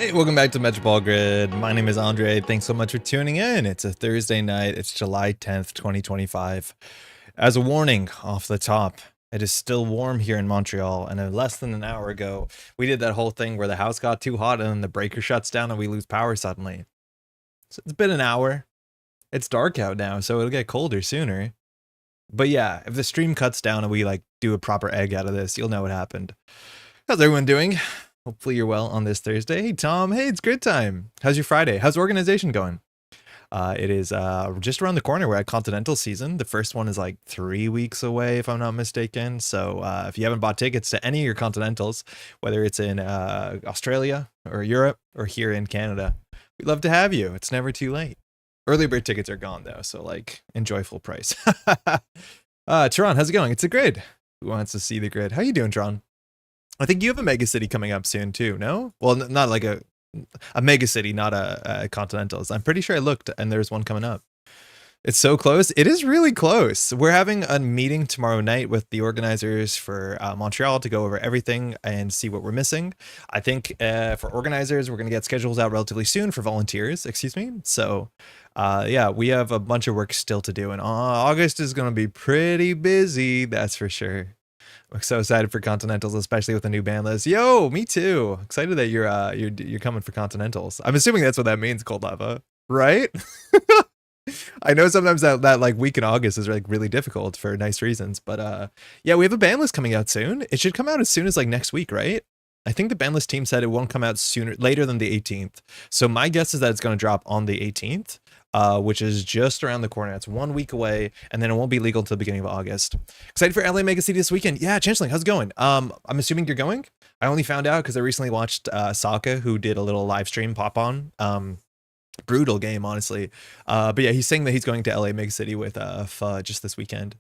Hey, welcome back to Metropole Grid. My name is Andre. Thanks so much for tuning in. It's a Thursday night. It's July 10th, 2025. As a warning off the top, it is still warm here in Montreal, and less than an hour ago, we did that whole thing where the house got too hot and then the breaker shuts down and we lose power suddenly. So it's been an hour. It's dark out now, so it'll get colder sooner. But yeah, if the stream cuts down and we do a proper egg out of this, you'll know what happened. How's everyone doing? Hopefully you're well on this Thursday. Hey, Tom. Hey, it's grid time. How's your Friday? How's organization going? It is just around the corner. We're at Continental season. The first one is like 3 weeks away, if I'm not mistaken. So if you haven't bought tickets to any of your Continentals, whether it's in Australia or Europe or here in Canada, we'd love to have you. It's never too late. Early bird tickets are gone, though, so enjoy full price. Tron, how's it going? It's a grid. Who wants to see the grid? How you doing, Tron? I think you have a Megacity coming up soon too, no? Well, not like a Megacity, not a Continentals. I'm pretty sure I looked and there's one coming up. It's so close. It is really close. We're having a meeting tomorrow night with the organizers for Montreal to go over everything and see what we're missing. I think for organizers, we're going to get schedules out relatively soon for volunteers, excuse me. So yeah, we have a bunch of work still to do, and August is going to be pretty busy, that's for sure. I'm so excited for Continentals, especially with the new ban list. Yo, me too. Excited that you're coming for Continentals. I'm assuming that's what that means, Cold Lava, right? I know sometimes that week in August is really difficult for nice reasons, but yeah, we have a ban list coming out soon. It should come out as soon as next week, right? I think the ban list team said it won't come out later than the 18th. So my guess is that it's going to drop on the 18th. Which is just around the corner. It's 1 week away, and then it won't be legal until the beginning of August. Excited for LA Megacity this weekend. Yeah, Changeling, how's it going? I'm assuming you're going. I only found out because I recently watched Saka, who did a little live stream pop on. Brutal game, honestly. But yeah, he's saying that he's going to LA Megacity with just this weekend.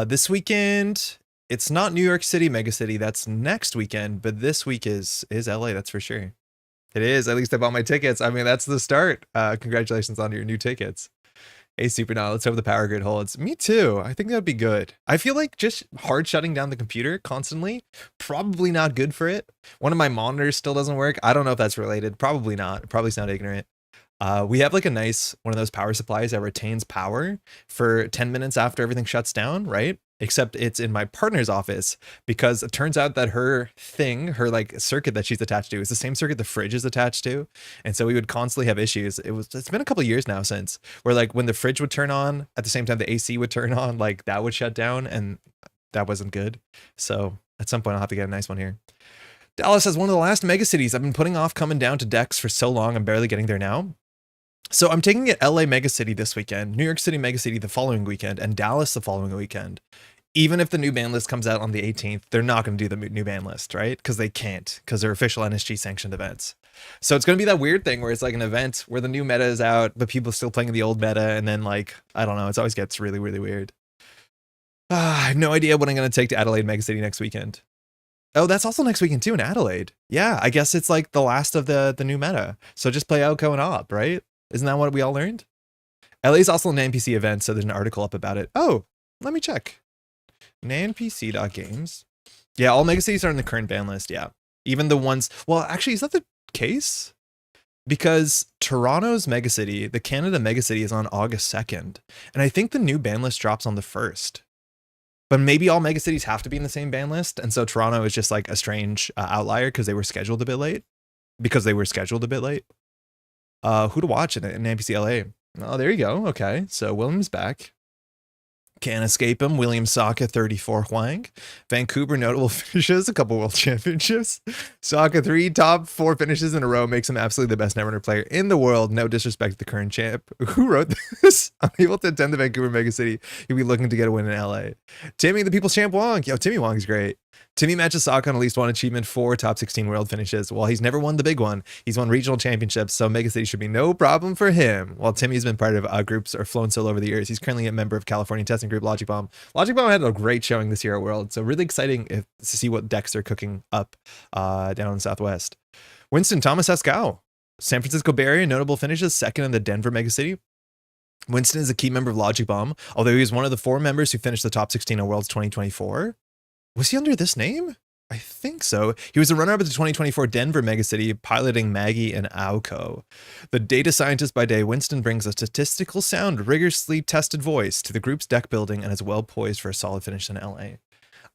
This weekend, it's not New York City Megacity. That's next weekend, but this week is LA. That's for sure. It is. At least I bought my tickets. I mean, that's the start. Congratulations on your new tickets. Hey, Supernaut, let's hope the power grid holds. Me too. I think that'd be good. I feel like just hard shutting down the computer constantly, probably not good for it. One of my monitors still doesn't work. I don't know if that's related. Probably not. Probably sound ignorant. We have a nice one of those power supplies that retains power for 10 minutes after everything shuts down, right? Except it's in my partner's office, because it turns out that her circuit that she's attached to is the same circuit the fridge is attached to. And so we would constantly have issues. It's been a couple of years now since where when the fridge would turn on at the same time the AC would turn on, that would shut down, and that wasn't good. So at some point I'll have to get a nice one here. Dallas has one of the last megacities I've been putting off coming down to decks for so long. I'm barely getting there now. So I'm taking it LA Megacity this weekend, New York City Megacity the following weekend, and Dallas the following weekend. Even if the new ban list comes out on the 18th, they're not going to do the new ban list, right? Because they can't, because they're official NSG sanctioned events. So it's going to be that weird thing where it's an event where the new meta is out, but people are still playing the old meta. And then I don't know, it always gets really, really weird. I have no idea what I'm going to take to Adelaide Megacity next weekend. Oh, that's also next weekend too in Adelaide. Yeah, I guess it's the last of the new meta. So just play AU Co and Op, right? Isn't that what we all learned? LA is also an NPC event, so there's an article up about it. Oh, let me check. nanpc.games. Yeah, all megacities are in the current ban list, yeah. Even the ones... Well, actually, is that the case? Because Toronto's megacity, the Canada megacity, is on August 2nd. And I think the new ban list drops on the 1st. But maybe all megacities have to be in the same ban list, and so Toronto is just a strange outlier because they were scheduled a bit late. Who to watch in NPC LA? Oh, there you go. Okay, so William's back. Can't escape him. William Saka, 34 Huang. Vancouver notable finishes, a couple world championships. Saka 3 top 4 finishes in a row makes him absolutely the best Netrunner player in the world. No disrespect to the current champ. Who wrote this? Unable to attend the Vancouver Megacity. He'll be looking to get a win in LA. Timmy, the People's Champ Wong. Yo, Timmy Wong's great. Timmy matches Saka on at least one achievement, 4 top 16 world finishes. While he's never won the big one, he's won regional championships, so Megacity should be no problem for him. While Timmy's been part of groups or flown solo over the years, he's currently a member of California testing group Logic Bomb. Logic Bomb had a great showing this year at World, so really exciting to see what decks they're cooking up down in the Southwest. Winston Thomas Escow. San Francisco Bay Area, notable finishes, 2nd in the Denver Megacity. Winston is a key member of Logic Bomb, although he was one of the 4 members who finished the top 16 at Worlds 2024. Was he under this name? I think so. He was a runner-up at the 2024 Denver Megacity, piloting Maggie and AU Co. The data scientist by day, Winston brings a statistical sound, rigorously tested voice to the group's deck building and is well poised for a solid finish in LA.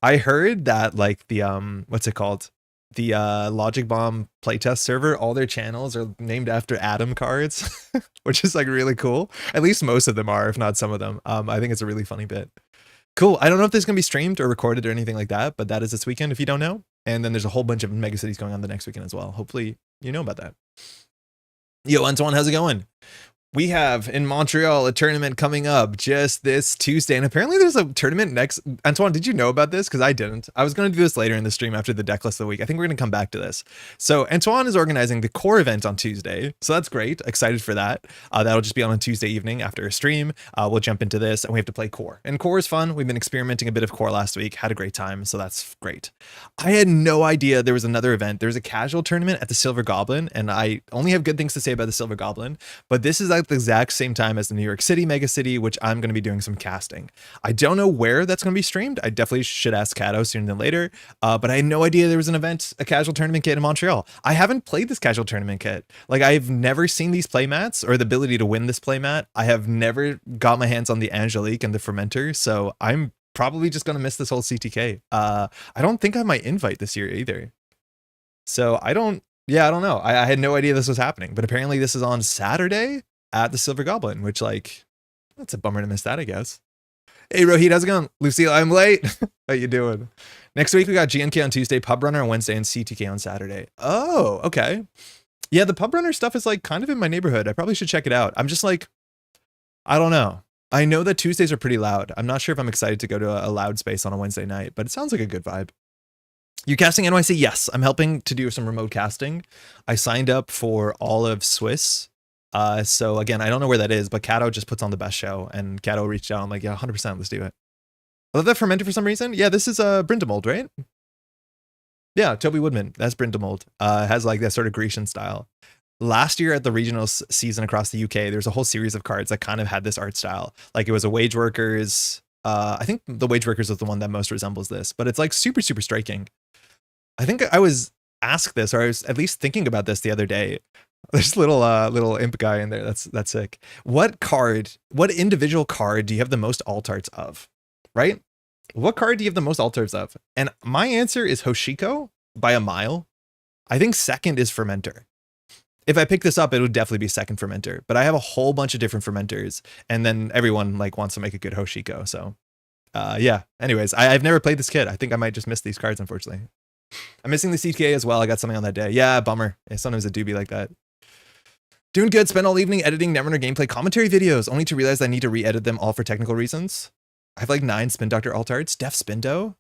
I heard that like the what's it called? The Logic Bomb playtest server, all their channels are named after Atom cards, which is like really cool. At least most of them are, if not some of them. I think it's a really funny bit. Cool. I don't know if this is going to be streamed or recorded or anything like that, but that is this weekend if you don't know. And then there's a whole bunch of Megacities going on the next weekend as well. Hopefully you know about that. Yo, Antoine, how's it going? We have in Montreal a tournament coming up just this Tuesday, and apparently there's a tournament next. Antoine, did you know about this? Because I didn't. I was going to do this later in the stream after the deck list of the week. I think we're going to come back to this. So Antoine is organizing the core event on Tuesday, so that's great. Excited for that. That'll just be on a Tuesday evening after a stream. We'll jump into this, and we have to play core. And core is fun. We've been experimenting a bit of core last week. Had a great time, so that's great. I had no idea there was another event. There was a casual tournament at the Silver Goblin, and I only have good things to say about the Silver Goblin, but this is at the exact same time as the New York City Megacity, which I'm going to be doing some casting. I don't know where that's going to be streamed. I definitely should ask Cato sooner than later, but I had no idea there was an event, a casual tournament kit in Montreal. I haven't played this casual tournament kit. Like, I've never seen these playmats or the ability to win this playmat. I have never got my hands on the Angelique and the Fermenter, so I'm probably just going to miss this whole CTK. I don't think I might invite this year either. So I don't know. I had no idea this was happening, but apparently this is on Saturday at the Silver Goblin, which, like, that's a bummer to miss that, I guess. Hey, Rohit, how's it going? Lucille, I'm late. How you doing? Next week, we got GNK on Tuesday, Pub Runner on Wednesday, and CTK on Saturday. Oh, okay. Yeah, the Pub Runner stuff is, like, kind of in my neighborhood. I probably should check it out. I'm just, like, I don't know. I know that Tuesdays are pretty loud. I'm not sure if I'm excited to go to a loud space on a Wednesday night, but it sounds like a good vibe. You casting NYC? Yes, I'm helping to do some remote casting. I signed up for all of Swiss. So again, I don't know where that is, but Cato just puts on the best show, and Cato reached out. I'm like, yeah, 100%, let's do it. I love that Fermented for some reason. Yeah, this is Brindamold, right? Yeah, Toby Woodman. That's Brindamold. Has like that sort of Grecian style. Last year at the regional season across the UK, there's a whole series of cards that kind of had this art style. Like, it was a Wage Workers. I think the Wage Workers is the one that most resembles this, but it's like super, super striking. I think I was asked this, or I was at least thinking about this the other day. There's little imp guy in there. That's sick. What individual card do you have the most alt arts of? Right? What card do you have the most alt arts of? And my answer is Hoshiko by a mile. I think second is Fermenter. If I pick this up, it would definitely be second Fermenter. But I have a whole bunch of different Fermenters, and then everyone like wants to make a good Hoshiko. So yeah. Anyways, I've never played this kit. I think I might just miss these cards, unfortunately. I'm missing the CTK as well. I got something on that day. Yeah, bummer. Yeah, sometimes it do be like that. Doing good. Spent all evening editing Netrunner gameplay commentary videos, only to realize I need to re-edit them all for technical reasons. I have like 9 Spin Doctor alt arts. Def Spindo.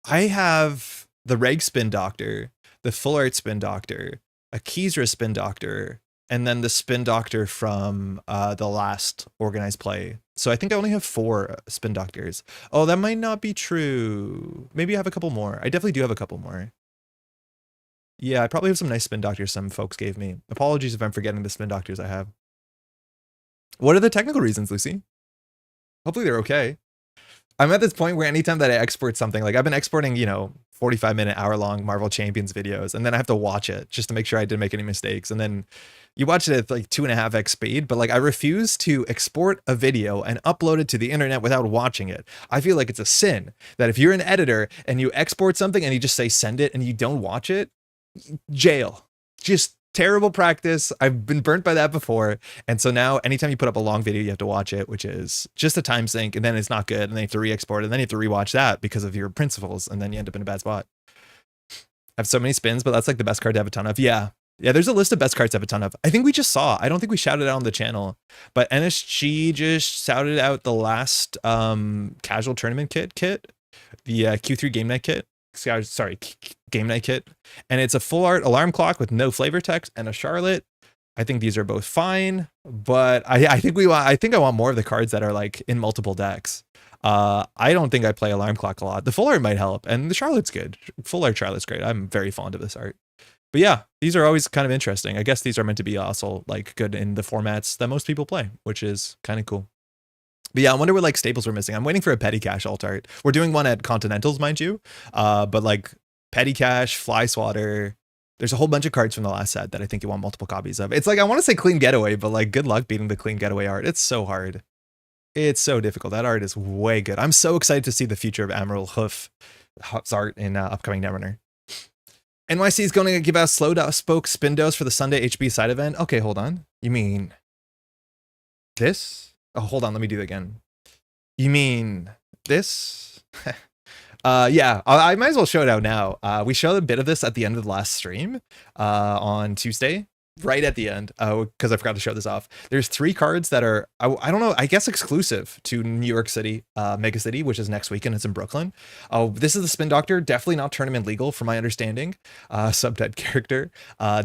I have the Reg Spin Doctor, the Full Art Spin Doctor, a Keysra Spin Doctor, and then the Spin Doctor from the last organized play. So I think I only have 4 Spin Doctors. Oh, that might not be true. Maybe I have a couple more. I definitely do have a couple more. Yeah, I probably have some nice Spin Doctors some folks gave me. Apologies if I'm forgetting the Spin Doctors I have. What are the technical reasons, Lucy? Hopefully they're okay. I'm at this point where anytime that I export something, like I've been exporting, 45-minute, hour-long Marvel Champions videos, and then I have to watch it just to make sure I didn't make any mistakes. And then you watch it at like 2.5x speed, but like I refuse to export a video and upload it to the internet without watching it. I feel like it's a sin that if you're an editor and you export something and you just say send it and you don't watch it, jail. Just terrible practice. I've been burnt by that before. And so now anytime you put up a long video, you have to watch it, which is just a time sink, and then it's not good. And then you have to re-export it, and then you have to rewatch that because of your principles. And then you end up in a bad spot. I have so many spins, but that's like the best card to have a ton of. Yeah. Yeah, there's a list of best cards to have a ton of. I think we just saw. I don't think we shouted out on the channel, but NSG just shouted out the last casual tournament kit, the Q3 game night kit. Sorry, game night kit, and it's a full art alarm clock with no flavor text and a Charlotte. I think these are both fine, but I think I want more of the cards that are like in multiple decks. I don't think I play alarm clock a lot. The full art might help, and the Charlotte's good. Full art Charlotte's great. I'm very fond of this art. But yeah, these are always kind of interesting. I guess these are meant to be also like good in the formats that most people play, which is kind of cool. But yeah, I wonder what like staples we're missing. I'm waiting for a petty cache alt art. We're doing one at Continentals, mind you. But like petty cache, fly swatter. There's a whole bunch of cards from the last set that I think you want multiple copies of. It's like, I want to say clean getaway, but like good luck beating the clean getaway art. It's so hard. It's so difficult. That art is way good. I'm so excited to see the future of Admiral Hoof's art in upcoming Netrunner. NYC is going to give out slow spoke spin dose for the Sunday HB side event. Okay, hold on. You mean this? Oh, hold on. Let me do that again. You mean this? Yeah, I might as well show it out now. We showed a bit of this at the end of the last stream on Tuesday. Right at the end, because I forgot to show this off. There's 3 cards that are, I don't know, I guess exclusive to New York City, Megacity, which is next weekend. It's in Brooklyn. Oh, this is the Spin Doctor. Definitely not tournament legal, from my understanding. Subtype character.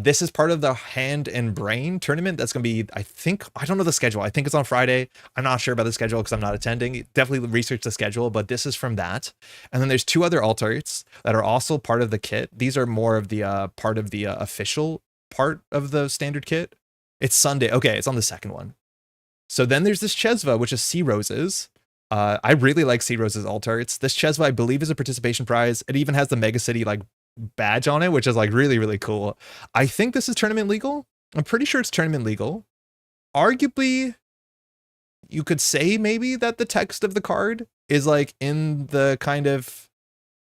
This is part of the Hand and Brain tournament. That's going to be, I think, I don't know the schedule. I think it's on Friday. I'm not sure about the schedule because I'm not attending. Definitely research the schedule, but this is from that. And then there's 2 other alt arts that are also part of the kit. These are more of the part of the official part of the standard kit. It's Sunday. Okay, it's on the second one. So then there's this Chesva, which is Sea Roses. I really like Sea Roses alt arts. This Chesva, I believe, is a participation prize. It even has the Megacity like badge on it, which is like really, really cool. I think this is tournament legal. I'm pretty sure it's tournament legal. Arguably, you could say maybe that the text of the card is like in the kind of,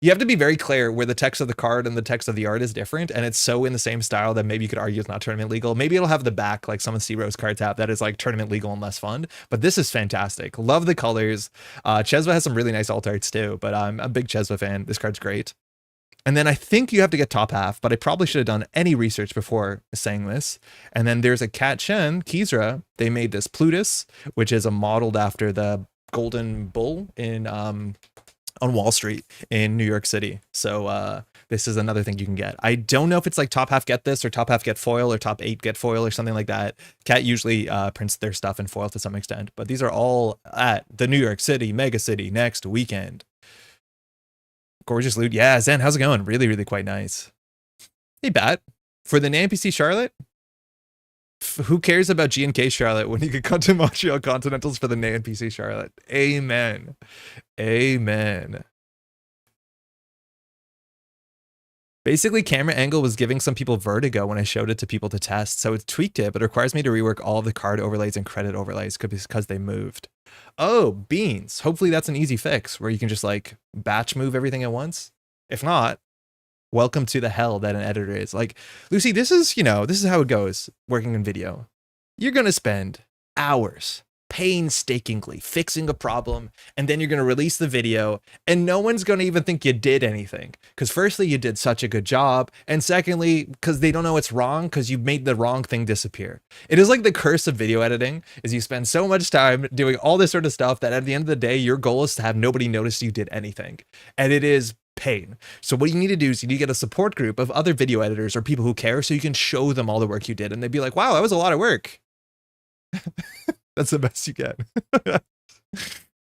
you have to be very clear where the text of the card and the text of the art is different, and it's so in the same style that maybe you could argue it's not tournament legal. Maybe it'll have the back like some of Sea Rose cards have that is like tournament legal and less fun, but this is fantastic. Love the colors. Chesva has some really nice alt arts too, but I'm a big Chesva fan. This card's great. And then I think you have to get top half, but I probably should have done any research before saying this. And then there's a Cat Shen, Kizra. They made this Plutus, which is a modeled after the Golden Bull in on Wall Street in New York City. So this is another thing you can get. I don't know if it's like top half get this or top half get foil or top 8 get foil or something like that. Cat usually prints their stuff in foil to some extent, but these are all at the New York City Megacity next weekend. Gorgeous loot. Yeah, Zen, how's it going? Really, really quite nice. Hey, Bat. For the NPC Charlotte, who cares about G&K Charlotte when you could come to Montreal Continentals for the NPC Charlotte? Amen. Amen. Basically, camera angle was giving some people vertigo when I showed it to people to test, so it tweaked it, but it requires me to rework all of the card overlays and credit overlays because they moved. Oh, beans. Hopefully that's an easy fix where you can just like batch move everything at once. If not, welcome to the hell that an editor is. Like, Lucy, this is, you know, this is how it goes working in video. You're going to spend hours painstakingly fixing a problem, and then you're going to release the video, and no one's going to even think you did anything. Because firstly, you did such a good job, and secondly, because they don't know it's wrong, because you made the wrong thing disappear. It is like the curse of video editing, is you spend so much time doing all this sort of stuff that at the end of the day, your goal is to have nobody notice you did anything. And it is pain. So what you need to do is you need to get a support group of other video editors or people who care, so you can show them all the work you did, and they'd be like, wow, that was a lot of work. That's the best you get.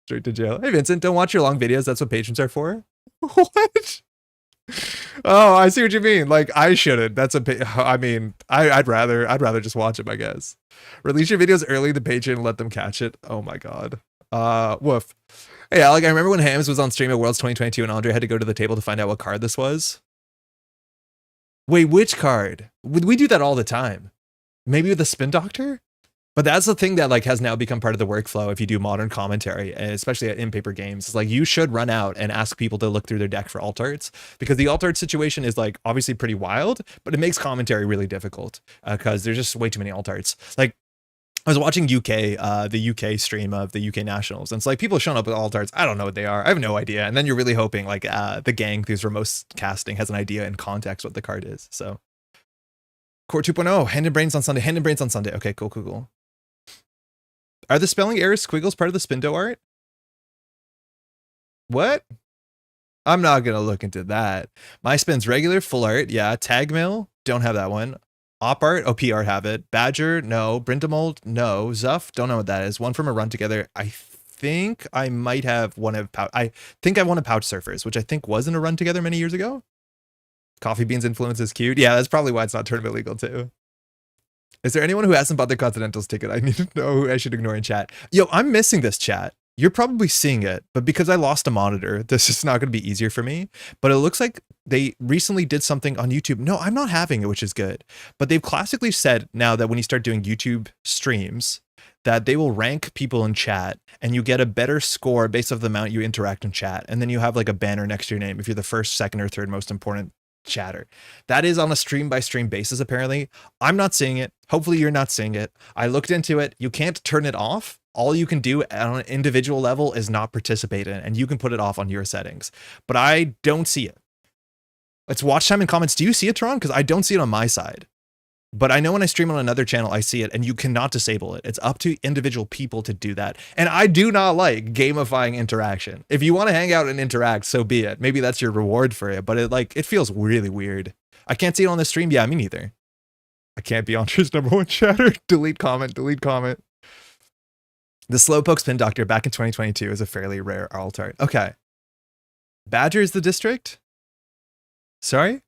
Straight to jail. Hey, Vincent, don't watch your long videos. That's what patrons are for. What? Oh, I see what you mean. Like, I shouldn't. That's I mean, I'd rather just watch them, I guess. Release your videos early to patron and let them catch it. Oh my god. Woof. Hey, Alec, I remember when Hams was on stream at Worlds 2022 and Andre had to go to the table to find out what card this was. Wait, which card? We do that all the time. Maybe with the Spin Doctor? But that's the thing that like has now become part of the workflow if you do modern commentary, and especially at in-paper games. It's like you should run out and ask people to look through their deck for alt arts, because the alt art situation is like obviously pretty wild, but it makes commentary really difficult because there's just way too many alt arts. Like I was watching the UK stream of the UK Nationals, and it's like people are showing up with alt arts. I don't know what they are. I have no idea. And then you're really hoping like the gang who's remote casting has an idea in context what the card is. So Core 2.0, Hand and Brains on Sunday. Hand and Brains on Sunday. Okay, cool. Are the spelling errors squiggles part of the Spindo art? What? I'm not going to look into that. My spin's regular, full art. Yeah. Tag mill. Don't have that one. Op art. Oh, PR have it. Badger. No. Brindamold. No. Zuff. Don't know what that is. One from a run together. I think I might have one of I think I won a Pouch Surfers, which I think was in a run together many years ago. Coffee Beans influence is cute. Yeah, that's probably why it's not tournament legal too. Is there anyone who hasn't bought the Continentals ticket? I need to know who I should ignore in chat. Yo, I'm missing this chat. You're probably seeing it, but because I lost a monitor, this is not going to be easier for me. But it looks like they recently did something on YouTube. No, I'm not having it, which is good. But they've classically said now that when you start doing YouTube streams, that they will rank people in chat and you get a better score based off the amount you interact in chat. And then you have like a banner next to your name if you're the first, second, or third most important chatter. That is on a stream by stream basis, apparently. I'm not seeing it. Hopefully you're not seeing it. I looked into it. You can't turn it off. All you can do on an individual level is not participate in it, and you can put it off on your settings. But I don't see it. It's watch time and comments. Do you see it, Tron? Because I don't see it on my side. But I know when I stream on another channel, I see it, and you cannot disable it. It's up to individual people to do that. And I do not like gamifying interaction. If you want to hang out and interact, so be it. Maybe that's your reward for it, but it feels really weird. I can't see it on the stream. Yeah, me neither. I can't be Andre's #1 chatter. Delete comment, delete comment. The Slowpoke Spin Doctor back in 2022 is a fairly rare alt art. Okay. Badger is the district? Sorry?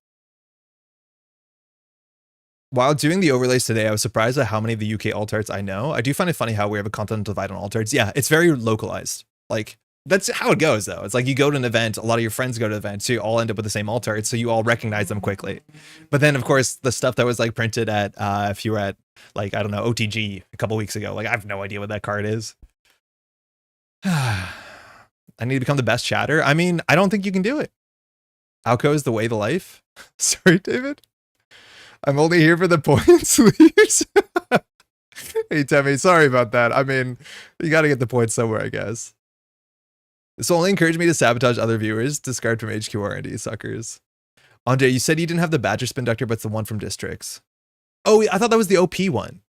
While doing the overlays today, I was surprised at how many of the UK alt arts I know. I do find it funny how we have a continental divide on alt arts. Yeah, it's very localized. Like, that's how it goes, though. It's like you go to an event, a lot of your friends go to an event, so you all end up with the same alt art, so you all recognize them quickly. But then, of course, the stuff that was like printed at, if you were at, like, I don't know, OTG a couple weeks ago, like, I have no idea what that card is. I need to become the best chatter. I mean, I don't think you can do it. AU is the way, the life. Sorry, David. I'm only here for the points, please. Hey, Temmie, sorry about that. I mean, you got to get the points somewhere, I guess. This only encouraged me to sabotage other viewers. Discard from HQ R&D, suckers. Andre, you said you didn't have the Badger Spin Doctor, but it's the one from Districts. Oh, I thought that was the OP one.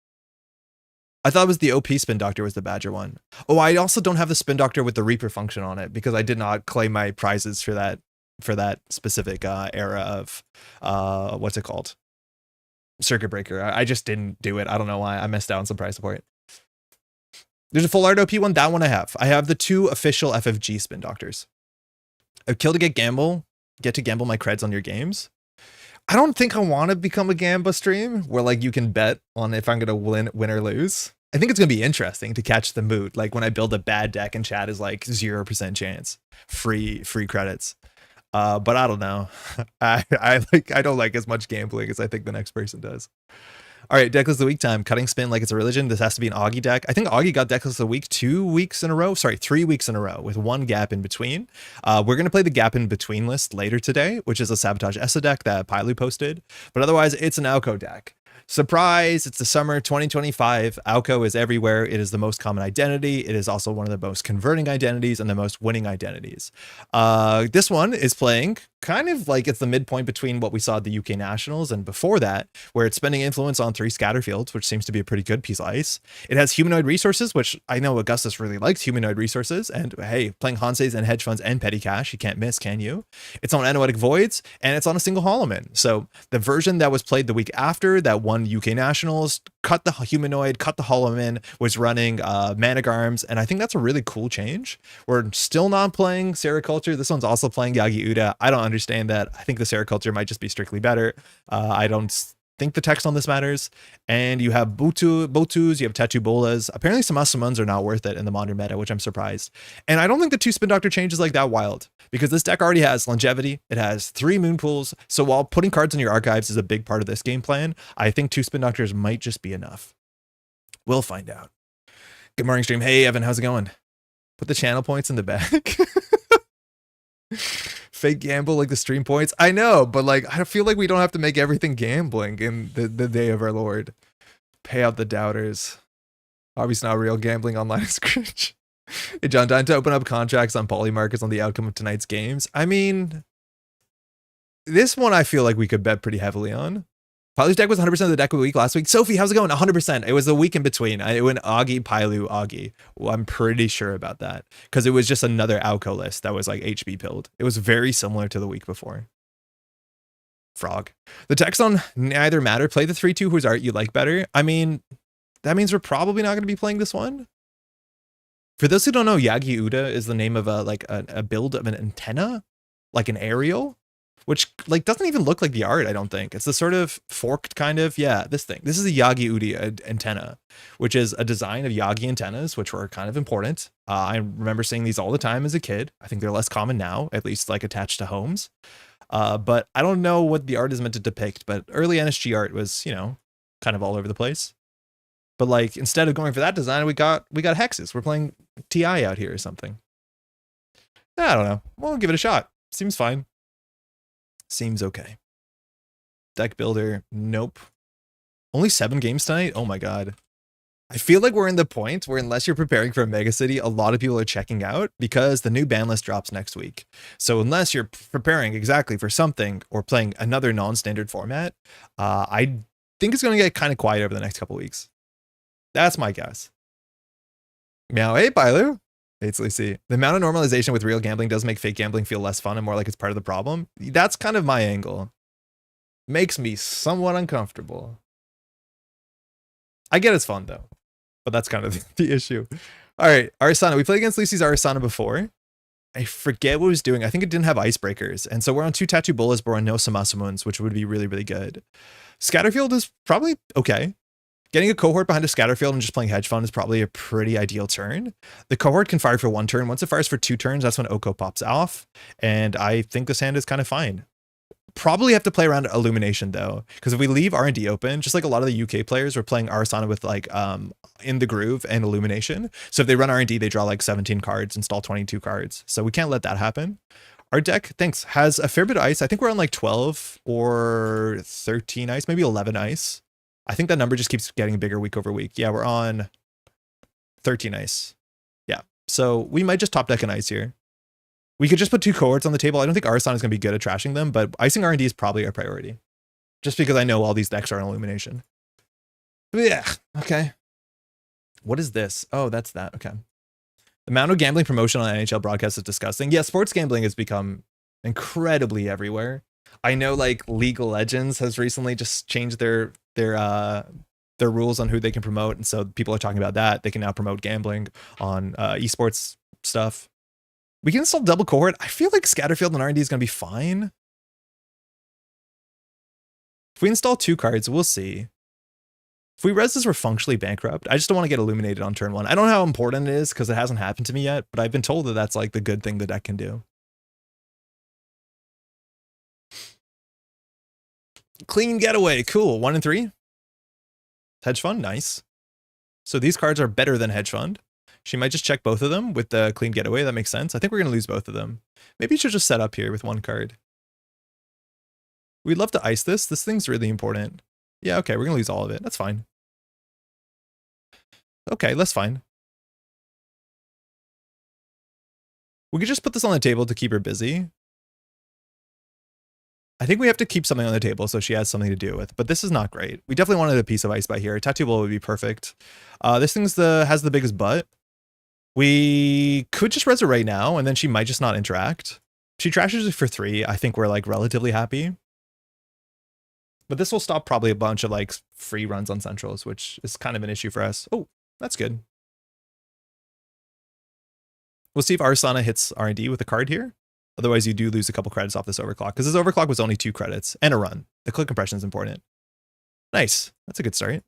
I thought it was the OP Spin Doctor was the Badger one. Oh, I also don't have the Spin Doctor with the Reaper function on it because I did not claim my prizes for that specific era of, what's it called? Circuit Breaker. I just didn't do it. I don't know why. I missed out on some prize support. There's a full art OP one. That one I have. I have the 2 official FFG Spin Doctors. I've killed to get to gamble my creds on your games. I don't think I want to become a Gamba stream where like you can bet on if I'm going to win or lose. I think it's going to be interesting to catch the mood. Like when I build a bad deck and chat is like 0% chance. Free credits. But I don't know. I don't like as much gambling as I think the next person does. All right, Decklist of the Week time. Cutting spin like it's a religion. This has to be an Augie deck. I think Augie got Decklist of the Week 2 weeks in a row. Sorry, 3 weeks in a row with one gap in between. We're going to play the gap in between list later today, which is a Sabotage Esâ deck that Paillu posted. But otherwise, it's an AU Co deck. Surprise, it's the summer 2025. AU Co is everywhere. It is the most common identity. It is also one of the most converting identities and the most winning identities. This one is playing kind of like it's the midpoint between what we saw at the UK Nationals and before that, where it's spending influence on 3 scatter fields, which seems to be a pretty good piece of ice. It has humanoid resources, which I know Augustus really likes humanoid resources. And hey, playing Hanseis and hedge funds and petty cash, you can't miss, can you? It's on Anoetic Voids and it's on a single Holoman. So the version that was played the week after that won UK Nationals, cut the humanoid, cut the Holoman, was running Managarms, and I think that's a really cool change. We're still not playing Sericulture. This one's also playing Yagi Uda. I don't understand that. I think the Sericulture might just be strictly better. I don't think the text on this matters. And you have Botus, you have Tattoo Bolas. Apparently some summons are not worth it in the modern meta, which I'm surprised. And I don't think the 2 Spin Doctor change is like that wild, because this deck already has longevity. It has 3 moon pools. So while putting cards in your archives is a big part of this game plan, I think 2 Spin Doctors might just be enough. We'll find out. Good morning, stream. Hey, Evan, how's it going? Put the channel points in the back. Fake gamble like the stream points. I know, but like I feel like we don't have to make everything gambling in the day of our Lord. Pay out the doubters. Obviously not real gambling online is cringe. Hey John, time to open up contracts on poly markets on the outcome of tonight's games. I mean, this one I feel like we could bet pretty heavily on. Paillu's deck was 100% of the deck of the week last week. Sophie, how's it going? 100%. It was the week in between. It went Augie, Paillu, Augie. Well, I'm pretty sure about that because it was just another AU Co list that was like HB pilled. It was very similar to the week before. Frog. The text on neither matter. Play the 3-2 whose art you like better. I mean, that means we're probably not going to be playing this one. For those who don't know, Yagi Uda is the name of a build of an antenna, like an aerial. which like doesn't even look like the art, I don't think. It's the sort of forked kind of, yeah, this thing. This is a Yagi Udi antenna, which is a design of Yagi antennas, which were kind of important. I remember seeing these all the time as a kid. I think they're less common now, at least like attached to homes. But I don't know what the art is meant to depict, but early NSG art was, you know, kind of all over the place. But like, instead of going for that design, we got hexes. We're playing TI out here or something. I don't know. We'll give it a shot. Seems fine. Seems okay. Deck builder, nope. Only 7 games tonight? Oh my god. I feel like we're in the point where unless you're preparing for a Megacity, a lot of people are checking out because the new ban list drops next week. So unless you're preparing exactly for something or playing another non-standard format, I think it's going to get kind of quiet over the next couple weeks. That's my guess. Meow, hey, Paillu. It's Lucy. The amount of normalization with real gambling does make fake gambling feel less fun and more like it's part of the problem. That's kind of my angle. Makes me somewhat uncomfortable. I get it's fun though, but that's kind of the issue. All right, Arsana. We played against Lucy's Arsana before. I forget what it was doing. I think it didn't have icebreakers. And so we're on 2 Tattoo Bolas, but we're on no Samasamuns, which would be really, really good. Scatterfield is probably okay. Getting a cohort behind a Scatterfield and just playing Hedge Fund is probably a pretty ideal turn. The cohort can fire for 1 turn. Once it fires for 2 turns, that's when Oko pops off. And I think this hand is kind of fine. Probably have to play around Illumination though, because if we leave R&D open, just like a lot of the UK players, we're playing Arsana with like In the Groove and Illumination. So if they run R&D, they draw like 17 cards, install 22 cards. So we can't let that happen. Our deck, thanks, has a fair bit of ice. I think we're on like 12 or 13 ice, maybe 11 ice. I think that number just keeps getting bigger week over week. Yeah, we're on 13 ice. Yeah, so we might just top deck an ice here. We could just put 2 cohorts on the table. I don't think Arsana is going to be good at trashing them, but icing R&D is probably our priority. Just because I know all these decks are on Illumination. Yeah, okay. What is this? Oh, that's that. Okay. The amount of gambling promotion on NHL broadcasts is disgusting. Yeah, sports gambling has become incredibly everywhere. I know like League of Legends has recently just changed their rules on who they can promote, and so people are talking about that. They can now promote gambling on esports stuff. We can install double cohort. I feel like Scatterfield and R&D is going to be fine. If we install 2 cards, we'll see. If we res this, we're functionally bankrupt. I just don't want to get illuminated on turn 1. I don't know how important it is because it hasn't happened to me yet, but I've been told that that's like the good thing the deck can do. Clean getaway, cool. 1 and 3. Hedge Fund, nice. So these cards are better than Hedge Fund. She might just check both of them with the clean getaway. That makes sense. I think we're going to lose both of them. Maybe you should just set up here with 1 card. We'd love to ice this. This thing's really important. Yeah, okay, we're going to lose all of it. That's fine. Okay, that's fine. We could just put this on the table to keep her busy. I think we have to keep something on the table so she has something to do with, but this is not great. We definitely wanted a piece of ice by here. Tattoo Bowl would be perfect. This thing's has the biggest butt. We could just res it right now, and then she might just not interact. She trashes it for 3. I think we're like relatively happy. But this will stop probably a bunch of like free runs on centrals, which is kind of an issue for us. Oh, that's good. We'll see if Arsana hits R&D with a card here. Otherwise, you do lose a couple credits off this overclock, because this overclock was only 2 credits and a run. The click compression is important. Nice. That's a good start.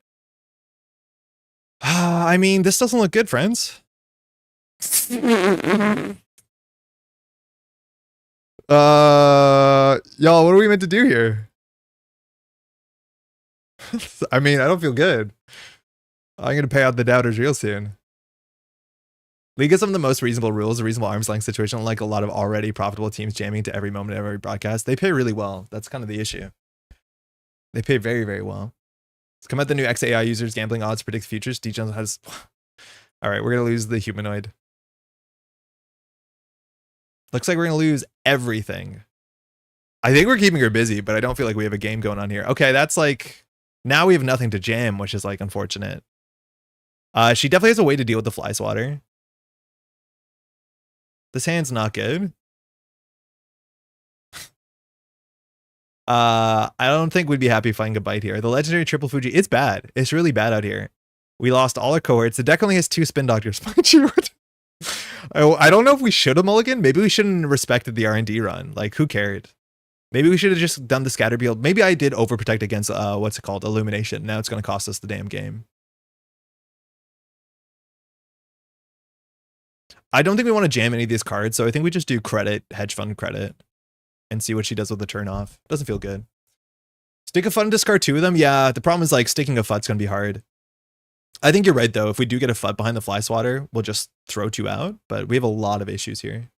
I mean, this doesn't look good, friends. Y'all, what are we meant to do here? I mean, I don't feel good. I'm going to pay out the doubters real soon. League has some of the most reasonable rules, a reasonable arm's length situation, unlike a lot of already profitable teams jamming to every moment of every broadcast. They pay really well. That's kind of the issue. They pay very, very well. Let's come out the new XAI users, gambling odds, predict futures. D-Jones has... All right, we're going to lose the humanoid. Looks like we're going to lose everything. I think we're keeping her busy, but I don't feel like we have a game going on here. Okay, that's like... Now we have nothing to jam, which is like unfortunate. She definitely has a way to deal with the fly swatter. This hand's not good. I don't think we'd be happy finding a bite here. The legendary triple Fuji, it's bad. It's really bad out here. We lost all our cohorts. The deck only has 2 spin doctors. I don't know if we should have mulliganed. Maybe we shouldn't have respected the R&D run. Like, who cared? Maybe we should have just done the scatter build. Maybe I did overprotect against, what's it called? Illumination. Now it's going to cost us the damn game. I don't think we want to jam any of these cards, so I think we just do credit, hedge fund credit, and see what she does with the turn off. Doesn't feel good. Stick a FUD and discard 2 of them? Yeah, the problem is like sticking a FUD's going to be hard. I think you're right though. If we do get a FUD behind the fly swatter, we'll just throw 2 out, but we have a lot of issues here.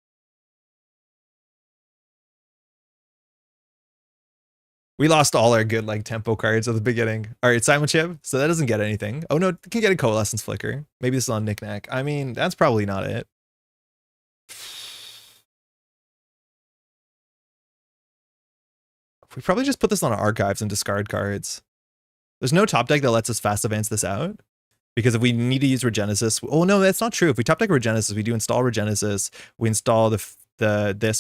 We lost all our good like tempo cards at the beginning. All right, Simon Chip. So that doesn't get anything. Oh no, it can get a Coalescence Flicker. Maybe this is on Knickknack. I mean, that's probably not it. We probably just put this on our archives and discard cards. There's no top deck that lets us fast advance this out. Because if we need to use Regenesis, oh no, that's not true. If we top deck Regenesis, we do install Regenesis. We install this,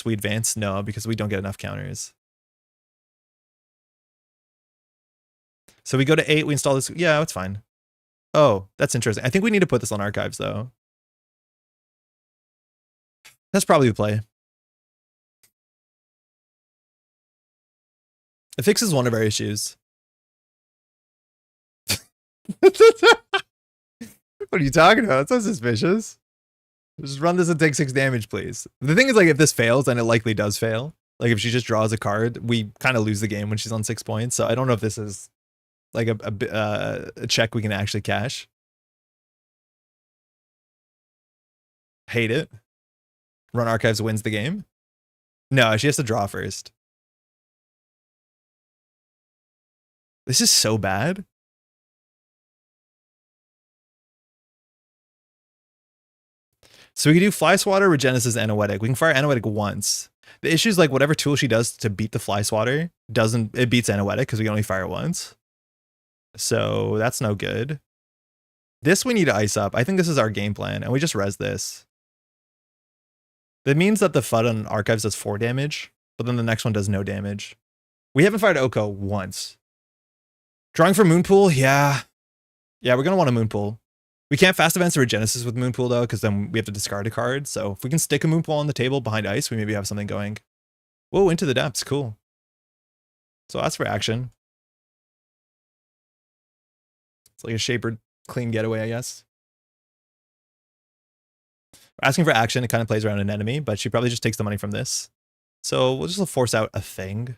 we advance. No, because we don't get enough counters. So we go to 8, we install this. Yeah, that's fine. Oh, that's interesting. I think we need to put this on archives though. That's probably the play. It fixes one of our issues. What are you talking about? It's so suspicious. Just run this and take 6 damage, please. The thing is, like, if this fails, and it likely does fail, like, if she just draws a card, we kind of lose the game when she's on 6 points. So I don't know if this is, like, a check we can actually cash. Hate it. Run archives wins the game. No, she has to draw first. This is so bad. So we can do Fly Swatter, Regenesis, Anoetic. We can fire Anoetic once. The issue is like whatever tool she does to beat the Fly Swatter it beats Anoetic because we can only fire once. So that's no good. This we need to ice up. I think this is our game plan, and we just res this. That means that the FUD on archives does 4 damage, but then the next one does no damage. We haven't fired Oko once. Drawing for Moonpool? Yeah. Yeah, we're going to want a Moonpool. We can't fast advance the Regenesis with Moonpool though, because then we have to discard a card. So if we can stick a Moonpool on the table behind ice, we maybe have something going. Whoa, into the depths, cool. So that's for action. It's like a Shaper clean getaway, I guess. Asking for action, it kind of plays around an enemy, but she probably just takes the money from this. So we'll just force out a thing.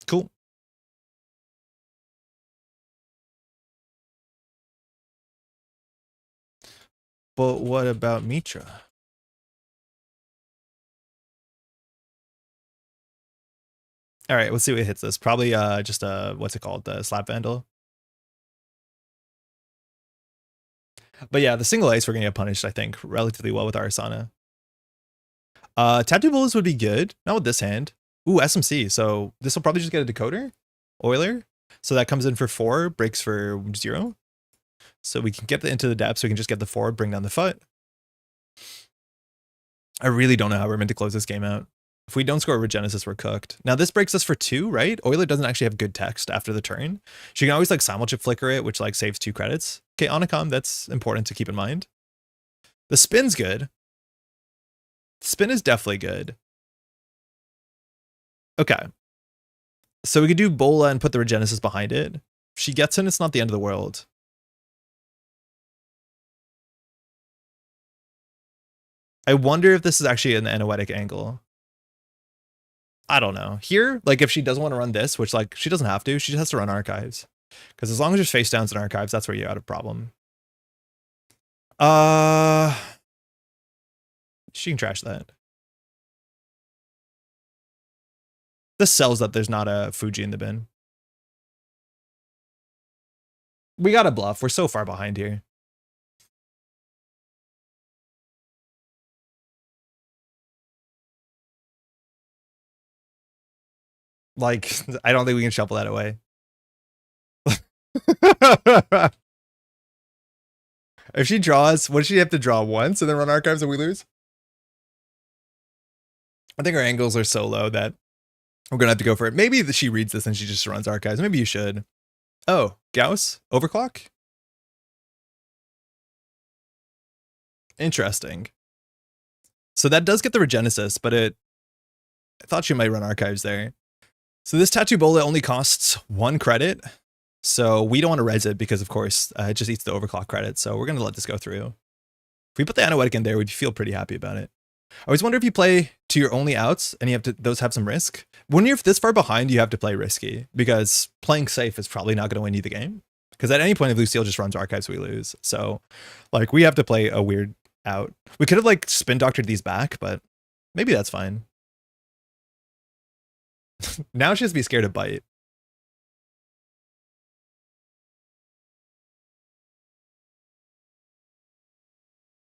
Cool. But what about Mitra? All right, let's see what hits this. Probably just a, what's it called? The Slap Vandal. But yeah, the single ice we're gonna get punished, I think, relatively well with our Asana. Tattoo Bullets would be good. Not with this hand. Ooh, SMC. So this will probably just get a decoder. Oiler. So that comes in for 4, breaks for 0. So we can get into the depths. So we can just get the forward, bring down the foot. I really don't know how we're meant to close this game out. If we don't score Regenesis, we're cooked. Now this breaks us for 2, right? Oiler doesn't actually have good text after the turn. She can always like Simulchip Flicker it, which like saves 2 credits. Okay, Onacom, that's important to keep in mind. The spin's good. The spin is definitely good. Okay. So we could do Bola and put the Regenesis behind it. If she gets in, it's not the end of the world. I wonder if this is actually an Anoetic angle. I don't know. Here, like if she doesn't want to run this, which like she doesn't have to, she just has to run archives. Because as long as there's face downs in archives, that's where you're out of problem. She can trash that. This sells that there's not a Fuji in the bin. We got to bluff. We're so far behind here. Like, I don't think we can shuffle that away. If she draws, what does she have to draw once and then run archives and we lose? I think our angles are so low that we're going to have to go for it. Maybe she reads this and she just runs archives. Maybe you should. Oh, Gauss? Overclock? Interesting. So that does get the Regenesis, but I thought she might run Archives there. So this Tattoo Bola only costs 1 credit. So we don't want to res it because, of course, it just eats the overclock credit. So we're going to let this go through. If we put the Anoetic in there, we'd feel pretty happy about it. I always wonder if you play to your only outs and you have to, those have some risk. When you're this far behind, you have to play risky because playing safe is probably not going to win you the game. Because at any point, if Lucille just runs Archives, we lose. So, like, we have to play a weird out. We could have, like, spin doctored these back, but maybe that's fine. Now she has to be scared of bite.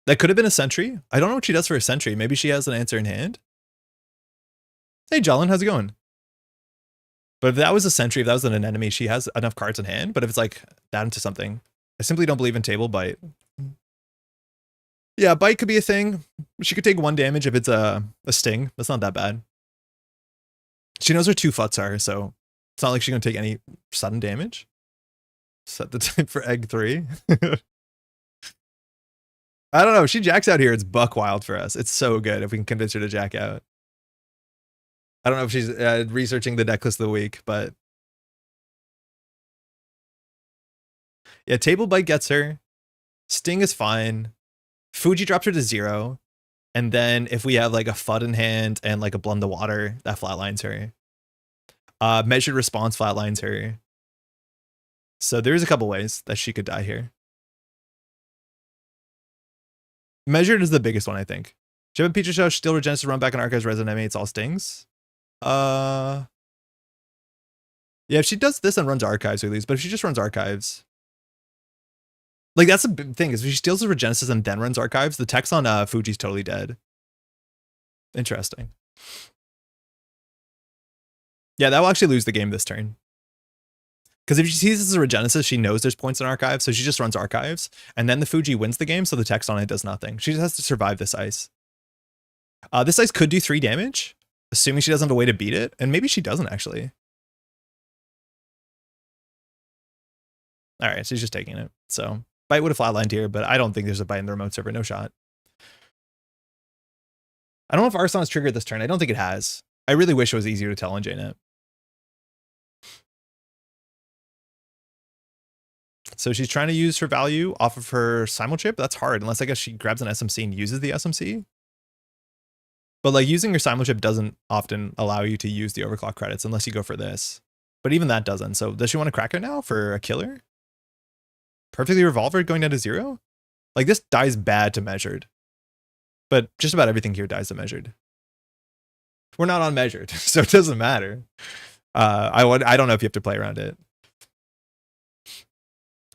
That could have been a sentry. I don't know what she does for a sentry. Maybe she has an answer in hand. Hey, Jolin, how's it going? But if that was a sentry, if that was an enemy, she has enough cards in hand. But if it's like that into something, I simply don't believe in table bite. Yeah, bite could be a thing. She could take 1 damage if it's a sting. That's not that bad. She knows where 2 futs are, so it's not like she's going to take any sudden damage. Set the type for egg 3. I don't know. If she jacks out here, it's buck wild for us. It's so good if we can convince her to jack out. I don't know if she's researching the deck list of the week, but yeah, table bite gets her. Sting is fine. Fuji drops her to 0. And then if we have like a FUD in hand and like a Blund the Water, that flatlines her. Measured Response flatlines her. So there's a couple ways that she could die here. Measured is the biggest one, I think. She have a Pizza Show, still regenerates to run back in Archives, Resident Animates, all stings. Yeah, if she does this and runs Archives, we lose. But if she just runs Archives, like that's the big thing, is if she steals the Regenesis and then runs Archives, the text on Fuji's totally dead. Interesting. Yeah, that will actually lose the game this turn. Because if she sees this as a Regenesis, she knows there's points in Archives, so she just runs Archives, and then the Fuji wins the game, so the text on it does nothing. She just has to survive this ice. This ice could do 3 damage, assuming she doesn't have a way to beat it, and maybe she doesn't actually. All right, she's just taking it. So bite would have flatlined here, but I don't think there's a bite in the remote server. No shot. I don't know if Arson is triggered this turn. I don't think it has. I really wish it was easier to tell on JNet. So she's trying to use her value off of her Simulchip. That's hard, unless I guess she grabs an SMC and uses the SMC. But like using your Simulchip doesn't often allow you to use the overclock credits unless you go for this. But even that doesn't. So does she want to crack it now for a killer? Perfectly Revolver going down to 0? Like this dies bad to measured. But just about everything here dies to measured. We're not on measured, so it doesn't matter. I don't know if you have to play around it.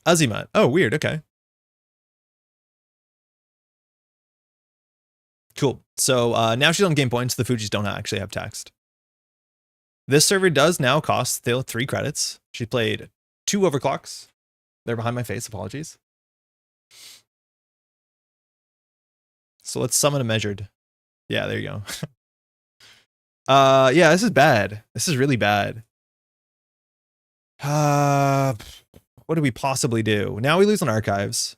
Azimuth. Oh, weird. Okay. Cool. So now she's on game points. The Fujis don't actually have text. This server does now cost still 3 credits. She played 2 overclocks. They're behind my face. Apologies. So let's summon a measured. Yeah, there you go. Yeah, this is bad. This is really bad. What do we possibly do? Now we lose on Archives.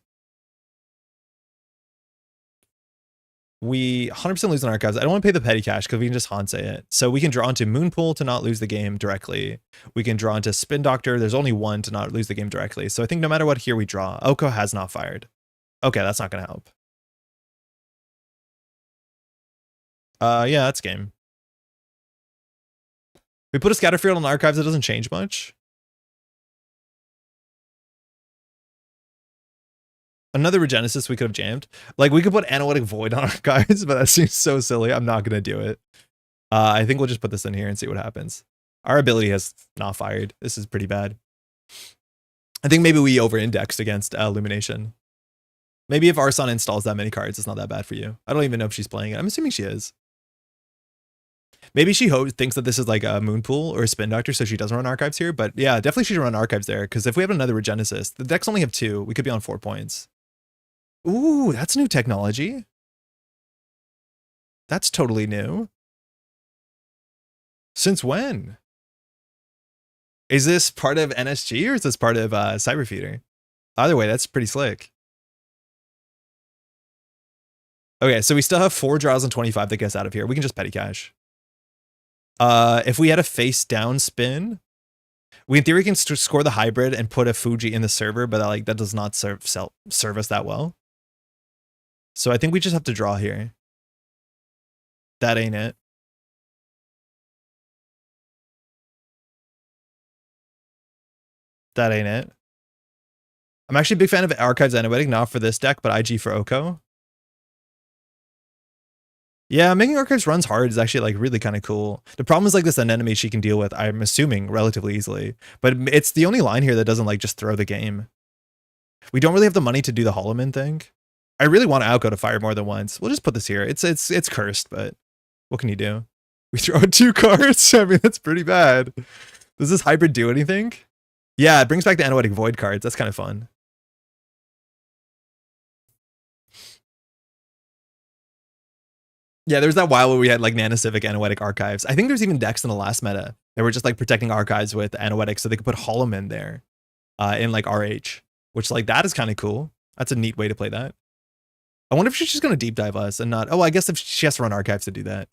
We 100% lose on Archives. I don't want to pay the petty cash because we can just Hansei it. So we can draw into Moonpool to not lose the game directly. We can draw into Spin Doctor. There's only 1 to not lose the game directly. So I think no matter what here we draw, Oko has not fired. Okay, that's not going to help. Yeah, that's game. We put a Scatterfield on the Archives. It doesn't change much. Another Regenesis we could have jammed. Like, we could put Analytic Void on Archives, but that seems so silly. I'm not going to do it. I think we'll just put this in here and see what happens. Our ability has not fired. This is pretty bad. I think maybe we over-indexed against Illumination. Maybe if Arson installs that many cards, it's not that bad for you. I don't even know if she's playing it. I'm assuming she is. Maybe she thinks that this is like a Moonpool or a Spin Doctor, so she doesn't run Archives here. But yeah, definitely she should run Archives there, because if we have another Regenesis, the decks only have 2. We could be on 4 points. Ooh, that's new technology. That's totally new. Since when? Is this part of NSG or is this part of Cyberfeeder? Either way, that's pretty slick. Okay, so we still have 4 draws and 25 that gets out of here. We can just petty cash. If we had a face down spin, we in theory can score the hybrid and put a Fuji in the server, but that does not serve us that well. So I think we just have to draw here. That ain't it. That ain't it. I'm actually a big fan of Archives Analytic, not for this deck, but IG for OCO. Yeah, making Archives runs hard is actually like really kind of cool. The problem is like this anemone she can deal with, I'm assuming, relatively easily. But it's the only line here that doesn't like just throw the game. We don't really have the money to do the Holloman thing. I really want Outgo to fire more than once. We'll just put this here. It's cursed, but what can you do? We throw out 2 cards. I mean, that's pretty bad. Does this hybrid do anything? Yeah, it brings back the Anoetic Void cards. That's kind of fun. Yeah, there was that while where we had like Nanocivic Anoetic Archives. I think there's even decks in the last meta that were just like protecting archives with Anoetic so they could put Holloman there in like RH, which like that is kind of cool. That's a neat way to play that. I wonder if she's just going to deep dive us and not... Oh, I guess if she has to run archives to do that.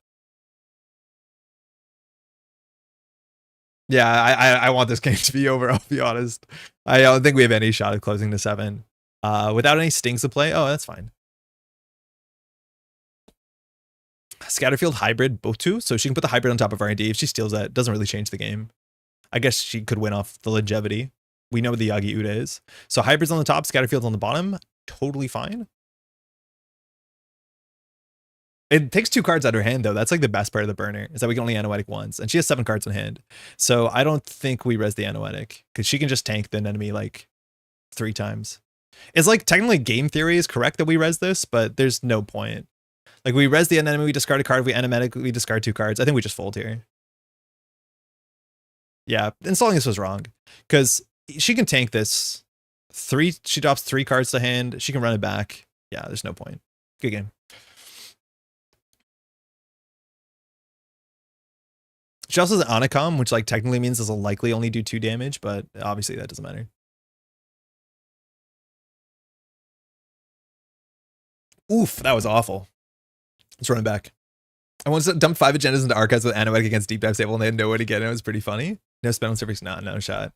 Yeah, I want this game to be over, I'll be honest. I don't think we have any shot of closing to 7. Without any stings to play? Oh, that's fine. Scatterfield hybrid Botu, so she can put the hybrid on top of R&D. If she steals that, it doesn't really change the game. I guess she could win off the longevity. We know what the Yagi Uda is. So hybrid's on the top, Scatterfield's on the bottom. Totally fine. It takes 2 cards out of her hand, though. That's like the best part of the burner, is that we can only Anoetic once. And she has 7 cards in hand. So I don't think we res the Anoetic, because she can just tank the enemy like 3 times. It's like technically game theory is correct that we res this, but there's no point. Like we res the enemy, we discard a card, we animatic, we discard 2 cards. I think we just fold here. Yeah, installing this was wrong, because she can tank this. She drops 3 cards to hand. She can run it back. Yeah, there's no point. Good game. She also has Anacom, which like technically means this will likely only do 2 damage, but obviously that doesn't matter. Oof, that was awful. Let's run it back. I once dumped 5 agendas into archives with Anoetic against Deep Dive Stable and they had no way to get it. It was pretty funny. No spell on service, no shot.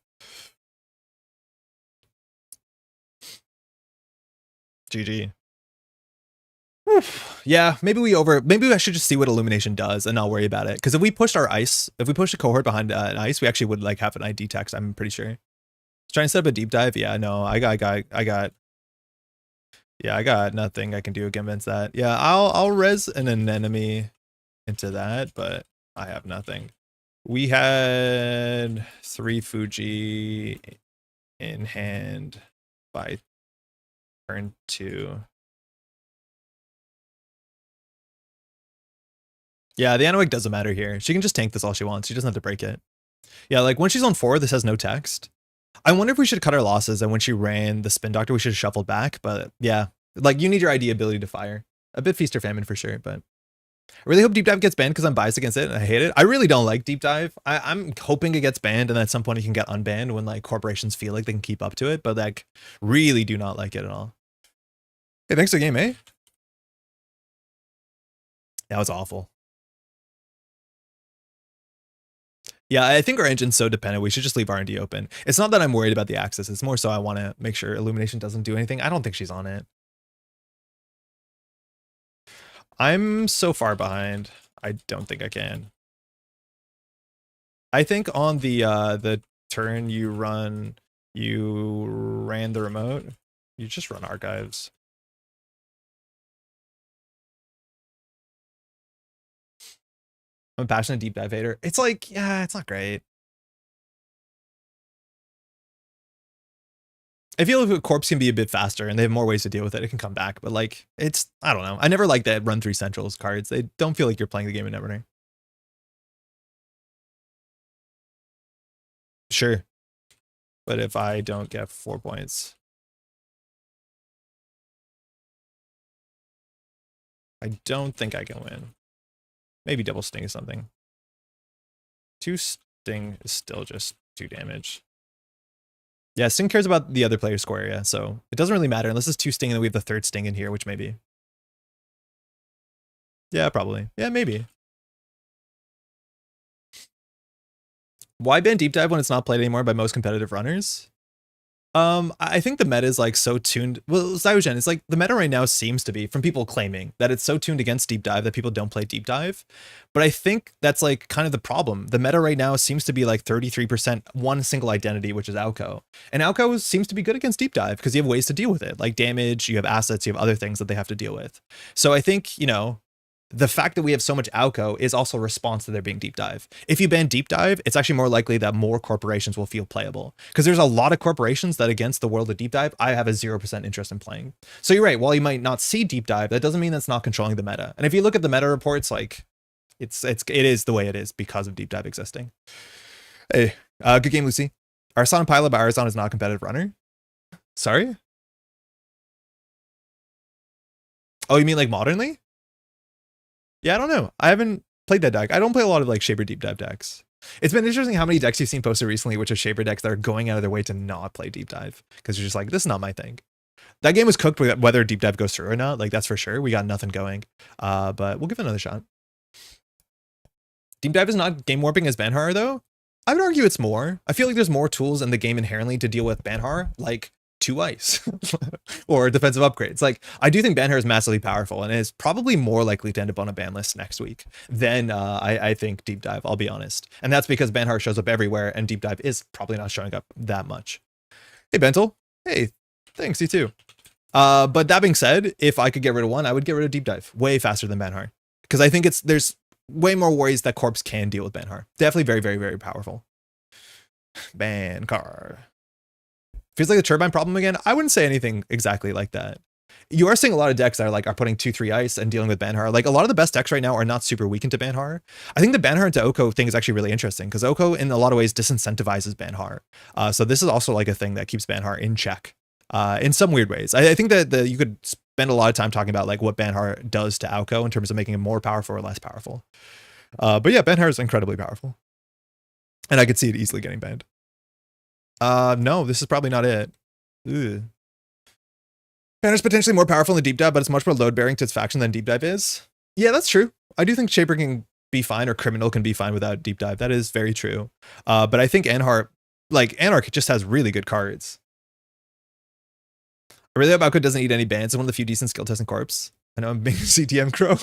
GG. Oof. Yeah, maybe I should just see what Illumination does and not worry about it. Because if we pushed if we pushed a cohort behind an ice, we actually would like have an ID text, I'm pretty sure. Trying to set up a deep dive. Yeah, no, I got nothing I can do against that. Yeah, I'll res an enemy into that, but I have nothing. We had 3 Fuji in hand by turn 2. Yeah, the Anoetic doesn't matter here. She can just tank this all she wants. She doesn't have to break it. Yeah, like when she's on 4, this has no text. I wonder if we should cut our losses, and when she ran the Spin Doctor, we should have shuffled back, but yeah. Like, you need your ID ability to fire. A bit Feast or Famine for sure, but... I really hope Deep Dive gets banned because I'm biased against it and I hate it. I really don't like Deep Dive. I'm hoping it gets banned and at some point it can get unbanned when like corporations feel like they can keep up to it, but like really do not like it at all. Hey, thanks for the game, eh? That was awful. Yeah, I think our engine's so dependent, we should just leave R&D open. It's not that I'm worried about the access, it's more so I want to make sure Illumination doesn't do anything. I don't think she's on it. I'm so far behind, I don't think I can. I think on the turn you ran the remote, you just run archives. I'm a passionate deep dive hater. It's like, yeah, it's not great. I feel like a corpse can be a bit faster and they have more ways to deal with it. It can come back, but like, I don't know. I never like that run 3 centrals cards. They don't feel like you're playing the game in Netrunner. Sure. But if I don't get 4 points, I don't think I can win. Maybe double sting is something. 2 sting is still just 2 damage. Yeah, sting cares about the other player's score area, so it doesn't really matter unless it's 2 sting and then we have the 3rd sting in here, which maybe. Yeah, probably. Yeah, maybe. Why ban Deep Dive when it's not played anymore by most competitive runners? I think the meta is like so tuned. Well, Zyugen, it's like the meta right now seems to be from people claiming that it's so tuned against Deep Dive that people don't play Deep Dive. But I think that's like kind of the problem. The meta right now seems to be like 33% one single identity, which is AU Co. And AU Co seems to be good against Deep Dive because you have ways to deal with it, like damage, you have assets, you have other things that they have to deal with. So I think, you know, the fact that we have so much AU Co is also a response to there being Deep Dive. If you ban Deep Dive, it's actually more likely that more corporations will feel playable. Because there's a lot of corporations that against the world of Deep Dive, I have a 0% interest in playing. So you're right, while you might not see Deep Dive, that doesn't mean that's not controlling the meta. And if you look at the meta reports, like, it is the way it is because of Deep Dive existing. Hey, good game, Lucy. Arson Pilot by Arzon is not a competitive runner. Sorry? Oh, you mean like modernly? Yeah, I don't know. I haven't played that deck. I don't play a lot of like Shaper Deep Dive decks. It's been interesting how many decks you've seen posted recently, which are Shaper decks that are going out of their way to not play Deep Dive. Because you're just like, this is not my thing. That game was cooked with whether Deep Dive goes through or not. Like, that's for sure. We got nothing going. But we'll give it another shot. Deep Dive is not game warping as Banhar, though. I would argue it's more. I feel like there's more tools in the game inherently to deal with Banhar, like 2 ice or defensive upgrades. Like, I do think Banhar is massively powerful and is probably more likely to end up on a ban list next week than I think Deep Dive, I'll be honest. And that's because Banhar shows up everywhere and Deep Dive is probably not showing up that much. Hey, Bentel. Hey, thanks, you too. But that being said, if I could get rid of one, I would get rid of Deep Dive way faster than Banhar. Because I think there's way more ways that Corpse can deal with Banhar. Definitely very, very, very powerful. Ban card. Feels like a turbine problem again. I wouldn't say anything exactly like that. You are seeing a lot of decks that are putting 2-3 ice and dealing with Banhar. Like, a lot of the best decks right now are not super weakened to Banhar. I think the Banhar into AU Co thing is actually really interesting because AU Co in a lot of ways disincentivizes Banhar. So this is also like a thing that keeps Banhar in check in some weird ways. I think that you could spend a lot of time talking about like what Banhar does to AU Co in terms of making it more powerful or less powerful. But yeah, Banhar is incredibly powerful. And I could see it easily getting banned. No, this is probably not it. Ugh. Banner's potentially more powerful than Deep Dive, but it's much more load-bearing to its faction than Deep Dive is. Yeah, that's true. I do think Shaper can be fine, or Criminal can be fine without Deep Dive. That is very true. But I think Anarch just has really good cards. I really hope Outcode doesn't eat any bans. It's one of the few decent skill tests in Corpse. I know I'm being a CTM crow.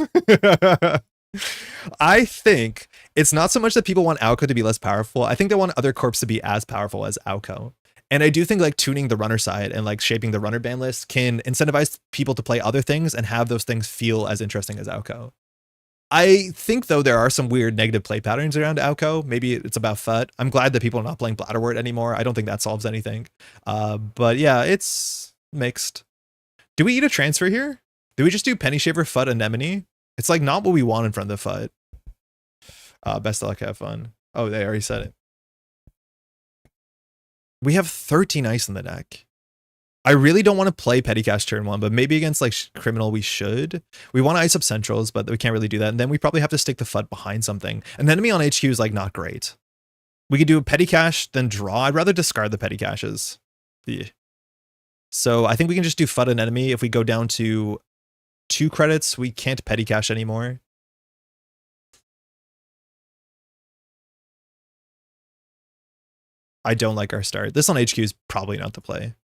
I think it's not so much that people want AU Co to be less powerful. I think they want other corps to be as powerful as AU Co. And I do think like tuning the runner side and like shaping the runner ban list can incentivize people to play other things and have those things feel as interesting as AU Co. I think though there are some weird negative play patterns around AU Co. Maybe it's about FUT. I'm glad that people are not playing Bladderwort anymore. I don't think that solves anything. But yeah, it's mixed. Do we eat a transfer here? Do we just do Penny Shaver, FUT, Anemone? It's like not what we want in front of the FUT. Best of luck, have fun. Oh, they already said it. We have 13 ice in the deck. I really don't want to play Petty Cash turn 1, but maybe against like Criminal we should. We want to ice up Centrals, but we can't really do that. And then we probably have to stick the FUT behind something. An enemy on HQ is like not great. We could do a Petty Cash, then draw. I'd rather discard the Petty Caches. Yeah. So I think we can just do FUT an enemy. If we go down to 2 credits, we can't Petty Cash anymore. I don't like our start. This on HQ is probably not the play.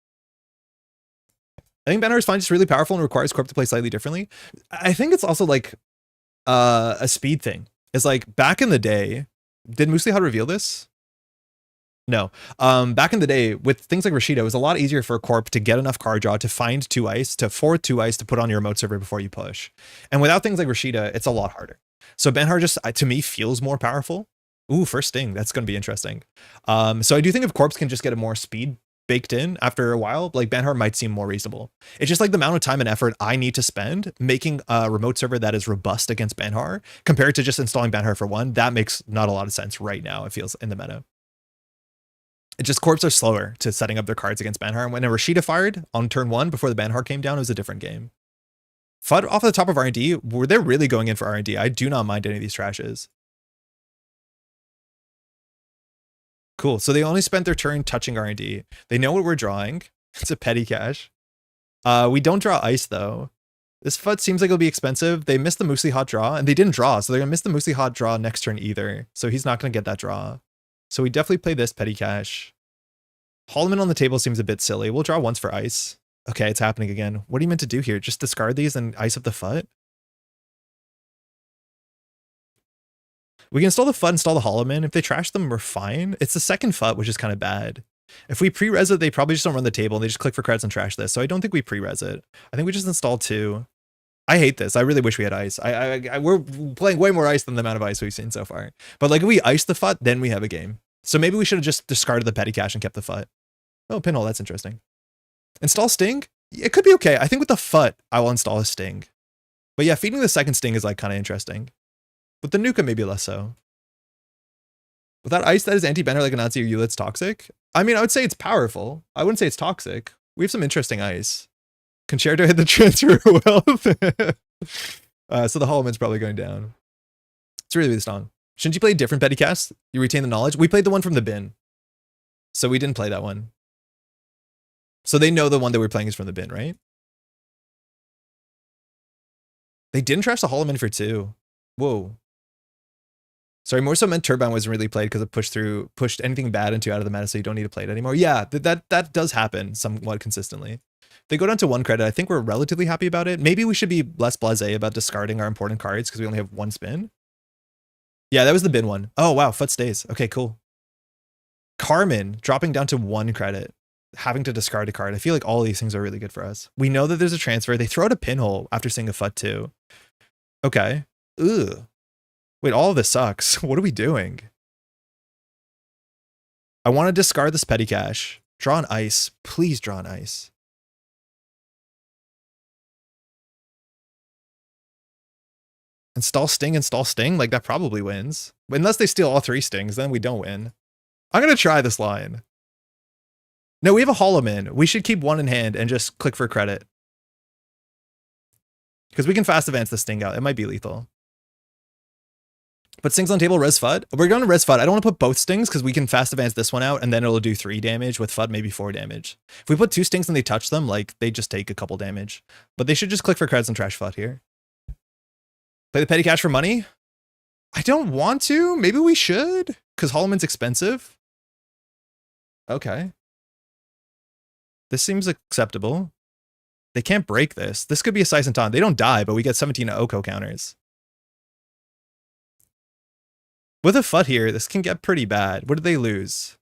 I think Banner is fine, just really powerful and requires Corp to play slightly differently. I think it's also like a speed thing. It's like back in the day, did Moosely Hut reveal this? No. Back in the day with things like Rashida, it was a lot easier for a Corp to get enough card draw to find 2 ice, to forward 2 ice to put on your remote server before you push. And without things like Rashida, it's a lot harder. So Banhar just, to me, feels more powerful. Ooh, first sting. That's going to be interesting. So I do think if Corpse can just get a more speed baked in after a while, like Banhar might seem more reasonable. It's just like the amount of time and effort I need to spend making a remote server that is robust against Banhar compared to just installing Banhar for 1. That makes not a lot of sense right now, it feels, in the meta. It just Corps are slower to setting up their cards against Banhar. And when a Rashida fired on turn 1 before the Banhar came down, it was a different game. FUD off the top of R&D, were they really going in for R&D? I do not mind any of these trashes. Cool. So they only spent their turn touching R&D. They know what we're drawing. It's a Petty Cash. We don't draw ice though. This FUT seems like it'll be expensive. They missed the Moosey Hot draw, and they didn't draw, so they're going to miss the Moosey Hot draw next turn either. So he's not going to get that draw. So we definitely play this petty cash. Holloman on the table seems a bit silly. We'll draw once for ice. Okay, it's happening again. What are you meant to do here? Just discard these and ice up the FUT? We can install the FUT, install the Holloman. If they trash them, we're fine. It's the second FUT, which is kind of bad. If we pre-res it, they probably just don't run the table and they just click for credits and trash this. So I don't think we pre-res it. I think we just install 2. I hate this. I really wish we had ice. We're playing way more ice than the amount of ice we've seen so far. But like if we ice the FUT, then we have a game. So maybe we should have just discarded the petty cash and kept the FUT. Oh, pinhole, that's interesting. Install Sting? It could be okay. I think with the FUT, I will install a Sting. But yeah, feeding the second Sting is like kind of interesting. With the Nuka, maybe less so. Without ice, that is anti-banner like Anansi or Eulit's toxic. I mean, I would say it's powerful. I wouldn't say it's toxic. We have some interesting ice. Concerto hit the transfer wealth. So the Holloman's probably going down. It's really strong. Shouldn't you play a different petty cast? You retain the knowledge? We played the one from the bin. So we didn't play that one. So they know the one that we're playing is from the bin, right? They didn't trash the Holloman for 2. Whoa. Sorry, more so meant Turbine wasn't really played because it pushed anything bad into out of the meta, so you don't need to play it anymore. Yeah, that does happen somewhat consistently. They go down to 1 credit. I think we're relatively happy about it. Maybe we should be less blasé about discarding our important cards because we only have 1 spin. Yeah, that was the bin one. Oh, wow, FUT stays. Okay, cool. Carmen dropping down to 1 credit, having to discard a card. I feel like all these things are really good for us. We know that there's a transfer. They throw out a pinhole after seeing a FUT too. Okay. Ugh. Wait, all of this sucks. What are we doing? I want to discard this petty cash. Draw an ice. Please draw an ice. Install Sting, install Sting? Like, that probably wins. Unless they steal all 3 Stings, then we don't win. I'm going to try this line. No, we have a Holloman. We should keep 1 in hand and just click for credit. Because we can fast advance the Sting out. It might be lethal. But Stings on table, res FUT. We're going to res FUT. I don't want to put both Stings because we can fast advance this one out and then it'll do 3 damage with FUT, maybe 4 damage. If we put 2 Stings and they touch them, like, they just take a couple damage. But they should just click for credits and trash FUT here. Play the petty cash for money? I don't want to. Maybe we should. Because Holloman's expensive. Okay. This seems acceptable. They can't break this. This could be a Size and Taunt. They don't die, but we get 17 AU Co counters. With a FUT here, this can get pretty bad. What did they lose?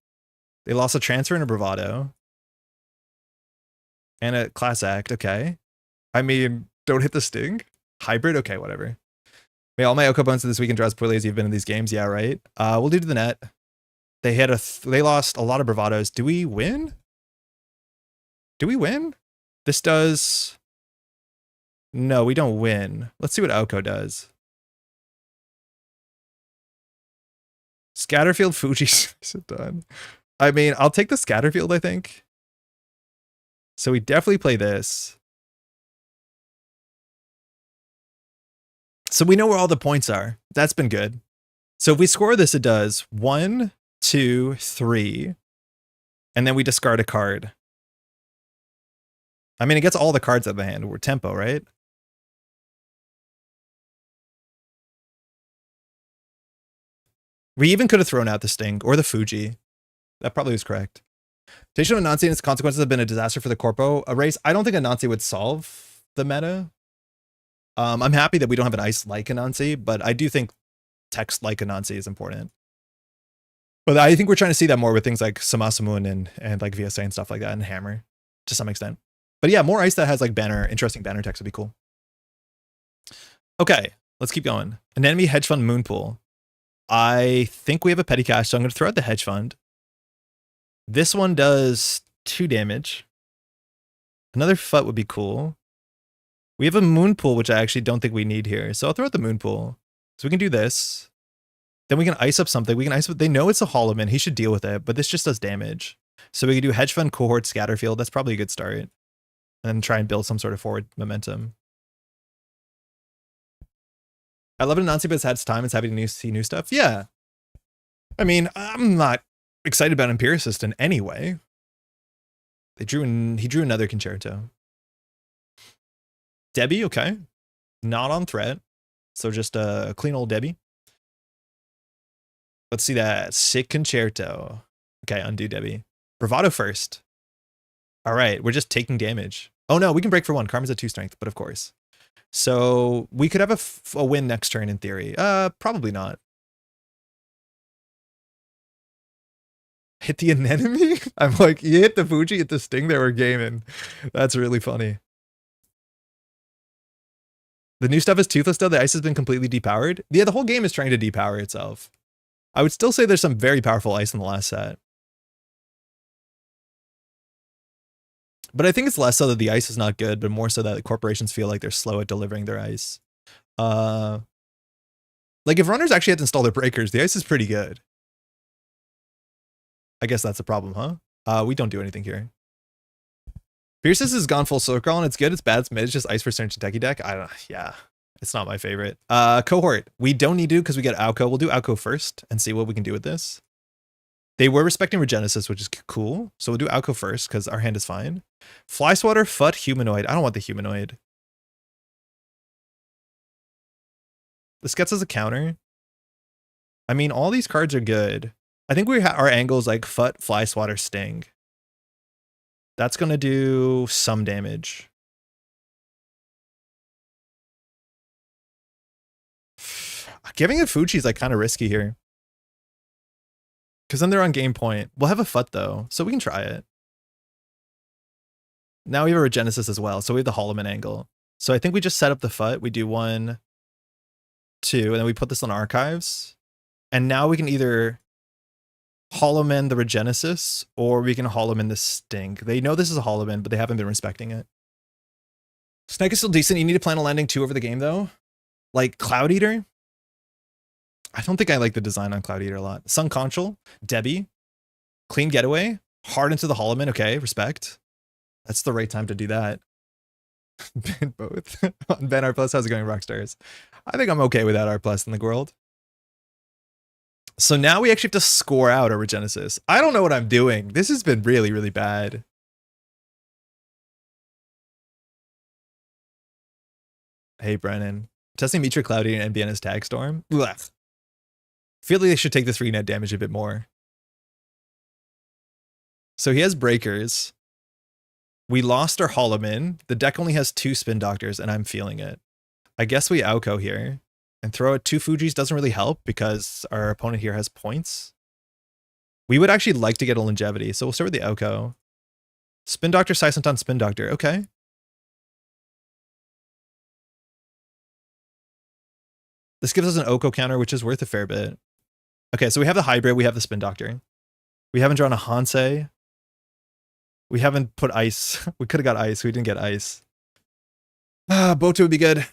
They lost a transfer and a bravado. And a class act, okay. I mean, don't hit the Sting. Hybrid, okay, whatever. May all my AU Co opponents this weekend draw as poorly as you've been in these games. Yeah, right. We'll do to the net. They had they lost a lot of bravados. Do we win? Do we win? This does. No, we don't win. Let's see what AU Co does. Scatterfield Fuji's done. I mean, I'll take the Scatterfield, I think. So we definitely play this. So we know where all the points are. That's been good. So if we score this, it does 1, 2, 3. And then we discard a card. I mean, it gets all the cards out of the hand. We're tempo, right? We even could have thrown out the Sting or the Fuji. That probably was correct. Station of Anansi and its consequences have been a disaster for the Corpo race. I don't think Anansi would solve the meta. I'm happy that we don't have an ice like Anansi, but I do think text like Anansi is important. But I think we're trying to see that more with things like Samasamun and like VSA and stuff like that, and Hammer to some extent. But yeah, more ice that has like interesting banner text would be cool. Okay, let's keep going. An enemy hedge fund moon pool. I think we have a petty cash, so I'm going to throw out the hedge fund. This one does 2 damage. Another FUT would be cool. We have a moon pool, which I actually don't think we need here. So I'll throw out the moon pool. So we can do this. Then we can ice up something. We can ice up. They know it's a Holloman. He should deal with it, but this just does damage. So we can do hedge fund, cohort, scatterfield. That's probably a good start. And then try and build some sort of forward momentum. I love it. Anansi, but it's had its time. It's happy to see new stuff. Yeah. I mean, I'm not excited about Empiricist in any way. He drew another concerto. Debbie, okay. Not on threat. So just a clean old Debbie. Let's see that. Sick Concerto. Okay, undo Debbie. Bravado first. All right, we're just taking damage. Oh no, we can break for 1. Karma's at 2 strength, but of course. So we could have a win next turn in theory. Probably not. Hit the anemone? I'm like, you hit the Fuji, hit the Sting, they were gaming. That's really funny. The new stuff is toothless though. The ice has been completely depowered. Yeah, the whole game is trying to depower itself. I would still say there's some very powerful ice in the last set. But I think it's less so that the ice is not good, but more so that corporations feel like they're slow at delivering their ice. Like if runners actually had to install their breakers, the ice is pretty good. I guess that's a problem, huh? We don't do anything here. Fiercest has gone full circle and it's good, it's bad, it's mid, it's just ice for Search and Techie deck. I don't know, yeah. It's not my favorite. Cohort. We don't need to because we get AU Co. We'll do AU Co first and see what we can do with this. They were respecting Regenesis, which is cool. So we'll do AU Co first because our hand is fine. Fly Swatter, Fut, Humanoid. I don't want the Humanoid. This gets us a counter. I mean, all these cards are good. I think our angles like Fut, Fly Swatter, Sting. That's going to do some damage. Giving it Fuji is like kind of risky here. Because then they're on game point. We'll have a Fut though, so we can try it. Now we have a Regenesis as well, so we have the Hollow Man angle. So I think we just set up the Fut. We do 1, 2, and then we put this on archives. And now we can either Hollow Man the Regenesis, or we can Hollow Man the Sting. They know this is a Hollow Man, but they haven't been respecting it. Snake is still decent. You need to plan on landing 2 over the game though. Like Cloud Eater. I don't think I like the design on Cloud Eater a lot. Sun Conchal, Debbie, Clean Getaway, hard into the Hollow Man. Okay, respect. That's the right time to do that. Ban both. Ben R+, how's it going, Rockstars? I think I'm okay with that R+ in the world. So now we actually have to score out a Regenesis. I don't know what I'm doing. This has been really, really bad. Hey, Brennan. Testing Mitra, Cloud Eater, and NBN as Tag Storm. Ugh. Feel like they should take the 3 net damage a bit more. So he has breakers. We lost our Hollow Man. The deck only has 2 Spin Doctors, and I'm feeling it. I guess we AU Co here. And throw out 2 Fujis doesn't really help because our opponent here has points. We would actually like to get a longevity, so we'll start with the AU Co. Spin Doctor, Saisentan, Spin Doctor. Okay. This gives us an AU Co counter, which is worth a fair bit. Okay, so we have the hybrid, we have the Spin Doctor. We haven't drawn a Hansei. We haven't put ice. We could have got ice. We didn't get ice. Boto would be good.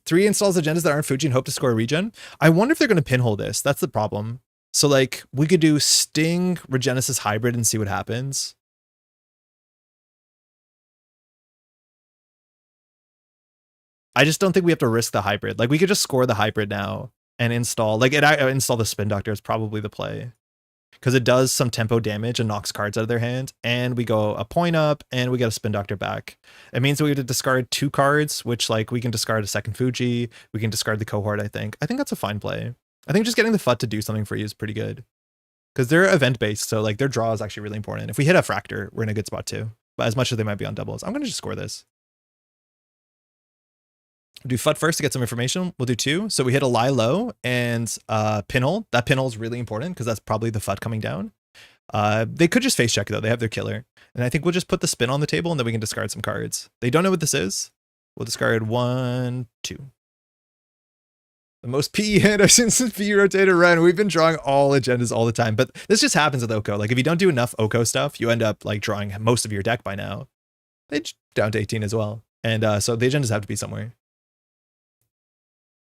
3 installs agendas that aren't Fuji and hope to score a regen. I wonder if they're going to pinhole this. That's the problem. So like we could do Sting, Regenesis hybrid and see what happens. I just don't think we have to risk the hybrid. Like we could just score the hybrid now and install, like install the Spin Doctor is probably the play. Because it does some tempo damage and knocks cards out of their hand. And we go a point up and we get a Spin Doctor back. It means that we have to discard 2 cards, which like we can discard a second Fuji. We can discard the Cohort, I think. I think that's a fine play. I think just getting the FUT to do something for you is pretty good. Because they're event-based, so like their draw is actually really important. If we hit a Fractor, we're in a good spot too. But as much as they might be on doubles, I'm going to just score this. Do FUT first to get some information. We'll do 2. So we hit a lie low and pinhole. That pinhole is really important because that's probably the FUT coming down. They could just face check though. They have their killer. And I think we'll just put the spin on the table and then we can discard some cards. They don't know what this is. We'll discard 1, 2. The most PE hand I've seen since PE rotator run. We've been drawing all agendas all the time, but this just happens with AU Co. Like if you don't do enough AU Co stuff, you end up like drawing most of your deck by now. They down to 18 as well. And so the agendas have to be somewhere.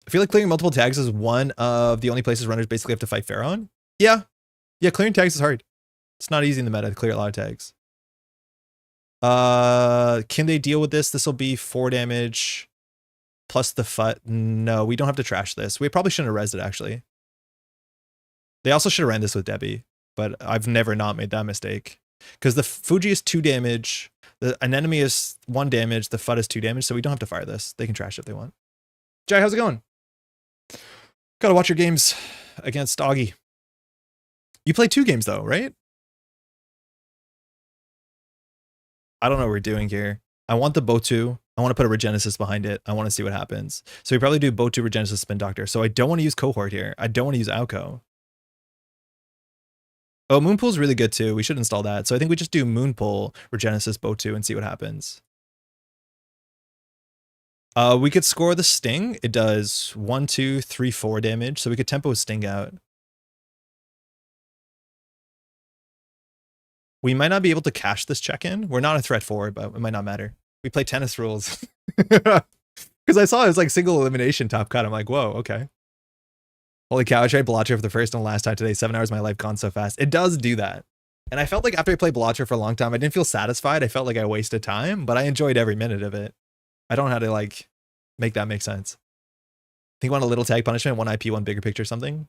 I feel like clearing multiple tags is one of the only places runners basically have to fight fair on. Yeah. Yeah, clearing tags is hard. It's not easy in the meta to clear a lot of tags. Can they deal with this? This will be 4 damage plus the FUT. No, we don't have to trash this. We probably shouldn't have rezzed it, actually. They also should have ran this with Debbie, but I've never not made that mistake. Because the Fuji is 2 damage. An enemy is 1 damage, the FUD is 2 damage, so we don't have to fire this. They can trash it if they want. Jai, how's it going? Gotta watch your games against Augie. You play 2 games though, right? I don't know what we're doing here. I want the Botu. I want to put a Regenesis behind it. I want to see what happens. So we probably do Botu, Regenesis, Spin Doctor. So I don't want to use Cohort here. I don't want to use AU Co. Oh, Moonpool's really good too. We should install that. So I think we just do Moonpool, Regenesis, Botu, and see what happens. We could score the Sting. It does 1, 2, 3, 4 damage. So we could tempo Sting out. We might not be able to cash this check-in. We're not a threat forward, but it might not matter. We play tennis rules. Because I saw it was like single elimination top cut. I'm like, whoa, okay. Holy cow, I tried Bellotcher for the first and last time today. 7 hours of my life gone so fast. It does do that. And I felt like after I played Bellotcher for a long time, I didn't feel satisfied. I felt like I wasted time, but I enjoyed every minute of it. I don't know how to like make that make sense. I think you want a little tag punishment, 1 IP, 1 bigger picture, something.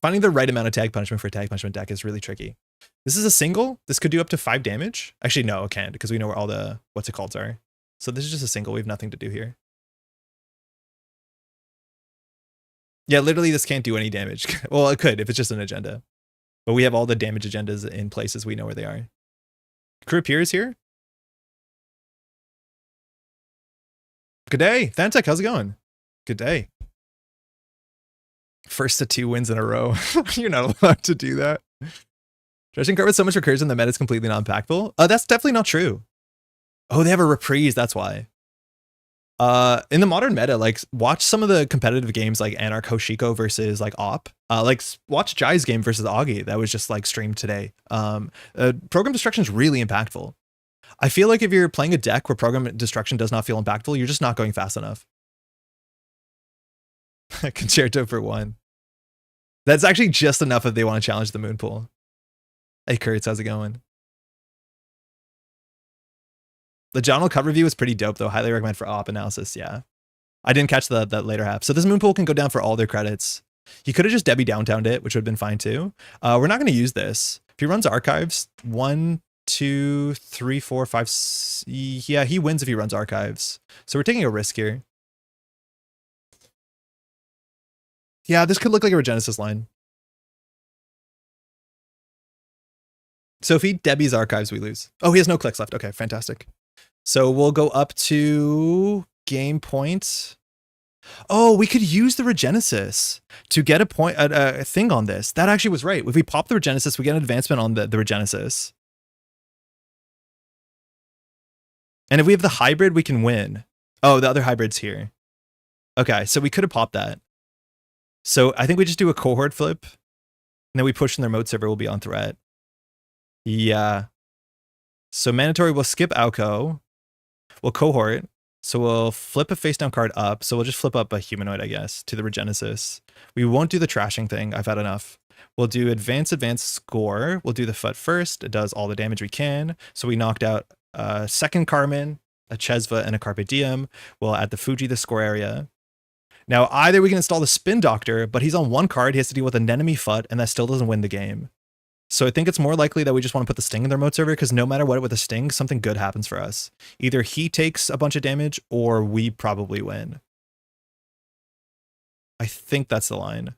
Finding the right amount of tag punishment for a tag punishment deck is really tricky. This is a single. This could do up to 5 damage. Actually, no, it can't because we know where all the what's it called are. So this is just a single. We have nothing to do here. Yeah, literally this can't do any damage. Well, it could if it's just an agenda. But we have all the damage agendas in places we know where they are. Crew appears here. Good day. Thantech, how's it going? Good day. First to 2 wins in a row. You're not allowed to do that. Dredging card with so much recursion, the meta is completely non-impactful. That's definitely not true. Oh, they have a reprise, that's why. In the modern meta, like watch some of the competitive games like Anarch Hoshiko versus like Op. Like watch Jai's game versus Augie that was just like streamed today. Program destruction is really impactful. I feel like if you're playing a deck where program destruction does not feel impactful, you're just not going fast enough. Concerto for 1. That's actually just enough if they want to challenge the Moonpool. Hey Kurtz, how's it going? The Jonal cut review was pretty dope though. Highly recommend for op analysis. Yeah, I didn't catch that later half. So this Moonpool can go down for all their credits. He could have just Debbie downtowned it, which would have been fine too. We're not going to use this. If he runs archives, 1, 2, 3, 4, 5. Yeah, he wins if he runs archives. So we're taking a risk here. Yeah, this could look like a Regenesis line. So if he Debbie's archives, we lose. Oh, he has no clicks left. Okay, fantastic. So we'll go up to game point. Oh, we could use the Regenesis to get a point, a thing on this. That actually was right. If we pop the Regenesis, we get an advancement on the Regenesis. And if we have the hybrid, we can win. Oh, the other hybrid's here. Okay, so we could have popped that. So I think we just do a cohort flip. And then we push in their mode server, we'll be on threat. Yeah. So mandatory, we'll skip AU Co. We'll cohort. So we'll flip a face down card up. So we'll just flip up a humanoid, I guess, to the Regenesis. We won't do the trashing thing. I've had enough. We'll do advance score. We'll do the FUT first. It does all the damage we can. So we knocked out a second Carmen, a Chesva, and a Carpe Diem. We'll add the Fuji, the score area. Now, either we can install the Spin Doctor, but he's on 1 card. He has to deal with an enemy FUT, and that still doesn't win the game. So I think it's more likely that we just want to put the Sting in their mode server because no matter what with a Sting, something good happens for us. Either he takes a bunch of damage or we probably win. I think that's the line.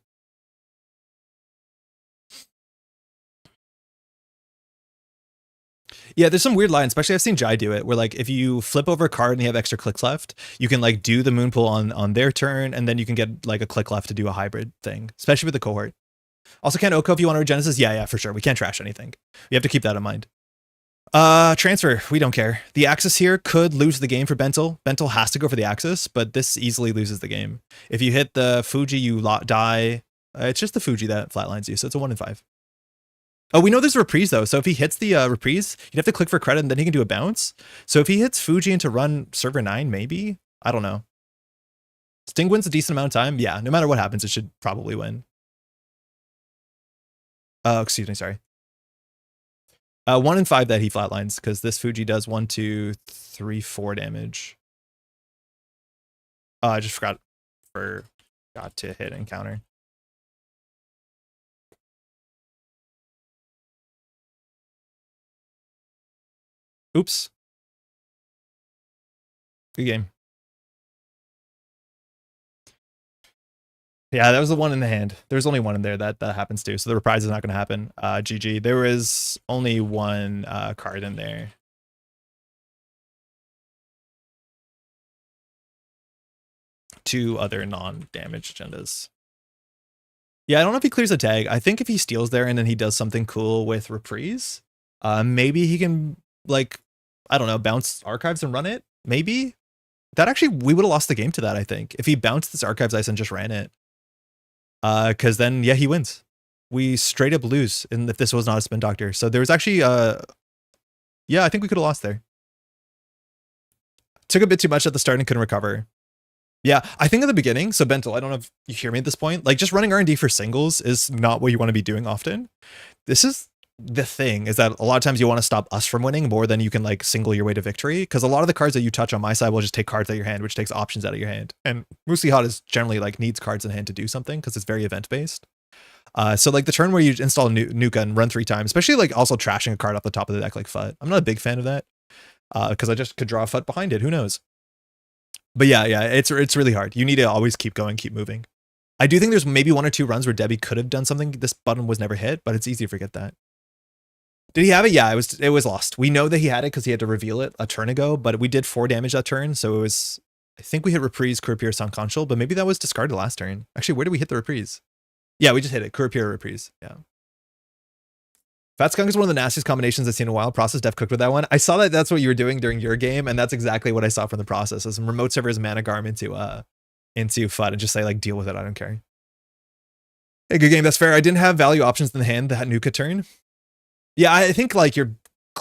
Yeah, there's some weird lines, especially I've seen Jai do it, where like if you flip over a card and you have extra clicks left, you can like do the Moonpool on their turn, and then you can get like a click left to do a hybrid thing, especially with the cohort. Also, can AU Co if you want to Regenesis? Yeah, for sure. We can't trash anything. You have to keep that in mind. Transfer. We don't care. The Axis here could lose the game for Bentel. Bentel has to go for the Axis, but this easily loses the game. If you hit the Fuji, you die. It's just the Fuji that flatlines you, so it's a 1 in 5. Oh, we know there's a reprise though. So if he hits the reprise, you'd have to click for credit and then he can do a bounce. So if he hits Fuji into run server 9, maybe? I don't know. Sting wins a decent amount of time. Yeah, no matter what happens, it should probably win. Excuse me, sorry. 1 in 5 that he flatlines because this Fuji does 1, 2, 3, 4 damage. I just forgot to hit and counter. Oops. Good game. Yeah, that was the one in the hand. There's only one in there that happens to, so the reprise is not going to happen. GG. There was only one card in there. Two other non-damage agendas. Yeah, I don't know if he clears a tag. I think if he steals there and then he does something cool with reprise, maybe he can, like, I don't know, bounce archives and run it. Maybe that actually, we would have lost the game to that. I think if he bounced this archives ice and just ran it, because then yeah, he wins. We straight up lose. And if this was not a spin doctor, so there was actually yeah, I think we could have lost there. Took a bit too much at the start and couldn't recover. Yeah, I think at the beginning, so Bentel, I don't know if you hear me at this point, like just running R&D for singles is not what you want to be doing often. This is the thing, is that a lot of times you want to stop us from winning more than you can like single your way to victory, because a lot of the cards that you touch on my side will just take cards out of your hand, which takes options out of your hand. And Moosey Hot is generally like needs cards in hand to do something because it's very event based. So like the turn where you install Nuka and run 3 times, especially like also trashing a card off the top of the deck like FUT. I'm not a big fan of that because I just could draw a FUT behind it. Who knows? But yeah, it's really hard. You need to always keep going, keep moving. I do think there's maybe 1 or 2 runs where Debbie could have done something. This button was never hit, but it's easy to forget that. Did he have it? Yeah, it was lost. We know that he had it because he had to reveal it a turn ago, but we did 4 damage that turn, so it was, I think we hit reprise, Kurapir, Sanconchal, but maybe that was discarded last turn. Actually, where did we hit the reprise? Yeah, we just hit it. Kurapir, reprise. Yeah. Fat Skunk is one of the nastiest combinations I've seen in a while. Process Def cooked with that one. I saw that that's what you were doing during your game, and that's exactly what I saw from the process. Is some remote servers mana garm into FUT and just say like deal with it. I don't care. Hey, good game. That's fair. I didn't have value options in the hand that Nuka turn. Yeah, I think like your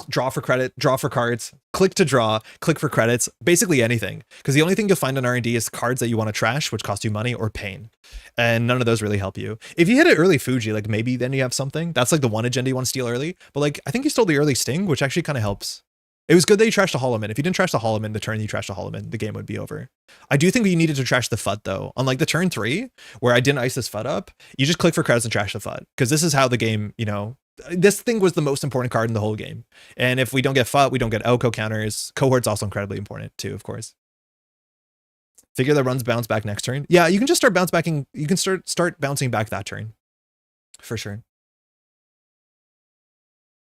draw for credit, draw for cards, click to draw, click for credits, basically anything. Because the only thing you'll find on R&D is cards that you want to trash, which cost you money, or pain. And none of those really help you. If you hit it early Fuji, like maybe then you have something. That's like the one agenda you want to steal early. But like, I think you stole the early Sting, which actually kind of helps. It was good that you trashed the Hollow Man. If you didn't trash the Hollow Man the turn you trashed the Hollow Man, the game would be over. I do think we needed to trash the FUT though. On like the turn 3, where I didn't ice this FUT up, you just click for credits and trash the FUT. Because this is how the game, you know, this thing was the most important card in the whole game. And if we don't get FUT, we don't get AU Co counters. Cohort's also incredibly important too, of course. Figure that runs bounce back next turn. Yeah, you can just start bounce backing. You can start bouncing back that turn. For sure.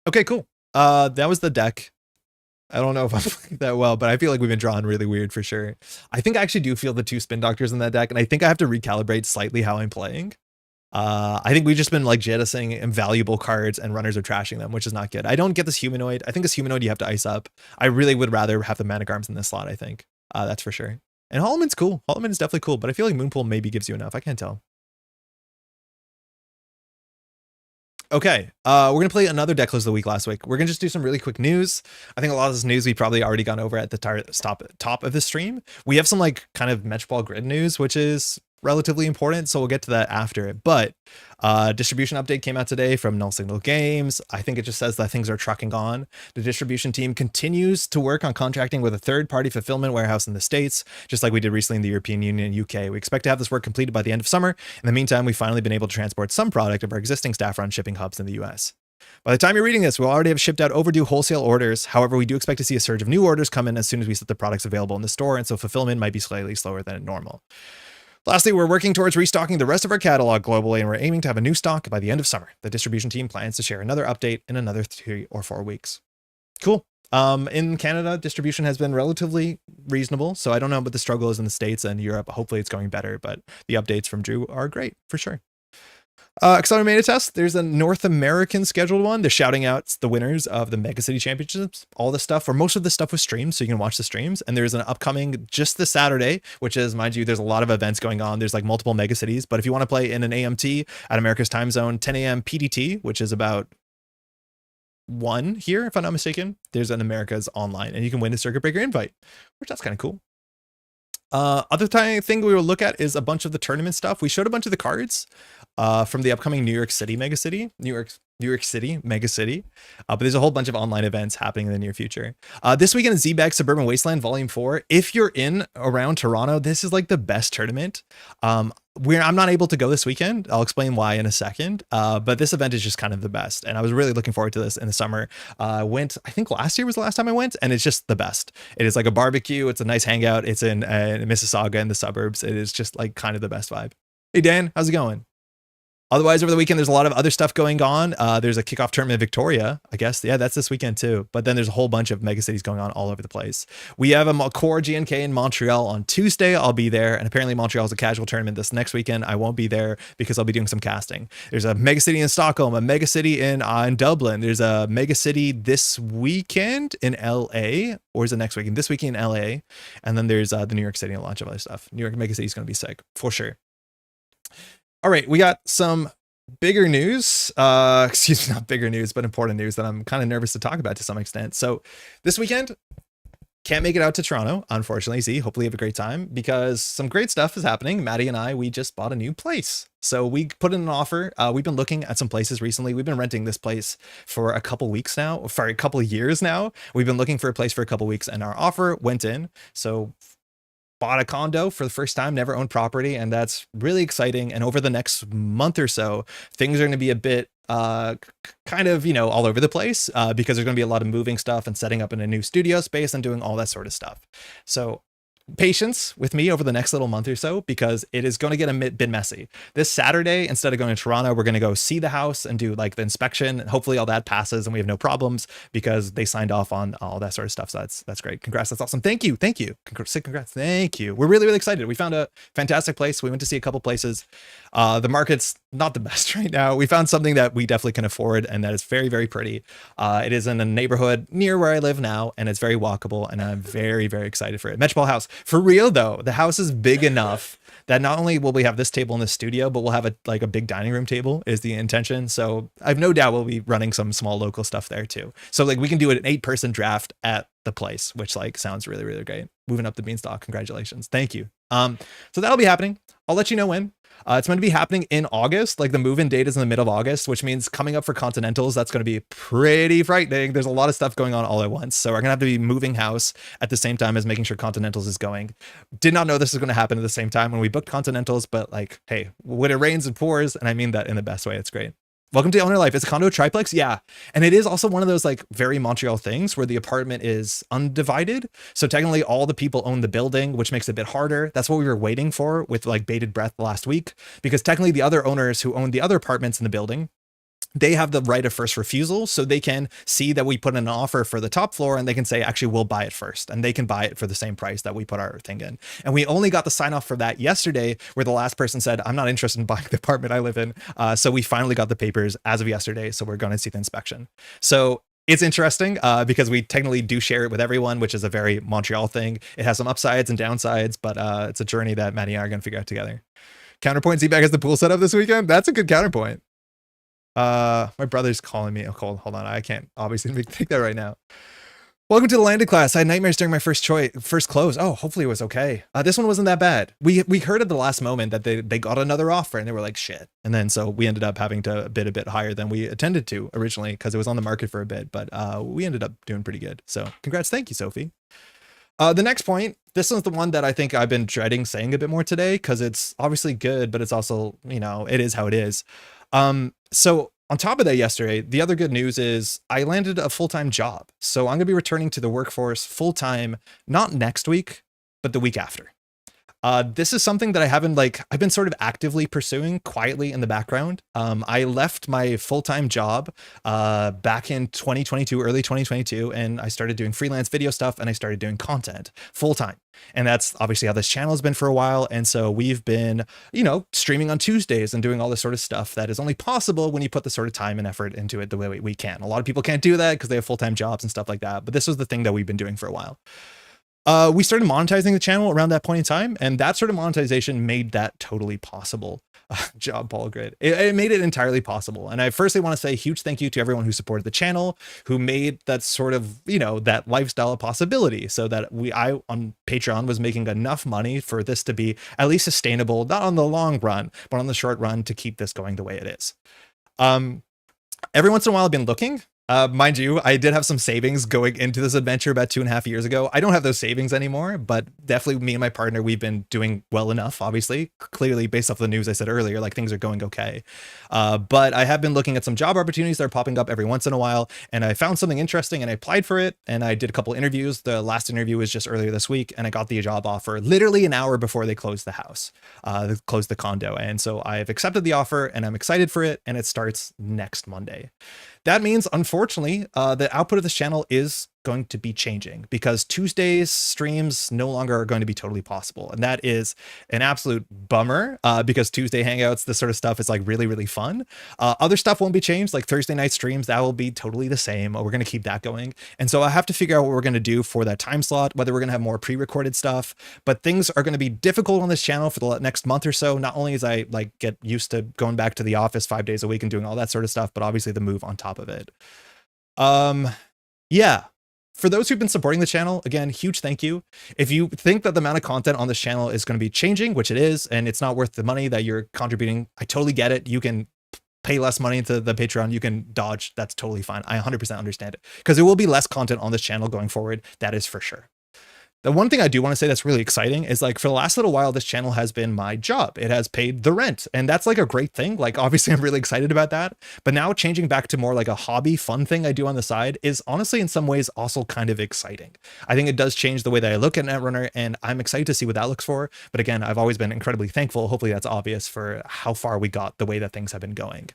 Okay, cool. That was the deck. I don't know if I'm playing that well, but I feel like we've been drawing really weird for sure. I think I actually do feel the 2 spin doctors in that deck, and I think I have to recalibrate slightly how I'm playing. I think we've just been like jettisoning invaluable cards and runners are trashing them, which is not good. I don't get this humanoid. I think this humanoid you have to ice up. I really would rather have the mana garms in this slot, I think. That's for sure. And Hollowman's cool. Hollowman is definitely cool, but I feel like Moonpool maybe gives you enough. I can't tell. Okay, we're going to play another deck close of the week last week. We're going to just do some really quick news. I think a lot of this news we probably already gone over at the top of the stream. We have some like kind of Metropole Grid news, which is relatively important, so we'll get to that after it. But distribution update came out today from Null Signal Games. I think it just says that things are trucking on. The distribution team continues to work on contracting with a third-party fulfillment warehouse in the States, just like we did recently in the European Union and UK. We expect to have this work completed by the end of summer. In the meantime, we've finally been able to transport some product of our existing staff-run shipping hubs in the US. By the time you're reading this, we'll already have shipped out overdue wholesale orders. However, we do expect to see a surge of new orders come in as soon as we set the products available in the store, and so fulfillment might be slightly slower than normal. Lastly, we're working towards restocking the rest of our catalog globally, and we're aiming to have a new stock by the end of summer. The distribution team plans to share another update in another 3 or 4 weeks. Cool. In Canada, distribution has been relatively reasonable, so I don't know what the struggle is in the States and Europe. Hopefully it's going better, but the updates from Drew are great, for sure. Accelerated Meta Test, there's a North American scheduled one. They're shouting out the winners of the Megacity Championships, all the stuff, or most of the stuff was streamed, so you can watch the streams. And there's an upcoming just this Saturday, which is, mind you, there's a lot of events going on. There's like multiple Megacities, but if you want to play in an AMT at America's time zone, 10 a.m. PDT, which is about 1 here, if I'm not mistaken, there's an America's online, and you can win a circuit breaker invite, which that's kind of cool. Other thing we will look at is a bunch of the tournament stuff. We showed a bunch of the cards from the upcoming New York City Megacity, New York City, Megacity. But there's a whole bunch of online events happening in the near future. This weekend is ZBag Suburban Wasteland Volume 4. If you're in around Toronto, this is like the best tournament. I'm not able to go this weekend. I'll explain why in a second. But this event is just kind of the best. And I was really looking forward to this in the summer. I think last year was the last time I went, and it's just the best. It is like a barbecue. It's a nice hangout. It's in Mississauga in the suburbs. It is just like kind of the best vibe. Hey, Dan, how's it going? Otherwise, over the weekend, there's a lot of other stuff going on. There's a kickoff tournament in Victoria, I guess. Yeah, that's this weekend too. But then there's a whole bunch of megacities going on all over the place. We have a core GNK in Montreal on Tuesday. I'll be there. And apparently Montreal is a casual tournament this next weekend. I won't be there because I'll be doing some casting. There's a megacity in Stockholm, a megacity in Dublin. There's a megacity this weekend in LA, or is it next weekend? This weekend in LA. And then there's the New York City and a bunch of other stuff. New York megacity is going to be sick for sure. All right, we got some bigger news, excuse me, not bigger news, but important news that I'm kind of nervous to talk about to some extent. So this weekend, can't make it out to Toronto, unfortunately. Z, hopefully you have a great time because some great stuff is happening. Maddie and I, we just bought a new place. So we put in an offer. We've been looking at some places recently. We've been renting this place for a couple weeks now, for a couple of years now. We've been looking for a place for a couple weeks and our offer went in. So bought a condo for the first time, never owned property, and that's really exciting. And over the next month or so, things are going to be a bit kind of, all over the place because there's going to be a lot of moving stuff and setting up in a new studio space and doing all that sort of stuff. So patience with me over the next little month or so because it is going to get a bit messy. This Saturday, instead of going to Toronto, we're going to go see the house and do like the inspection, and hopefully all that passes and we have no problems because they signed off on all that sort of stuff. So that's great. Congrats. That's awesome. Thank you. Congrats. Thank you. We're really excited. We found a fantastic place. We went to see a couple places. The market's not the best right now. We found something that we definitely can afford and that is very pretty. It is in a neighborhood near where I live now, and it's very walkable, and I'm very excited for it. Metropole House. For real though, the house is big enough that not only will we have this table in the studio, but we'll have a big dining room table is the intention. So I've no doubt we'll be running some small local stuff there too. So like we can do an 8-person draft at the place, which like sounds really great. Moving up the beanstalk. Congratulations. Thank you. So that'll be happening. I'll let you know when. It's going to be happening in August. Like the move-in date is in the middle of August, which means coming up for Continentals, that's going to be pretty frightening. There's a lot of stuff going on all at once. So we're going to have to be moving house at the same time as making sure Continentals is going. Did not know this was going to happen at the same time when we booked Continentals, but like, hey, when it rains and pours, and I mean that in the best way, it's great. Welcome to Owner Life. It's a condo triplex. Yeah. And it is also one of those like very Montreal things where the apartment is undivided. So technically all the people own the building, which makes it a bit harder. That's what we were waiting for with like bated breath last week, because technically the other owners who own the other apartments in the building, they have the right of first refusal. So they can see that we put in an offer for the top floor and they can say, actually, we'll buy it first. And they can buy it for the same price that we put our thing in. And we only got the sign off for that yesterday, where the last person said, I'm not interested in buying the apartment I live in. So we finally got the papers as of yesterday. So we're going to see the inspection. So it's interesting because we technically do share it with everyone, which is a very Montreal thing. It has some upsides and downsides, but it's a journey that Maddie and I are going to figure out together. Counterpoint, Z-Bag has the pool set up this weekend. That's a good counterpoint. My brother's calling me. Oh, hold on. I can't obviously take that right now. Welcome to the landed class. I had nightmares during my first close. Oh, hopefully it was okay. This one wasn't that bad. We heard at the last moment that they got another offer and they were like, shit. And then so we ended up having to bid a bit higher than we intended to originally because it was on the market for a bit, but we ended up doing pretty good. So congrats. Thank you, Sophie. The next point, this is the one that I think I've been dreading saying a bit more today because it's obviously good, but it's also, it is how it is. So on top of that, yesterday, the other good news is I landed a full-time job. So I'm going to be returning to the workforce full-time, not next week, but the week after. This is something that I've been sort of actively pursuing quietly in the background. I left my full-time job back in 2022, early 2022, and I started doing freelance video stuff and I started doing content full-time. And that's obviously how this channel has been for a while. And so we've been, streaming on Tuesdays and doing all this sort of stuff that is only possible when you put the sort of time and effort into it the way we can. A lot of people can't do that because they have full-time jobs and stuff like that. But this was the thing that we've been doing for a while. We started monetizing the channel around that point in time, and that sort of monetization made that totally possible. Job Paul Grid. It made it entirely possible. And I firstly want to say a huge thank you to everyone who supported the channel, who made that sort of, that lifestyle a possibility so that I on Patreon was making enough money for this to be at least sustainable, not on the long run, but on the short run to keep this going the way it is. Every once in a while I've been looking. Mind you, I did have some savings going into this adventure about 2.5 years ago. I don't have those savings anymore, but definitely me and my partner, we've been doing well enough, obviously. Clearly, based off the news I said earlier, like things are going okay. But I have been looking at some job opportunities that are popping up every once in a while, and I found something interesting and I applied for it, and I did a couple interviews. The last interview was just earlier this week, and I got the job offer literally an hour before they closed the house, closed the condo. And so I've accepted the offer and I'm excited for it, and it starts next Monday. That means, unfortunately, the output of this channel is going to be changing because Tuesdays streams no longer are going to be totally possible. And that is an absolute bummer because Tuesday Hangouts, this sort of stuff is like really, really fun. Other stuff won't be changed, like Thursday night streams, that will be totally the same. We're going to keep that going. And so I have to figure out what we're going to do for that time slot, whether we're going to have more pre-recorded stuff, but things are going to be difficult on this channel for the next month or so. Not only as I like get used to going back to the office 5 days a week and doing all that sort of stuff, but obviously the move on top of it. Yeah. For those who've been supporting the channel, again, huge thank you. If you think that the amount of content on this channel is going to be changing, which it is, and it's not worth the money that you're contributing, I totally get it. You can pay less money into the Patreon. You can dodge. That's totally fine. I 100% understand it because there will be less content on this channel going forward. That is for sure. The one thing I do want to say that's really exciting is like for the last little while, this channel has been my job. It has paid the rent, and that's like a great thing. Like obviously I'm really excited about that, but now changing back to more like a hobby fun thing I do on the side is honestly in some ways also kind of exciting. I think it does change the way that I look at Netrunner, and I'm excited to see what that looks for. But again, I've always been incredibly thankful. Hopefully that's obvious for how far we got the way that things have been going.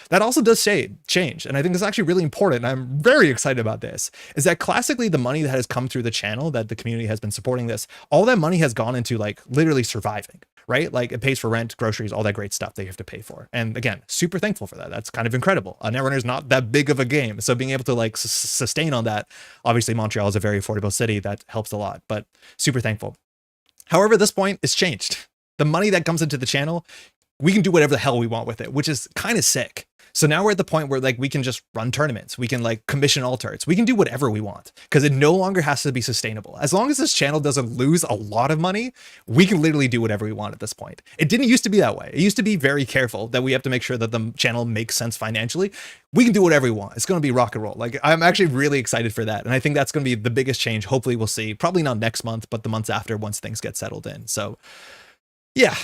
That also does change. And I think it's actually really important. And I'm very excited about this is that classically the money that has come through the channel that the community has been supporting this, all that money has gone into like literally surviving, right? Like it pays for rent, groceries, all that great stuff that you have to pay for. And again, super thankful for that. That's kind of incredible. Netrunner is not that big of a game. So being able to like sustain on that, obviously Montreal is a very affordable city. That helps a lot, but super thankful. However, this point is changed. The money that comes into the channel, we can do whatever the hell we want with it, which is kind of sick. So now we're at the point where like we can just run tournaments. We can like commission altarts. We can do whatever we want because it no longer has to be sustainable. As long as this channel doesn't lose a lot of money, we can literally do whatever we want at this point. It didn't used to be that way. It used to be very careful that we have to make sure that the channel makes sense financially. We can do whatever we want. It's going to be rock and roll. Like I'm actually really excited for that. And I think that's going to be the biggest change. Hopefully we'll see, probably not next month, but the months after once things get settled in. So yeah.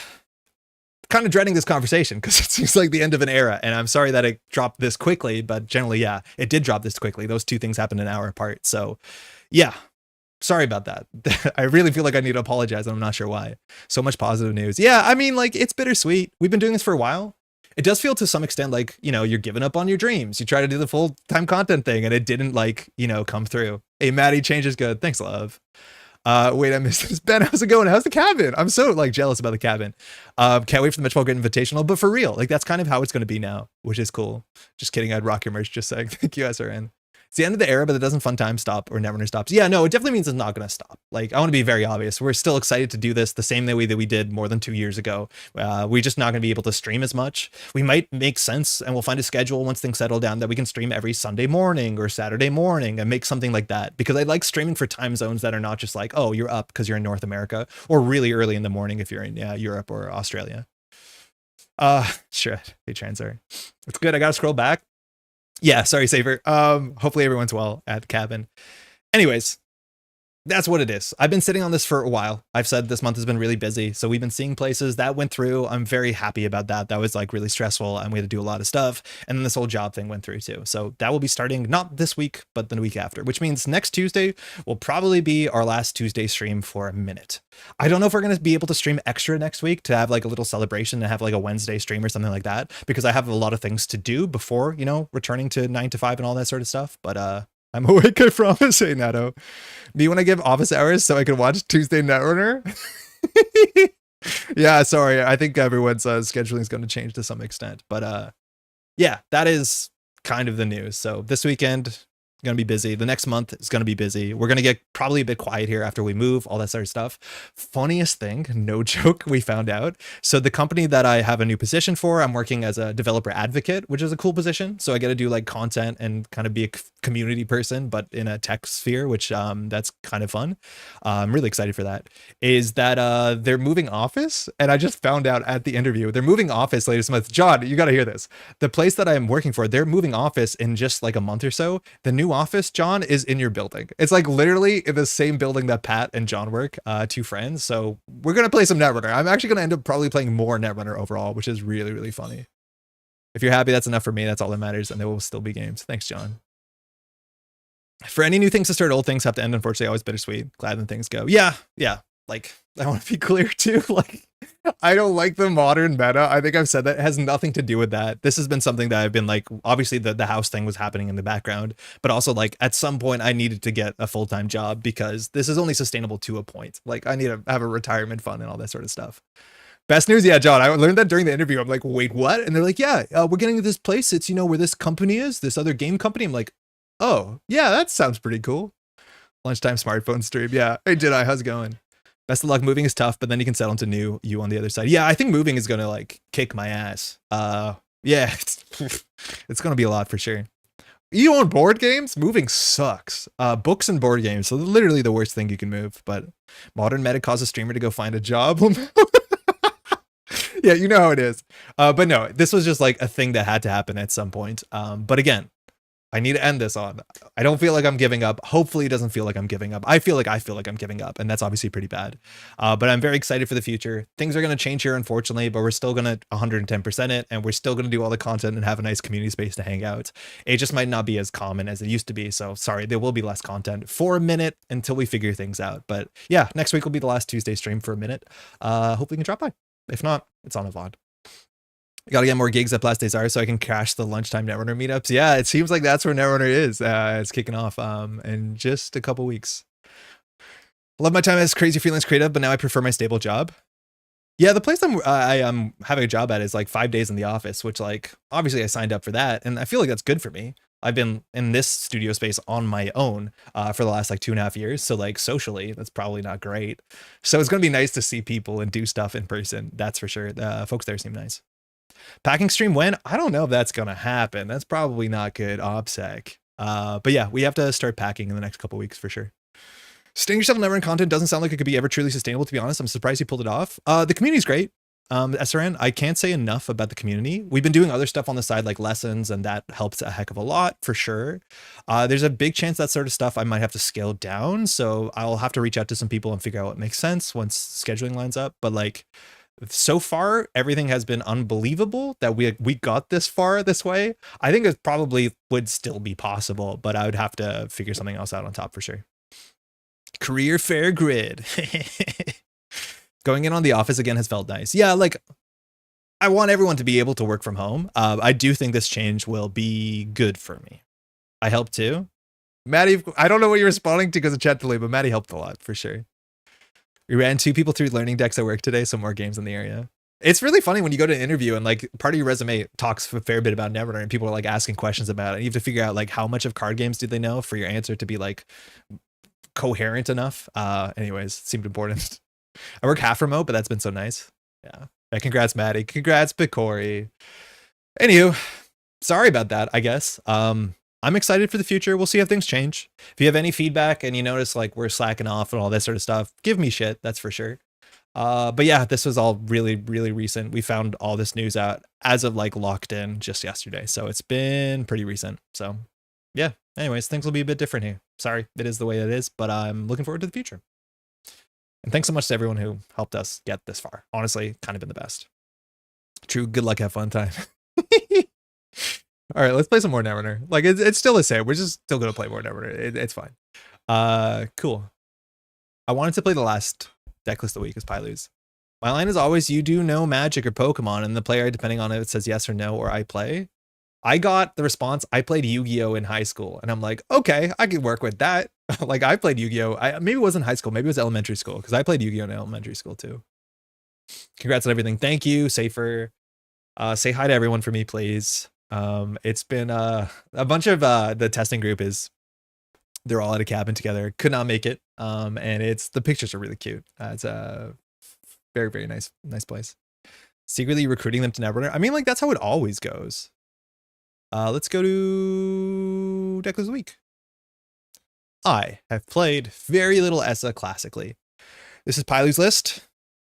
Kind of dreading this conversation because it seems like the end of an era, and I'm sorry that it dropped this quickly, but generally, yeah, it did drop this quickly. Those two things happened an hour apart. So yeah, sorry about that. I really feel like I need to apologize, and I'm not sure why. So much positive news. Yeah, I mean, like, it's bittersweet. We've been doing this for a while. It does feel to some extent like, you know, you're giving up on your dreams. You try to do the full-time content thing, and it didn't, like, you know, come through. Hey, Maddie, change is good. Thanks, love. Wait, I missed this. Ben, how's it going? How's the cabin? I'm so like jealous about the cabin. Can't wait for the Metropolitan Invitational, but for real, like that's kind of how it's going to be now, which is cool. Just kidding. I'd rock your merch. Just saying. Thank you, SRN. It's the end of the era, but it doesn't fun time stop or Netrunner stops. Yeah, no, it definitely means it's not going to stop. Like, I want to be very obvious. We're still excited to do this the same way that we did more than 2 years ago. We're just not going to be able to stream as much. We might make sense and we'll find a schedule once things settle down that we can stream every Sunday morning or Saturday morning and make something like that. Because I like streaming for time zones that are not just like, oh, you're up because you're in North America, or really early in the morning if you're in Europe or Australia. Sure. Hey, Transer. It's good. I got to scroll back. Yeah, sorry, Saver. Hopefully everyone's well at the cabin. Anyways, that's what it is. I've been sitting on this for a while. I've said this month has been really busy. So we've been seeing places that went through. I'm very happy about that. That was like really stressful and we had to do a lot of stuff. And then this whole job thing went through too. So that will be starting not this week, but the week after, which means next Tuesday will probably be our last Tuesday stream for a minute. I don't know if we're going to be able to stream extra next week to have like a little celebration and have like a Wednesday stream or something like that, because I have a lot of things to do before, you know, returning to 9 to 5 and all that sort of stuff. But, I'm awake, I promise. Hey, Nato. Do you want to give office hours so I can watch Tuesday Netrunner? Yeah, sorry. I think everyone's scheduling is going to change to some extent. But yeah, that is kind of the news. So this weekend, Gonna be busy. The next month is gonna be busy. We're gonna get probably a bit quiet here after we move, all that sort of stuff. Funniest thing, no joke, we found out. So the company that I have a new position for, I'm working as a developer advocate, which is a cool position. So I get to do like content and kind of be a community person, but in a tech sphere, which that's kind of fun. I'm really excited for that. Is that they're moving office, and I just found out at the interview they're moving office later this month. John, you got to hear this. The place that I'm working for, they're moving office in just like a month or so. The new office, John, is in your building. It's like literally in the same building that Pat and John work, two friends. So we're gonna play some Netrunner. I'm actually gonna end up probably playing more Netrunner overall, which is really, really funny. If you're happy, that's enough for me. That's all that matters, and there will still be games. Thanks, John. For any new things to start, old things have to end. Unfortunately, always bittersweet. Glad when things go. Yeah. Like, I want to be clear too. Like, I don't like the modern meta. I think I've said that. It has nothing to do with that. This has been something that I've been like, obviously the house thing was happening in the background, but also like at some point I needed to get a full-time job because this is only sustainable to a point. Like I need to have a retirement fund and all that sort of stuff. Best news, yeah, John. I learned that during the interview. I'm like, wait, what? And they're like, yeah, we're getting to this place. It's, you know, where this company is, this other game company. I'm like, oh, yeah, that sounds pretty cool. Lunchtime smartphone stream. Yeah. Hey, Jedi, how's it going? Best of luck. Moving is tough, but then you can settle into new you on the other side. Yeah, I think moving is going to like kick my ass. Yeah, it's going to be a lot for sure. You own board games? Moving sucks. Books and board games. So literally the worst thing you can move, but modern meta causes a streamer to go find a job. Yeah, you know how it is. But no, this was just like a thing that had to happen at some point. But again, I need to end this on. I don't feel like I'm giving up. Hopefully it doesn't feel like I'm giving up. I feel like I'm giving up, and that's obviously pretty bad. But I'm very excited for the future. Things are going to change here, unfortunately, but we're still going to 110% it, and we're still going to do all the content and have a nice community space to hang out. It just might not be as common as it used to be. So sorry, there will be less content for a minute until we figure things out. But yeah, next week will be the last Tuesday stream for a minute. Hopefully you can drop by. If not, it's on a VOD. Gotta get more gigs at Place des Arts so I can crash the lunchtime Netrunner meetups. Yeah, it seems like that's where Netrunner is. It's kicking off in just a couple weeks. Love my time as crazy freelance creative, but now I prefer my stable job. Yeah, the place I am having a job at is like 5 days in the office, which like obviously I signed up for that, and I feel like that's good for me. I've been in this studio space on my own for the last like 2.5 years. So like socially, that's probably not great. So it's going to be nice to see people and do stuff in person. That's for sure. The folks there seem nice. Packing stream when? I don't know if that's going to happen. That's probably not good, OBSEC. But yeah, we have to start packing in the next couple weeks for sure. Staying yourself never in content doesn't sound like it could be ever truly sustainable, to be honest. I'm surprised you pulled it off. The community's great. SRN, I can't say enough about the community. We've been doing other stuff on the side like lessons, and that helps a heck of a lot for sure. There's a big chance that sort of stuff I might have to scale down. So I'll have to reach out to some people and figure out what makes sense once scheduling lines up. But like, so far, everything has been unbelievable that we got this far this way. I think it probably would still be possible, but I would have to figure something else out on top for sure. Career fair grid. Going in on the office again has felt nice. Yeah, like I want everyone to be able to work from home. I do think this change will be good for me. I help too. Maddie, I don't know what you're responding to because of chat delay, but Maddie helped a lot for sure. We ran 2 people through learning decks at work today, so more games in the area. It's really funny when you go to an interview and like part of your resume talks a fair bit about Netrunner and people are like asking questions about it. And you have to figure out like how much of card games do they know for your answer to be like coherent enough. Anyways, it seemed important. I work half remote, but that's been so nice. Yeah. Congrats, Maddie. Congrats, Bikori. Anywho, sorry about that, I guess. I'm excited for the future. We'll see how things change. If you have any feedback and you notice like we're slacking off and all that sort of stuff, give me shit. That's for sure. But yeah, this was all really, really recent. We found all this news out as of like locked in just yesterday. So it's been pretty recent. So yeah, anyways, things will be a bit different here. Sorry, it is the way it is, but I'm looking forward to the future. And thanks so much to everyone who helped us get this far. Honestly, kind of been the best. True, good luck, have fun time. All right, let's play some more Netrunner. Like, it's still the same. We're just still going to play more Netrunner. It's fine. Cool. I wanted to play the last deck list of the week as Paillu's. My line is always, you do know Magic or Pokemon, and the player, depending on if it says yes or no, or I play. I got the response, I played Yu-Gi-Oh! In high school. And I'm like, okay, I could work with that. Like, I played Yu-Gi-Oh! Maybe it wasn't high school. Maybe it was elementary school, because I played Yu-Gi-Oh! In elementary school, too. Congrats on everything. Thank you, Safer. Say hi to everyone for me, please. It's been a bunch of the testing group is They're all at a cabin together. Could not make it. And the pictures are really cute. It's a very, very nice place. Secretly recruiting them to Netrunner. I mean, like, that's how it always goes. Let's go to Deck of the Week. I have played very little Esâ classically. This is Paillu's list.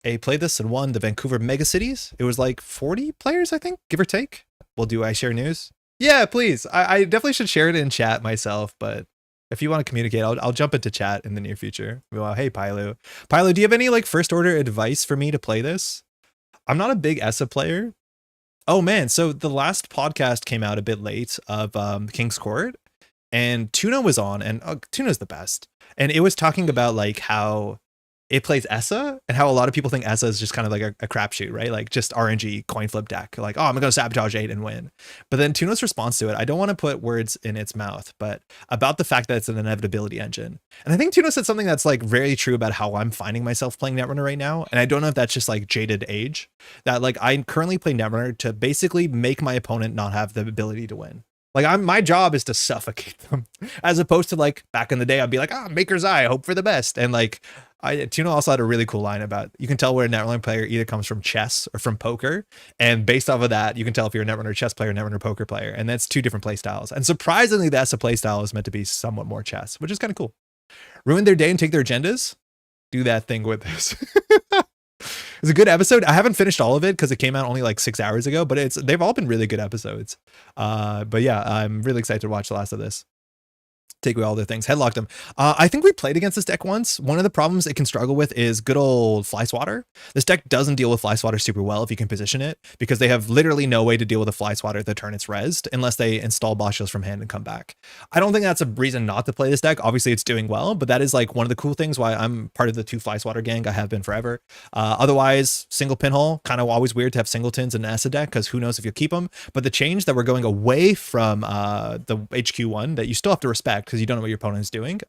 I played this and won the Vancouver Megacities. It was like 40 players, I think, give or take. Well, do I share news? Yeah, please. I definitely should share it in chat myself, but if you want to communicate, I'll jump into chat in the near future. Well, hey, Paillu. Paillu, do you have any like first order advice for me to play this? I'm not a big Esâ player. Oh man, so the last podcast came out a bit late of King's Court, and Tuna was on, and Tuna's the best. And it was talking about like how it plays Esâ and how a lot of people think Esâ is just kind of like a crapshoot, right? Like just RNG coin flip deck. Like, oh, I'm going to sabotage 8 and win. But then Tuna's response to it, I don't want to put words in its mouth, but about the fact that it's an inevitability engine. And I think Tuna said something that's like very true about how I'm finding myself playing Netrunner right now. And I don't know if that's just like jaded age, that like I currently play Netrunner to basically make my opponent not have the ability to win. Like my job is to suffocate them, as opposed to like back in the day, I'd be like, Maker's Eye, hope for the best. And like, Tuna also had a really cool line about, you can tell where a Netrunner player either comes from chess or from poker. And based off of that, you can tell if you're a Netrunner chess player, Netrunner poker player. And that's 2 different play styles. And surprisingly, that's a play style is meant to be somewhat more chess, which is kind of cool. Ruin their day and take their agendas. Do that thing with this. It's a good episode. I haven't finished all of it because it came out only like 6 hours ago, but they've all been really good episodes. But yeah, I'm really excited to watch the last of this. Take away all their things. Headlocked them. I think we played against this deck once. One of the problems it can struggle with is good old Fly Swatter. This deck doesn't deal with Fly Swatter super well if you can position it, because they have literally no way to deal with a Fly Swatter the turn it's rezzed unless they install Boss Shields from hand and come back. I don't think that's a reason not to play this deck. Obviously it's doing well, but that is like one of the cool things why I'm part of the 2 Fly Swatter gang. I have been forever. Otherwise, single pinhole, kind of always weird to have singletons in an Esâ deck because who knows if you'll keep them. But the change that we're going away from the HQ1 that you still have to respect because you don't know what your opponent's doing,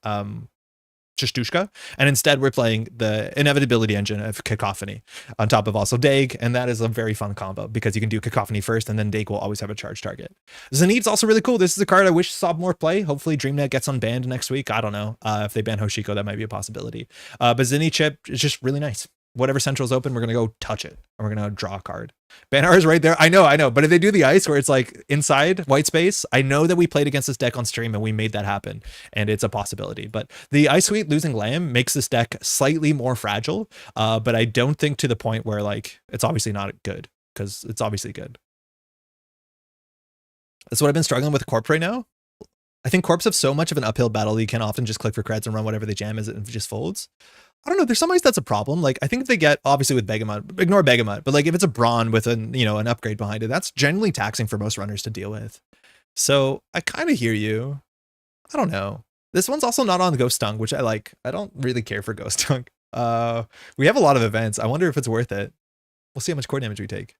Shishtushka, and instead we're playing the inevitability engine of Cacophony on top of also Deg, and that is a very fun combo because you can do Cacophony first and then Deg will always have a charge target. Zenith's also really cool. This is a card I wish saw more play. Hopefully DreamNet gets unbanned next week. I don't know. If they ban Hoshiko, that might be a possibility. But Zenith chip is just really nice. Whatever central's open, we're going to go touch it and we're going to draw a card. Banhar is right there. I know. But if they do the ice where it's like inside white space, I know that we played against this deck on stream and we made that happen and it's a possibility. But the ice suite losing Lamb makes this deck slightly more fragile. But I don't think to the point where like, it's obviously not good because it's obviously good. That's what I've been struggling with Corp right now. I think Corps have so much of an uphill battle that you can often just click for creds and run whatever they jam as it and just folds. I don't know. There's some ways that's a problem. Like I think if they get, obviously with Begamut, ignore Begamut, but like if it's a Brawn with an upgrade behind it, that's generally taxing for most runners to deal with. So I kind of hear you. I don't know. This one's also not on Ghost Tongue, which I like. I don't really care for Ghost Tongue. We have a lot of events. I wonder if it's worth it. We'll see how much core damage we take.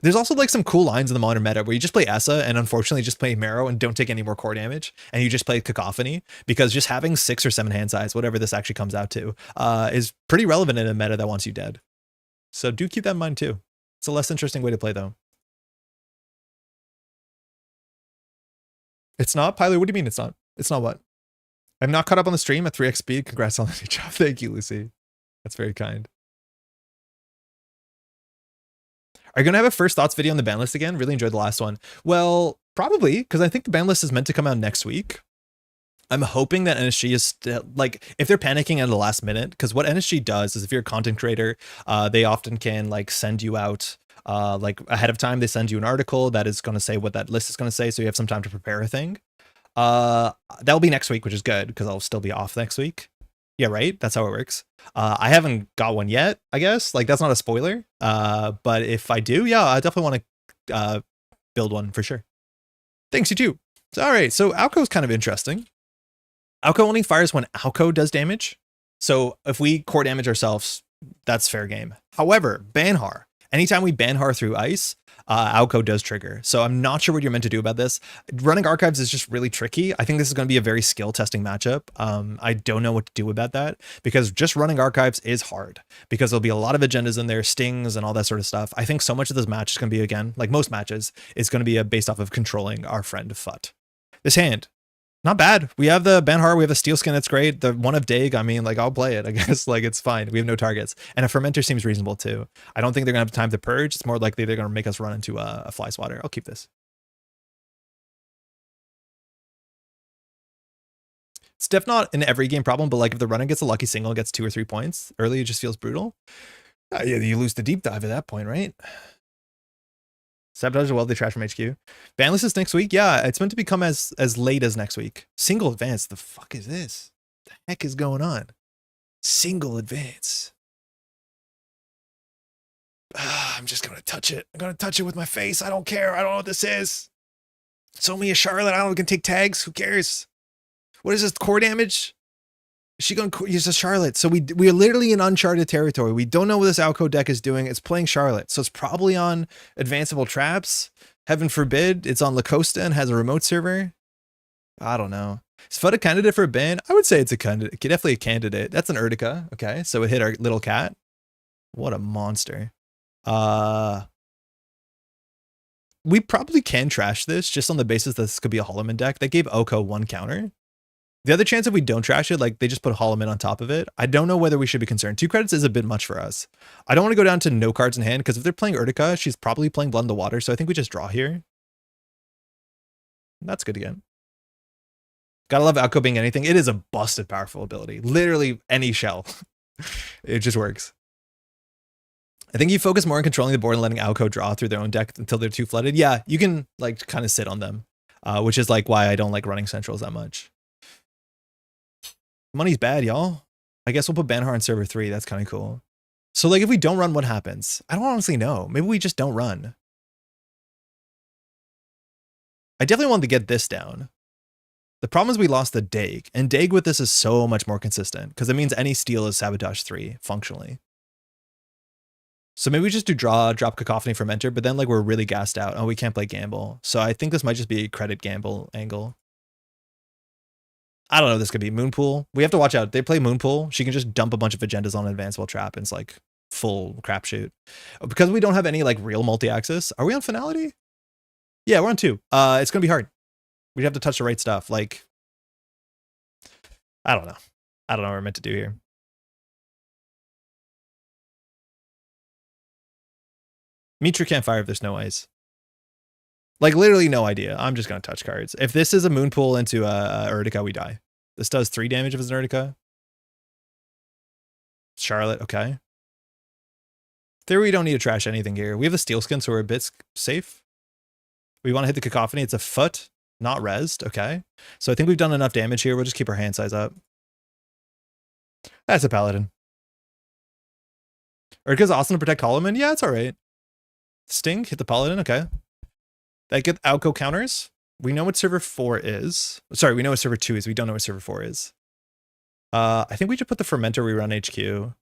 There's also like some cool lines in the modern meta where you just play Esâ and unfortunately just play Marrow and don't take any more core damage, and you just play Cacophony, because just having 6 or 7 hand size, whatever this actually comes out to, is pretty relevant in a meta that wants you dead. So do keep that in mind too. It's a less interesting way to play though. It's not? Paillu, what do you mean it's not? It's not what? I'm not caught up on the stream at 3x speed. Congrats on the new job. Thank you, Lucy. That's very kind. Are you going to have a first thoughts video on the ban list again? Really enjoyed the last one. Well, probably, because I think the ban list is meant to come out next week. I'm hoping that NSG is still, like, if they're panicking at the last minute, because what NSG does is if you're a content creator, they often can like send you out like ahead of time. They send you an article that is going to say what that list is going to say, so you have some time to prepare a thing. That'll be next week, which is good because I'll still be off next week. Yeah, right. That's how it works. I haven't got one yet, I guess. Like, that's not a spoiler. But if I do, yeah, I definitely want to build one for sure. Thanks, you too. All right, so AU Co is kind of interesting. AU Co only fires when AU Co does damage. So if we core damage ourselves, that's fair game. However, Banhar, anytime we Banhar through ice, AU Co does trigger. So I'm not sure what you're meant to do about this. Running archives is just really tricky. I think this is going to be a very skill testing matchup. I don't know what to do about that, because just running archives is hard because there'll be a lot of agendas in there, stings and all that sort of stuff. I think so much of this match is going to be, again, like most matches, is going to be based off of controlling our friend Fut. This hand, Not bad. We have the Banhar, we have a Steel Skin, that's great. The one of Daig, I mean, like, I'll play it, I guess. Like, it's fine. We have no targets. And a Fermenter seems reasonable, too. I don't think they're going to have time to purge. It's more likely they're going to make us run into a Fly Swatter. I'll keep this. It's definitely not an every game problem, but like if the runner gets a lucky single and gets 2 or 3 points early, it just feels brutal. Yeah, you lose the deep dive at that point, right? Sabotage a wealthy trash from HQ. Banlist is next week. Yeah, it's meant to become as late as next week. Single advance. The fuck is this? The heck is going on? Single advance. I'm just gonna touch it. I'm gonna touch it with my face. I don't care. I don't know what this is. It's only a Charlotte. I don't know. We can take tags. Who cares? What is this? Core damage? Is she going to use a Charlotte? So we are literally in uncharted territory. We don't know what this AU Co deck is doing. It's playing Charlotte. So it's probably on advanceable traps. Heaven forbid it's on La Costa and has a remote server. I don't know. Is FUD a candidate for a ban? I would say it's a candidate. Definitely a candidate. That's an Urtica. Okay, so it hit our little cat. What a monster. We probably can trash this just on the basis that this could be a Holloman deck. They gave AU Co 1 counter. The other chance if we don't trash it, like they just put Holloman on top of it, I don't know whether we should be concerned. 2 credits is a bit much for us. I don't want to go down to no cards in hand because if they're playing Urtica, she's probably playing Blood in the Water. So I think we just draw here. That's good again. Gotta love AU Co being anything. It is a busted powerful ability. Literally any shell. It just works. I think you focus more on controlling the board and letting AU Co draw through their own deck until they're too flooded. Yeah, you can like kind of sit on them, which is like why I don't like running centrals that much. Money's bad, y'all. I guess we'll put Banhar on server 3. That's kind of cool. So like if we don't run, what happens? I don't honestly know. Maybe we just don't run. I definitely want to get this down. The problem is we lost the Daig, and Daig with this is so much more consistent because it means any steal is sabotage 3 functionally. So maybe we just do draw, drop Cacophony, Fermenter, but then like we're really gassed out. Oh, we can't play gamble. So I think this might just be a credit gamble angle. I don't know. This could be Moonpool. We have to watch out. They play Moonpool. She can just dump a bunch of agendas on advanceable trap and it's like full crapshoot. Because we don't have any like real multi-axis. Are we on finality? Yeah, we're on 2. It's going to be hard. We'd have to touch the right stuff. Like, I don't know. I don't know what we're meant to do here. Mitra can't fire if there's no ice. Like literally no idea. I'm just going to touch cards. If this is a Moonpool into a Urtica, we die. This does 3 damage if it's an Urtica. Charlotte, okay. There we don't need to trash anything here. We have the Steel Skin, so we're a bit safe. We want to hit the Cacophony. It's a foot, not rezzed. Okay. So I think we've done enough damage here. We'll just keep our hand size up. That's a Paladin. Urtica's awesome to protect Holloman. Yeah, it's all right. Sting, hit the Paladin. Okay. That get AU Co counters. We know what server 4 is. Sorry, we know what server 2 is. We don't know what server 4 is. I think we should put the Fermenter rerun HQ.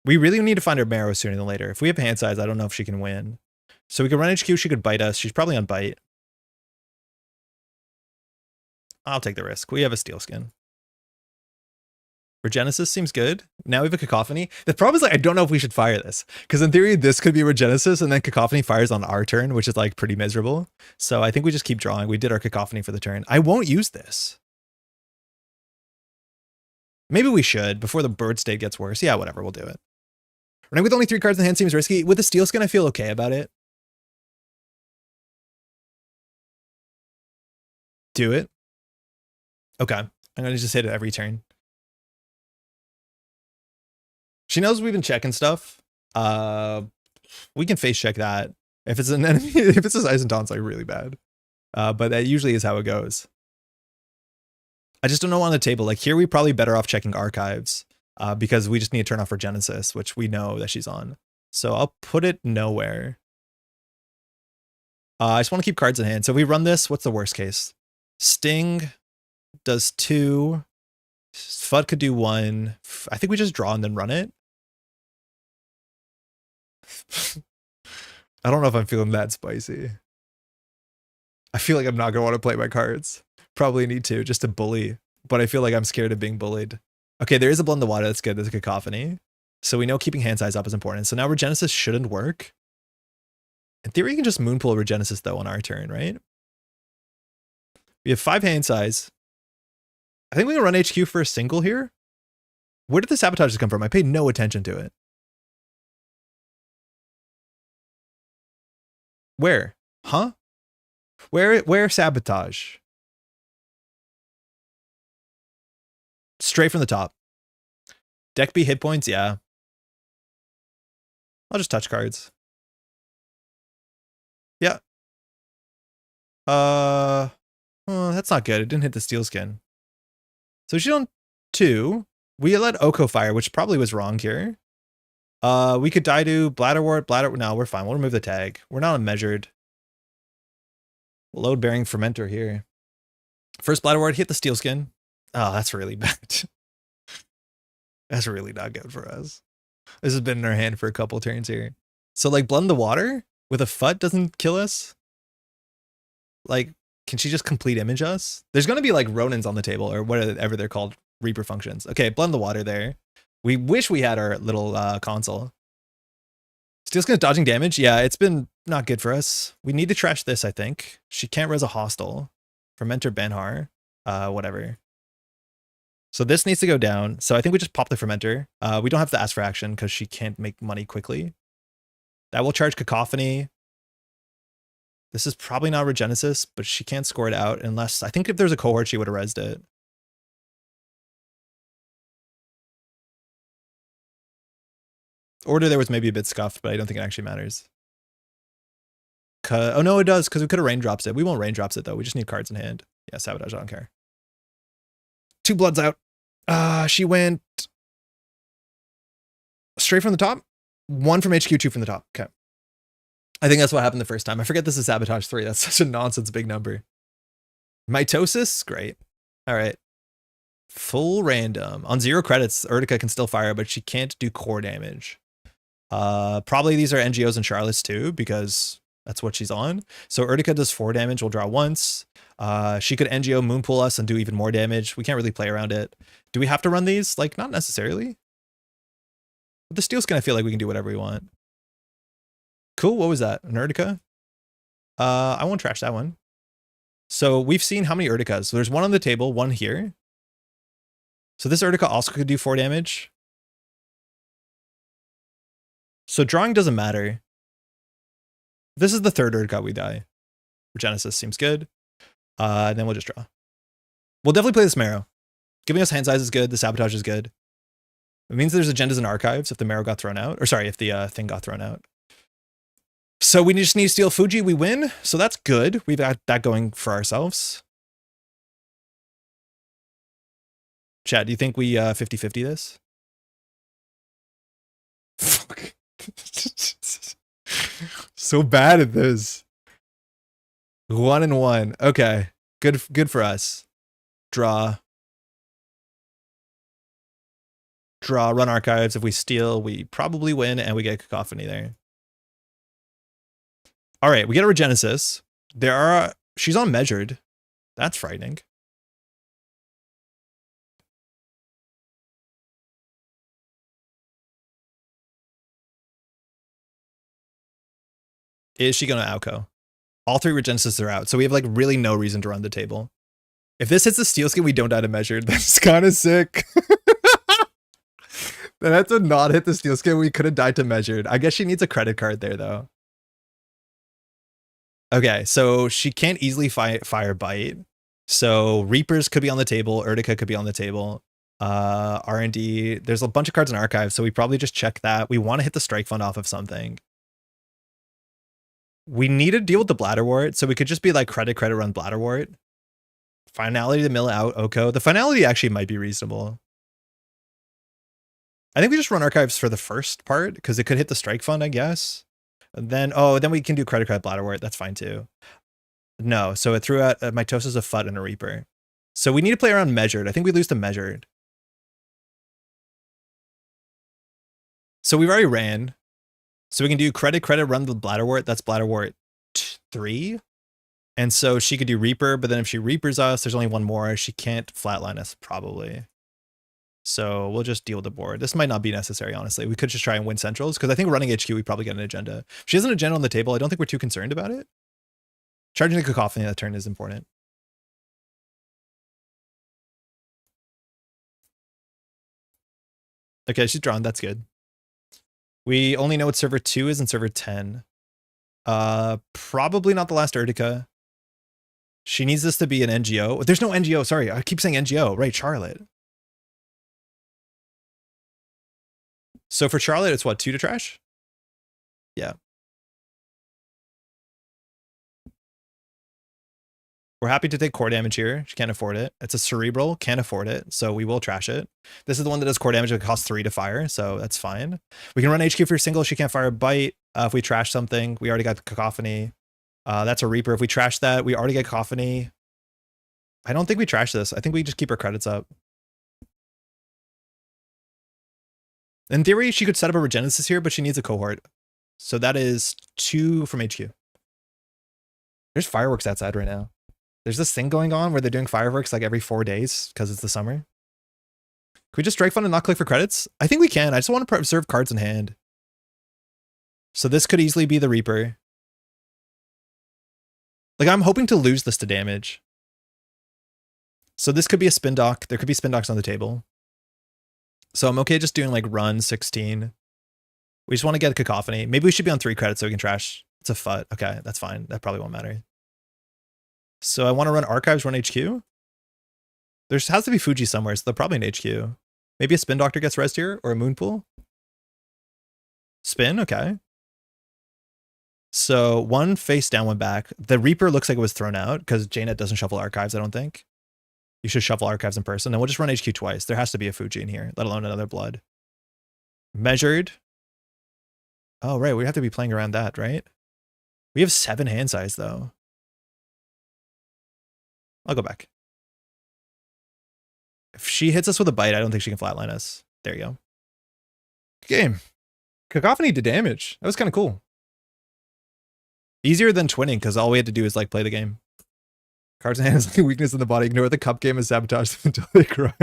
We really need to find our Marrow sooner than later. If we have hand size, I don't know if she can win. So we can run HQ. She could bite us. She's probably on bite. I'll take the risk. We have a Steel Skin. Regenesis seems good. Now we have a Cacophony. The problem is like I don't know if we should fire this because in theory this could be Regenesis and then Cacophony fires on our turn, which is like pretty miserable. So I think we just keep drawing. We did our Cacophony for the turn. I won't use this. Maybe we should before the bird state gets worse. Yeah, whatever. We'll do it. Running with only 3 cards in the hand seems risky. With the Steel Skin, I feel okay about it. Do it. Okay. I'm going to just hit it every turn. She knows we've been checking stuff. We can face check that. If it's an enemy, if it's a Eisenton, it's like really bad. But that usually is how it goes. I just don't know on the table. Like here, we probably better off checking archives because we just need to turn off her Genesis, which we know that she's on. So I'll put it nowhere. I just want to keep cards in hand. So if we run this, what's the worst case? Sting does 2. FUD could do 1. I think we just draw and then run it. I don't know if I'm feeling that spicy. I feel like I'm not going to want to play my cards. Probably need to, just to bully. But I feel like I'm scared of being bullied. Okay, there is a Blood in the Water. That's good. There's a Cacophony. So we know keeping hand size up is important. So now Regenesis shouldn't work. In theory, you can just Moonpool Regenesis, though, on our turn, right? We have 5 hand size. I think we can run HQ for a single here. Where did the sabotages come from? I paid no attention to it. Where? Huh? Where sabotage? Straight from the top. Deck B hit points, yeah. I'll just touch cards. Yeah. Oh, that's not good. It didn't hit the steel skin. So she's on 2. We let Oko fire, which probably was wrong here. We could die to Bladderwort. No, we're fine. We'll remove the tag. We're not unmeasured. Load bearing fermenter here. First Bladderwort, hit the steel skin. Oh, that's really bad. That's really not good for us. This has been in our hand for a couple turns here. So like Blend the Water with a FUT doesn't kill us. Like, can she just complete image us? There's going to be like Ronins on the table or whatever they're called, Reaper functions. Okay, Blend the Water there. We wish we had our little console. Steel Skin is dodging damage. Yeah, it's been not good for us. We need to trash this, I think. She can't res a hostile. Fermenter Benhar. Whatever. So this needs to go down. So I think we just pop the Fermenter. We don't have to ask for action because she can't make money quickly. That will charge Cacophony. This is probably not Regenesis, but she can't score it out unless... I think if there's a cohort, she would have resed it. Order there was maybe a bit scuffed, but I don't think it actually matters. Oh, no, it does, because we could have raindrops it. We won't raindrops it, though. We just need cards in hand. Yeah, sabotage, I don't care. 2 bloods out. She went straight from the top. 1 from HQ, 2 from the top. Okay. I think that's what happened the first time. I forget this is sabotage 3. That's such a nonsense big number. Mitosis? Great. All right. Full random. On 0 credits, Urtica can still fire, but she can't do core damage. Probably these are NGOs and Charlottes too, because that's what she's on. So Urtica does 4 damage. We'll draw once. She could NGO Moonpool us and do even more damage. We can't really play around it. Do we have to run these? Like, not necessarily. With the steel skin, I feel like we can do whatever we want. Cool. What was that? An Urtica? I won't trash that one. So we've seen how many Urticas. So there's 1 on the table, 1 here. So this Urtica also could do 4 damage. So drawing doesn't matter. This is the 3rd Urtica we die. Regenesis seems good. And then we'll just draw. We'll definitely play this Marrow. Giving us hand size is good. The sabotage is good. It means there's agendas and archives if the Marrow got thrown out. Or sorry, if the thing got thrown out. So we just need to steal Fuji. We win. So that's good. We've got that going for ourselves. Chad, do you think we 50-50 this? Fuck. So bad at this. 1 and 1. Okay. Good for us. Draw. Draw, run archives. If we steal, we probably win and we get Cacophony there. All right, we get a Regenesis. She's unmeasured. That's frightening. Is she going to outco? All 3 Regenesis are out, so we have like really no reason to run the table. If this hits the steel skin, we don't die to measured. That's kind of sick. Then had to not hit the steel skin. We could have died to measured. I guess she needs a credit card there though. Okay, so she can't easily fire bite. So Reapers could be on the table. Urtica could be on the table. R&D. There's a bunch of cards in archive, so we probably just check that. We want to hit the strike fund off of something. We need to deal with the Bladderwort, so we could just be like credit, run Bladderwort. Finality to mill out Oko. The finality actually might be reasonable. I think we just run archives for the first part, because it could hit the strike fund, I guess. And then, then we can do credit Bladderwort. That's fine too. No, so it threw out Mitosis, a FUT, and a Reaper. So we need to play around measured. I think we lose to measured. So we've already ran. So we can do credit, run the Bladderwort. That's Bladderwort 3. And so she could do Reaper, but then if she Reapers us, there's only 1 more. She can't flatline us, probably. So we'll just deal with the board. This might not be necessary, honestly. We could just try and win centrals, because I think running HQ, we probably get an agenda. If she has an agenda on the table, I don't think we're too concerned about it. Charging the Cacophony that turn is important. Okay, she's drawn. That's good. We only know what server 2 is and server 10. Probably not the last Urtica. She needs this to be an NGO. There's no NGO. Sorry, I keep saying NGO. Right, Charlotte. So for Charlotte, it's what, 2 to trash? Yeah. We're happy to take core damage here. She can't afford it. It's a cerebral, can't afford it, so we will trash it. This is the one that does core damage that costs 3 to fire, so that's fine. We can run HQ for single. She can't fire a bite. If we trash something, we already got the Cacophony. That's a Reaper. If we trash that, we already get Cacophony. I don't think we trash this. I think we just keep our credits up. In theory, she could set up a Regenesis here, but she needs a cohort. So that is 2 from HQ. There's fireworks outside right now. There's this thing going on where they're doing fireworks like every 4 days because it's the summer. Can we just strike fund and not click for credits? I think we can. I just want to preserve cards in hand. So this could easily be the Reaper. Like, I'm hoping to lose this to damage. So this could be a spin dock. There could be spin docks on the table. So I'm okay just doing like run 16. We just want to get a Cacophony. Maybe we should be on 3 credits so we can trash. It's a FUT. Okay, that's fine. That probably won't matter. So I want to run Archives, run HQ. There has to be Fuji somewhere, so they're probably in HQ. Maybe a Spin Doctor gets rezzed here, or a Moonpool. Spin, okay. So 1 face down, 1 back. The Reaper looks like it was thrown out, because JNet doesn't shuffle Archives, I don't think. You should shuffle Archives in person, and we'll just run HQ twice. There has to be a Fuji in here, let alone another Blood. Measured. Oh, right, we have to be playing around that, right? We have 7 hand size, though. I'll go back. If she hits us with a bite, I don't think she can flatline us. There you go. Good game. Cacophony did damage. That was kind of cool. Easier than twinning, because all we had to do is like play the game. Cards in hand is like a weakness in the body. Ignore the cup game and sabotage them until they cry.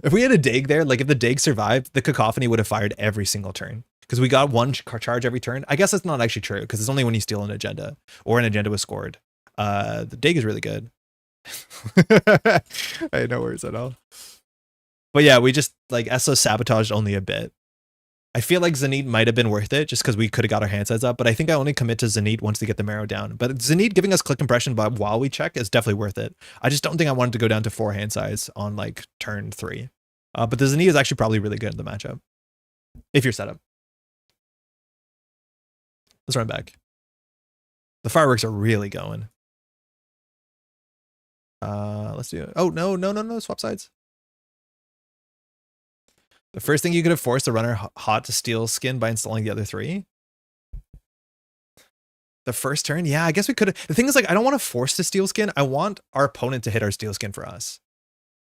If we had a Dag there, like if the Dag survived, the Cacophony would have fired every single turn. Because we got 1 charge every turn. I guess that's not actually true, because it's only when you steal an agenda, or an agenda was scored. The Dag is really good. I had no worries at all. But yeah, we just like Esâ sabotaged only a bit. I feel like Zenith might have been worth it just because we could have got our hand size up, but I think I only commit to Zenith once we get the marrow down. But Zenith giving us click compression while we check is definitely worth it. I just don't think I wanted to go down to 4 hand size on like turn 3. But the Zenith is actually probably really good in the matchup if you're set up. Let's run back. The fireworks are really going. Let's do it. Oh, no, swap sides. The first thing you could have forced the runner hot to steal skin by installing the other 3. The first turn? Yeah, I guess we could have. The thing is, like, I don't want to force to steal skin. I want our opponent to hit our steal skin for us.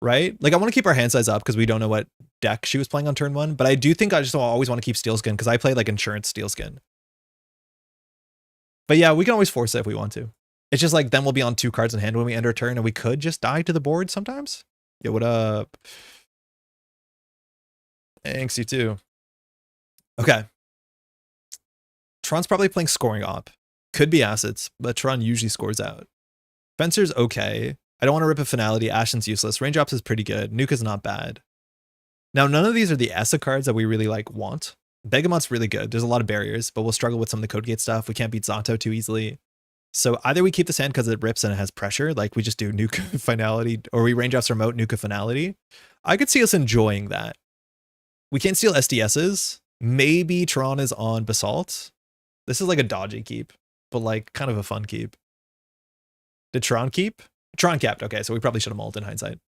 Right? Like, I want to keep our hand size up because we don't know what deck she was playing on turn 1. But I do think I just always want to keep steal skin because I play like insurance steal skin. But yeah, we can always force it if we want to. It's just like then we'll be on 2 cards in hand when we end our turn, and we could just die to the board sometimes. Yo, what up? Thanks, you too. Okay. Tron's probably playing scoring op. Could be assets, but Tron usually scores out. Fencer's okay. I don't want to rip a finality. Ashen's useless. Range ops is pretty good. Nuka's not bad. Now, none of these are the Esâ cards that we really like want. Begamot's really good. There's a lot of barriers, but we'll struggle with some of the code gate stuff. We can't beat Zato too easily. So either we keep this hand because it rips and it has pressure, like we just do Nuka finality, or we range off remote Nuka finality. I could see us enjoying that. We can't steal SDSs. Maybe Tron is on Basalt. This is like a dodgy keep, but like kind of a fun keep. Did Tron keep? Tron capped. Okay, so we probably should have mulled in hindsight. If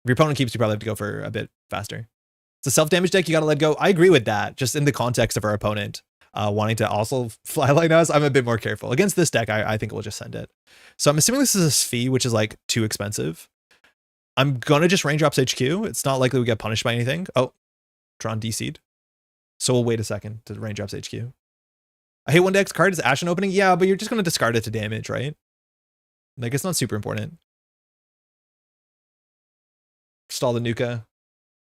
your opponent keeps, you probably have to go for a bit faster. It's a self-damage deck. You got to let go. I agree with that. Just in the context of our opponent wanting to also flyline us, I'm a bit more careful. Against this deck, I think we'll just send it. So I'm assuming this is a Sphi, which is like too expensive. I'm going to just range drops HQ. It's not likely we get punished by anything. Oh, Tron DC'd. So we'll wait a second to range drops HQ. I hate 1 deck's card is Ashen opening. Yeah, but you're just going to discard it to damage, right? Like, it's not super important. Stall the Nuka.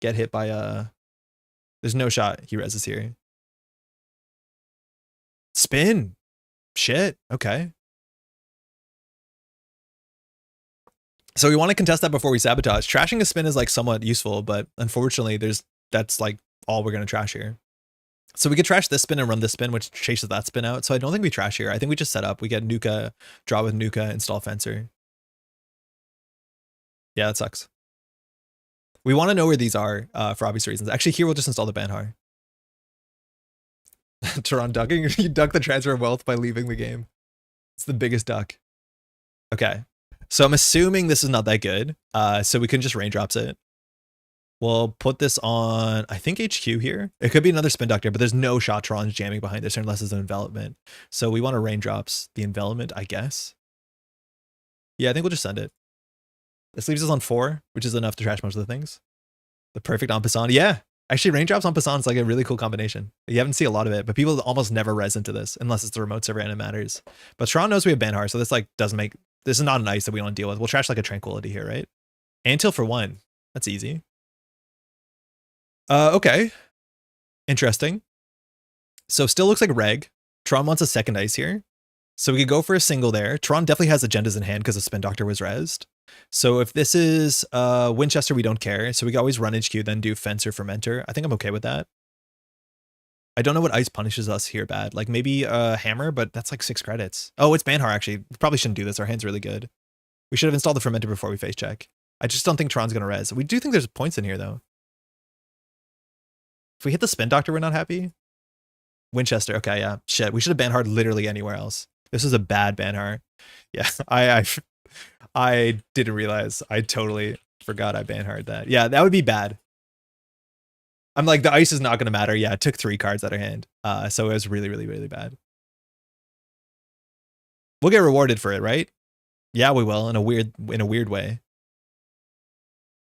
Get hit by there's no shot he reses here. Spin. Shit. Okay. So we want to contest that before we sabotage. Trashing a spin is like somewhat useful, but unfortunately that's like all we're going to trash here. So we could trash this spin and run this spin, which chases that spin out. So I don't think we trash here. I think we just set up. We get Nuka, draw with Nuka, install Fencer. Yeah, that sucks. We want to know where these are for obvious reasons. Actually, here we'll just install the Banhar. Tehran ducking. You duck the transfer of wealth by leaving the game. It's the biggest duck. Okay. So I'm assuming this is not that good. So we can just raindrops it. We'll put this on, I think, HQ here. It could be another spin doctor, but there's no shot Tehran's jamming behind this unless it's an envelopment. So we want to raindrops the envelopment, I guess. Yeah, I think we'll just send it. This leaves us on 4, which is enough to trash most of the things. The perfect en passant. Yeah, actually raindrops en passant is like a really cool combination. You haven't seen a lot of it, but people almost never res into this unless it's the remote server and it matters. But Tehran knows we have Banhar, so this like doesn't make, this is not an ice that we don't deal with. We'll trash like a tranquility here, right? Antil for 1. That's easy. Okay. Interesting. So still looks like reg. Tehran wants a second ice here. So we could go for a single there. Tehran definitely has agendas in hand because the spin doctor was rezzed. So if this is Winchester, we don't care. So we can always run HQ, then do Fencer, Fermenter. I think I'm okay with that. I don't know what ice punishes us here bad. Like maybe Hammer, but that's like 6 credits. Oh, it's Banhar actually. We probably shouldn't do this. Our hand's really good. We should have installed the Fermenter before we face check. I just don't think Tehran's going to res. We do think there's points in here though. If we hit the spin doctor, we're not happy. Winchester. Okay, yeah. Shit. We should have Banhar literally anywhere else. This is a bad Banhar. Yeah, I didn't realize. I totally forgot I Banhard that. Yeah, that would be bad. I'm like, the ice is not going to matter. Yeah, it took 3 cards out of hand. So it was really, really, really bad. We'll get rewarded for it, right? Yeah, we will in a weird way.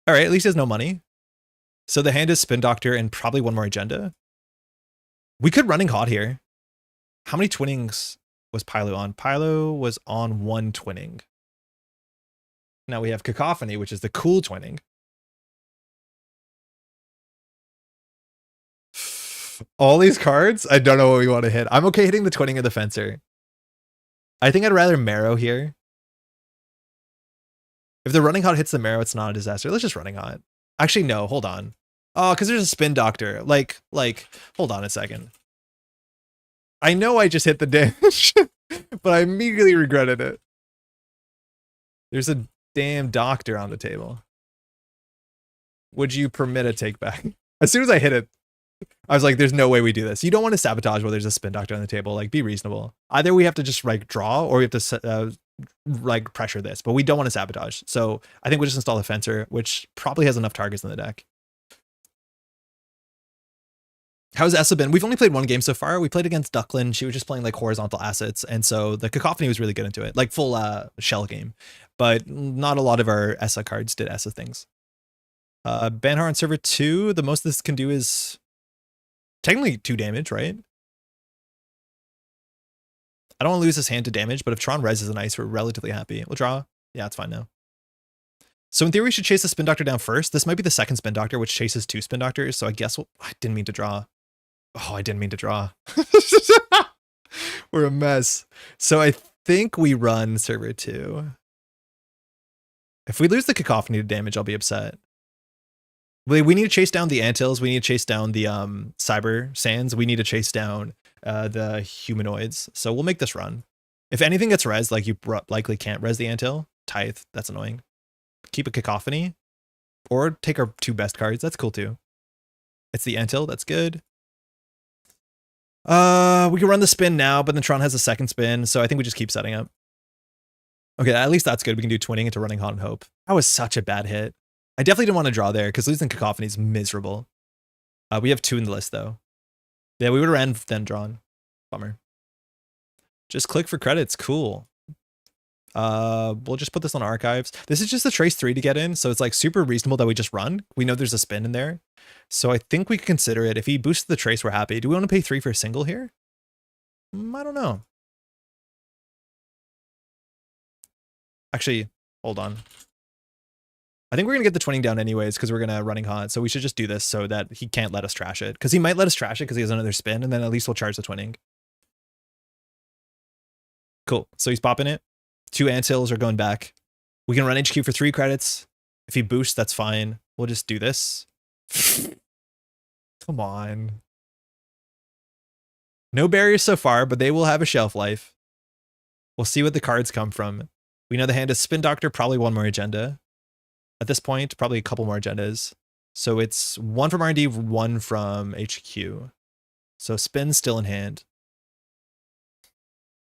All right, at least he has no money. So the hand is Spin Doctor and probably 1 more agenda. We could running hot here. How many twinnings was Paillu on? Paillu was on 1 twinning. Now we have Cacophony, which is the cool twinning. All these cards? I don't know what we want to hit. I'm okay hitting the twinning of the Fencer. I think I'd rather Marrow here. If the running hot hits the Marrow, it's not a disaster. Let's just running hot. Actually, no, hold on. Oh, because there's a spin doctor. Like, hold on a second. I know I just hit the damage, but I immediately regretted it. There's a damn doctor on the table. Would you permit a take back? As soon as I hit it, I was like, there's no way we do this. You don't want to sabotage while there's a spin doctor on the table. Like, be reasonable. Either we have to just like draw or we have to like pressure this, but we don't want to sabotage. So I think we'll just install the Fencer, which probably has enough targets in the deck. How's Esâ been? We've only played 1 game so far. We played against Duckland. She was just playing like horizontal assets. And so the Cacophony was really good into it, like full shell game. But not a lot of our Esâ cards did Esâ things. Banhar on server 2, the most this can do is technically 2 damage, right? I don't want to lose this hand to damage, but if Tehran reses an ice, we're relatively happy. We'll draw. Yeah, it's fine now. So in theory, we should chase the Spin Doctor down first. This might be the second Spin Doctor, which chases 2 Spin Doctors. So I guess I didn't mean to draw. Oh, I didn't mean to draw. We're a mess. So I think we run server 2. If we lose the Cacophony to damage, I'll be upset. We need to chase down the Antils. We need to chase down the Cyber Sands. We need to chase down the Humanoids. So we'll make this run. If anything gets res, like you likely can't res the Antil. Tithe, that's annoying. Keep a Cacophony. Or take our 2 best cards. That's cool too. It's the Antil, that's good. We can run the spin now, but then Tron has a second spin, so I think we just keep setting up. Okay, at least that's good. We can do twinning into running hot and hope. That was such a bad hit. I definitely didn't want to draw there because losing Cacophony is miserable. We have 2 in the list though. Yeah, we would have ran then drawn. Bummer. Just click for credits. Cool. We'll just put this on archives. This is just a trace 3 to get in, so it's like super reasonable that we just run. We know there's a spin in there. So I think we can consider it. If he boosts the trace, we're happy. Do we want to pay 3 for a single here? I don't know. Actually, hold on. I think we're going to get the twinning down anyways because we're going to running hot. So we should just do this so that he can't let us trash it. Because he might let us trash it because he has another spin. And then at least we'll charge the twinning. Cool. So he's popping it. 2 anthills are going back. We can run HQ for 3 credits. If he boosts, that's fine. We'll just do this. Come on. No barriers so far, but they will have a shelf life. We'll see what the cards come from. We know the hand is Spin Doctor, probably 1 more agenda. At this point, probably a couple more agendas. So it's 1 from R&D, 1 from HQ. So Spin's still in hand.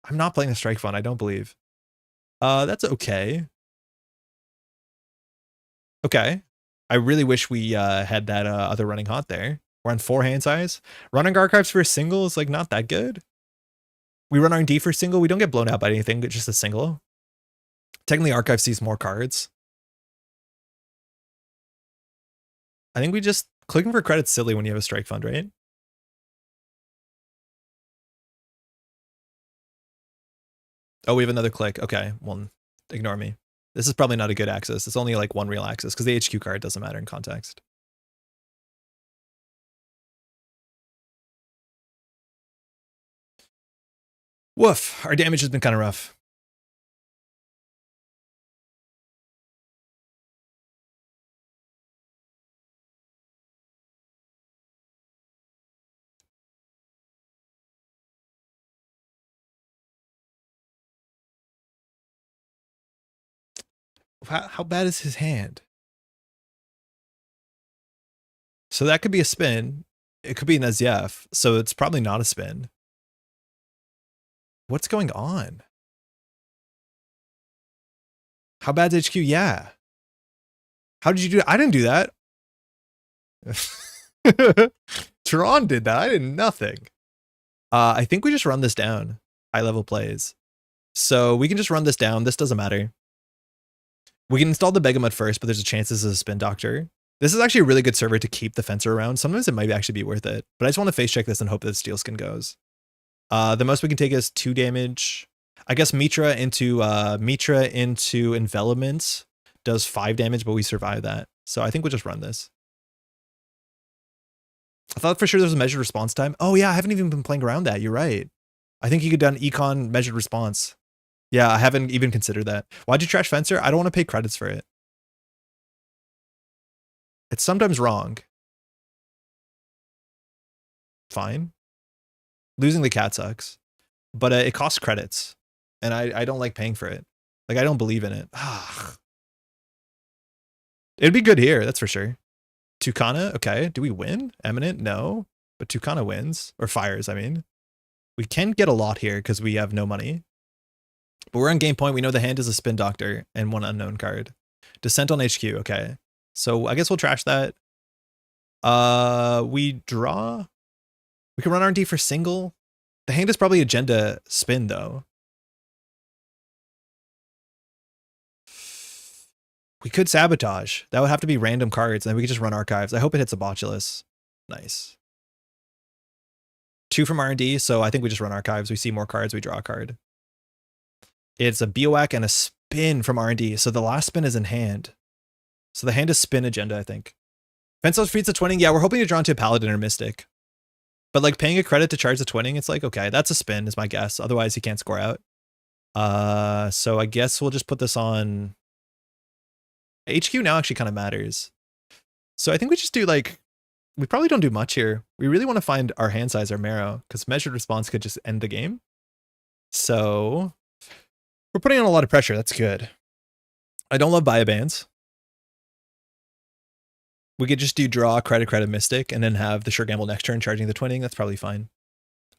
I'm not playing the Strike Fund, I don't believe. That's okay. Okay. I really wish we had that other running hot there. We're on 4 hand size. Running archives for a single is like not that good. We run R&D for a single. We don't get blown out by anything, but just a single. Technically, archive sees more cards. I think we just clicking for credit's silly when you have a strike fund, right? Oh, we have another click. Okay, well, ignore me. This is probably not a good axis. It's only like 1 real axis because the HQ card doesn't matter in context. Woof, our damage has been kind of rough. How bad is his hand? So that could be a spin. It could be an Azef, so it's probably not a spin. What's going on? How bad's HQ? Yeah. How did you do it? I didn't do that. Tron did that. I did nothing. I think we just run this down. High level plays. So we can just run this down. This doesn't matter. We can install the Begamut first, but there's a chance this is a Spin Doctor. This is actually a really good server to keep the fencer around. Sometimes it might actually be worth it, but I just want to face check this and hope that Steel Skin goes. The most we can take is 2 damage. I guess Mitra into Envelopment does 5 damage, but we survive that. So I think we'll just run this. I thought for sure there was a measured response time. Oh yeah, I haven't even been playing around that. You're right. I think you could done econ measured response. Yeah, I haven't even considered that. Why'd you trash Fencer? I don't want to pay credits for it. It's sometimes wrong. Fine. Losing the cat sucks. But it costs credits. And I don't like paying for it. Like, I don't believe in it. It'd be good here, that's for sure. Tucana, okay. Do we win? Eminent? No. But Tucana wins. Or fires, I mean. We can get a lot here because we have no money. But we're on game point. We know the hand is a Spin Doctor and 1 unknown card. Descent on HQ, okay. So I guess we'll trash that. We draw. We can run R&D for single. The hand is probably agenda spin though. We could sabotage. That would have to be random cards, and then we could just run archives. I hope it hits a botulus. Nice. 2 from R&D, so I think we just run archives. We see more cards, we draw a card. It's a Bioac and a spin from R&D, so the last spin is in hand. So the hand is spin agenda, I think. Fencel's feats a twinning. Yeah, we're hoping to draw into a Paladin or Mystic. But like paying a credit to charge the twinning, it's like, okay, that's a spin is my guess. Otherwise he can't score out. So I guess we'll just put this on. HQ now actually kind of matters. So I think we just do like, we probably don't do much here. We really want to find our hand size or marrow because measured response could just end the game. So we're putting on a lot of pressure. That's good. I don't love bio bans. We could just do draw, credit, Mystic, and then have the sure gamble next turn charging the twinning. That's probably fine.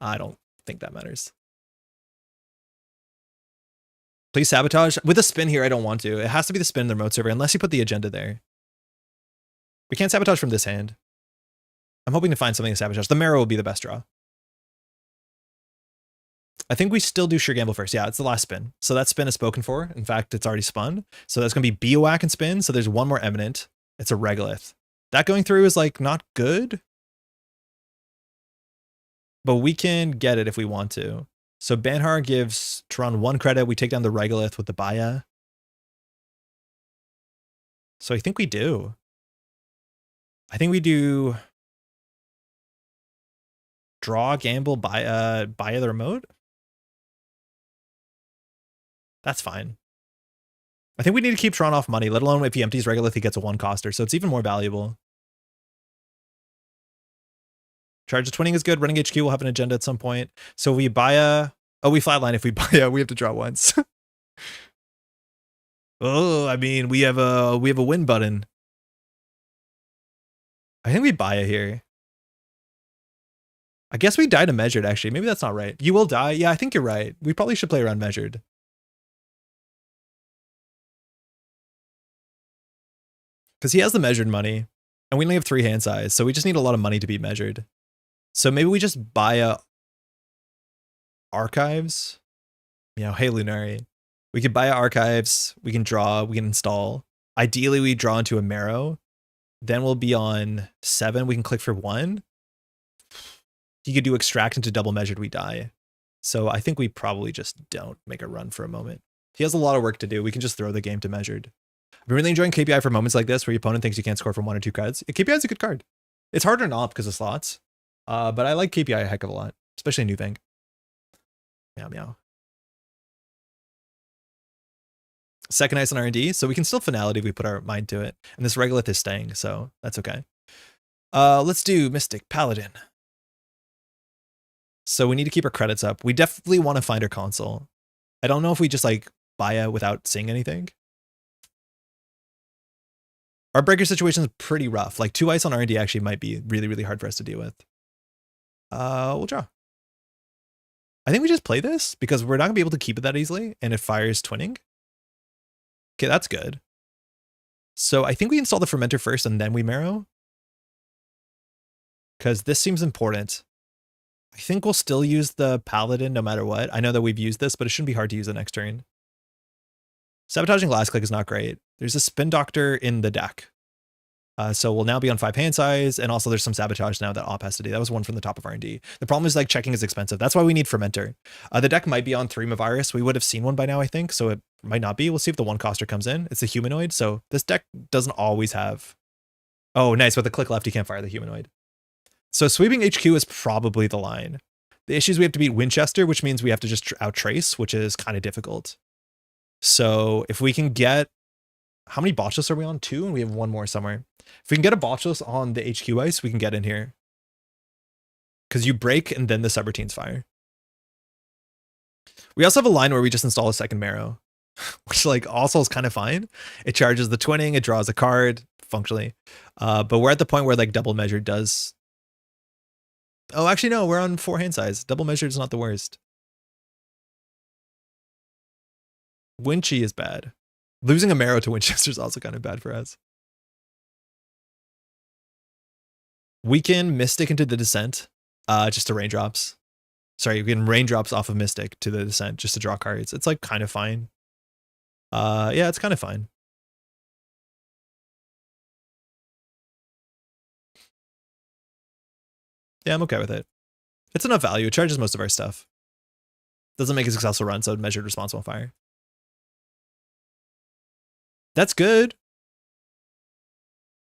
I don't think that matters. Please sabotage. With a spin here, I don't want to. It has to be the spin in the remote server, unless you put the agenda there. We can't sabotage from this hand. I'm hoping to find something to sabotage. The marrow will be the best draw. I think we still do sure gamble first. Yeah, it's the last spin. So that spin is spoken for. In fact, it's already spun. So that's going to be Bioac and spin. So there's 1 more eminent. It's a regolith. That going through is like not good. But we can get it if we want to. So Banhar gives Tron 1 credit. We take down the regolith with the Baya. So I think we do. I think we do draw, gamble, buy the remote. That's fine. I think we need to keep Tron off money, let alone if he empties Regolith, he gets a 1-coster, so it's even more valuable. Charge of Twinning is good. Running HQ will have an agenda at some point. So we buy a... Oh, we flatline if we buy a... We have to draw once. Oh, I mean, we have a win button. I think we buy a here. I guess we die to Measured, actually. Maybe that's not right. You will die? Yeah, I think you're right. We probably should play around Measured. Because he has the Measured money. And we only have 3 hand size, so we just need a lot of money to be Measured. So maybe we just buy a Archives. You know, hey, Lunari. We could buy a Archives. We can draw. We can install. Ideally, we draw into a Marrow. Then we'll be on 7. We can click for 1. He could do Extract into Double Measured. We die. So I think we probably just don't make a run for a moment. He has a lot of work to do. We can just throw the game to Measured. I've been really enjoying KPI for moments like this where your opponent thinks you can't score from 1 or 2 cards. KPI is a good card. It's harder not because of slots. But I like KPI a heck of a lot, especially New Bank. Meow meow. Second ice on R&D, so we can still Finality if we put our mind to it. And this Regolith is staying, so that's okay. Let's do Mystic Paladin. So we need to keep our credits up. We definitely want to find our console. I don't know if we just like buy it without seeing anything. Our breaker situation is pretty rough. Like 2 ice on R&D actually might be really, really hard for us to deal with. We'll draw. I think we just play this because we're not gonna be able to keep it that easily, and it fires Twinning. Okay, that's good. So I think we install the Fermenter first and then we Marrow. Because this seems important. I think we'll still use the Paladin no matter what. I know that we've used this, but it shouldn't be hard to use the next turn. Sabotaging Last Click is not great. There's a Spin Doctor in the deck. So we'll now be on 5 hand size, and also there's some sabotage now that Op has to do. That was one from the top of R&D. The problem is like checking is expensive. That's why we need Fermenter. The deck might be on 3 Mavirus. We would have seen one by now, I think, so it might not be. We'll see if the 1-coster comes in. It's a humanoid, so this deck doesn't always have... Oh, nice. With the click left, you can't fire the humanoid. So sweeping HQ is probably the line. The issue is we have to beat Winchester, which means we have to just out-trace, which is kind of difficult. So if we can get... How many Botchlists are we on? 2, and we have 1 more somewhere. If we can get a Botchless on the HQ ice, we can get in here. Because you break and then the subroutines fire. We also have a line where we just install a second Marrow, which like also is kind of fine. It charges the Twinning, it draws a card, functionally. But we're at the point where like Double Measured does... Oh, actually no, we're on 4 hand size. Double Measured is not the worst. Winchy is bad. Losing a Marrow to Winchester is also kind of bad for us. We can Mystic into the Descent, just to raindrops. Sorry, we can raindrops off of Mystic to the Descent just to draw cards. It's like kind of fine. Yeah, it's kind of fine. Yeah, I'm okay with it. It's enough value. It charges most of our stuff. Doesn't make a successful run, so Measured Responsible Fire. That's good.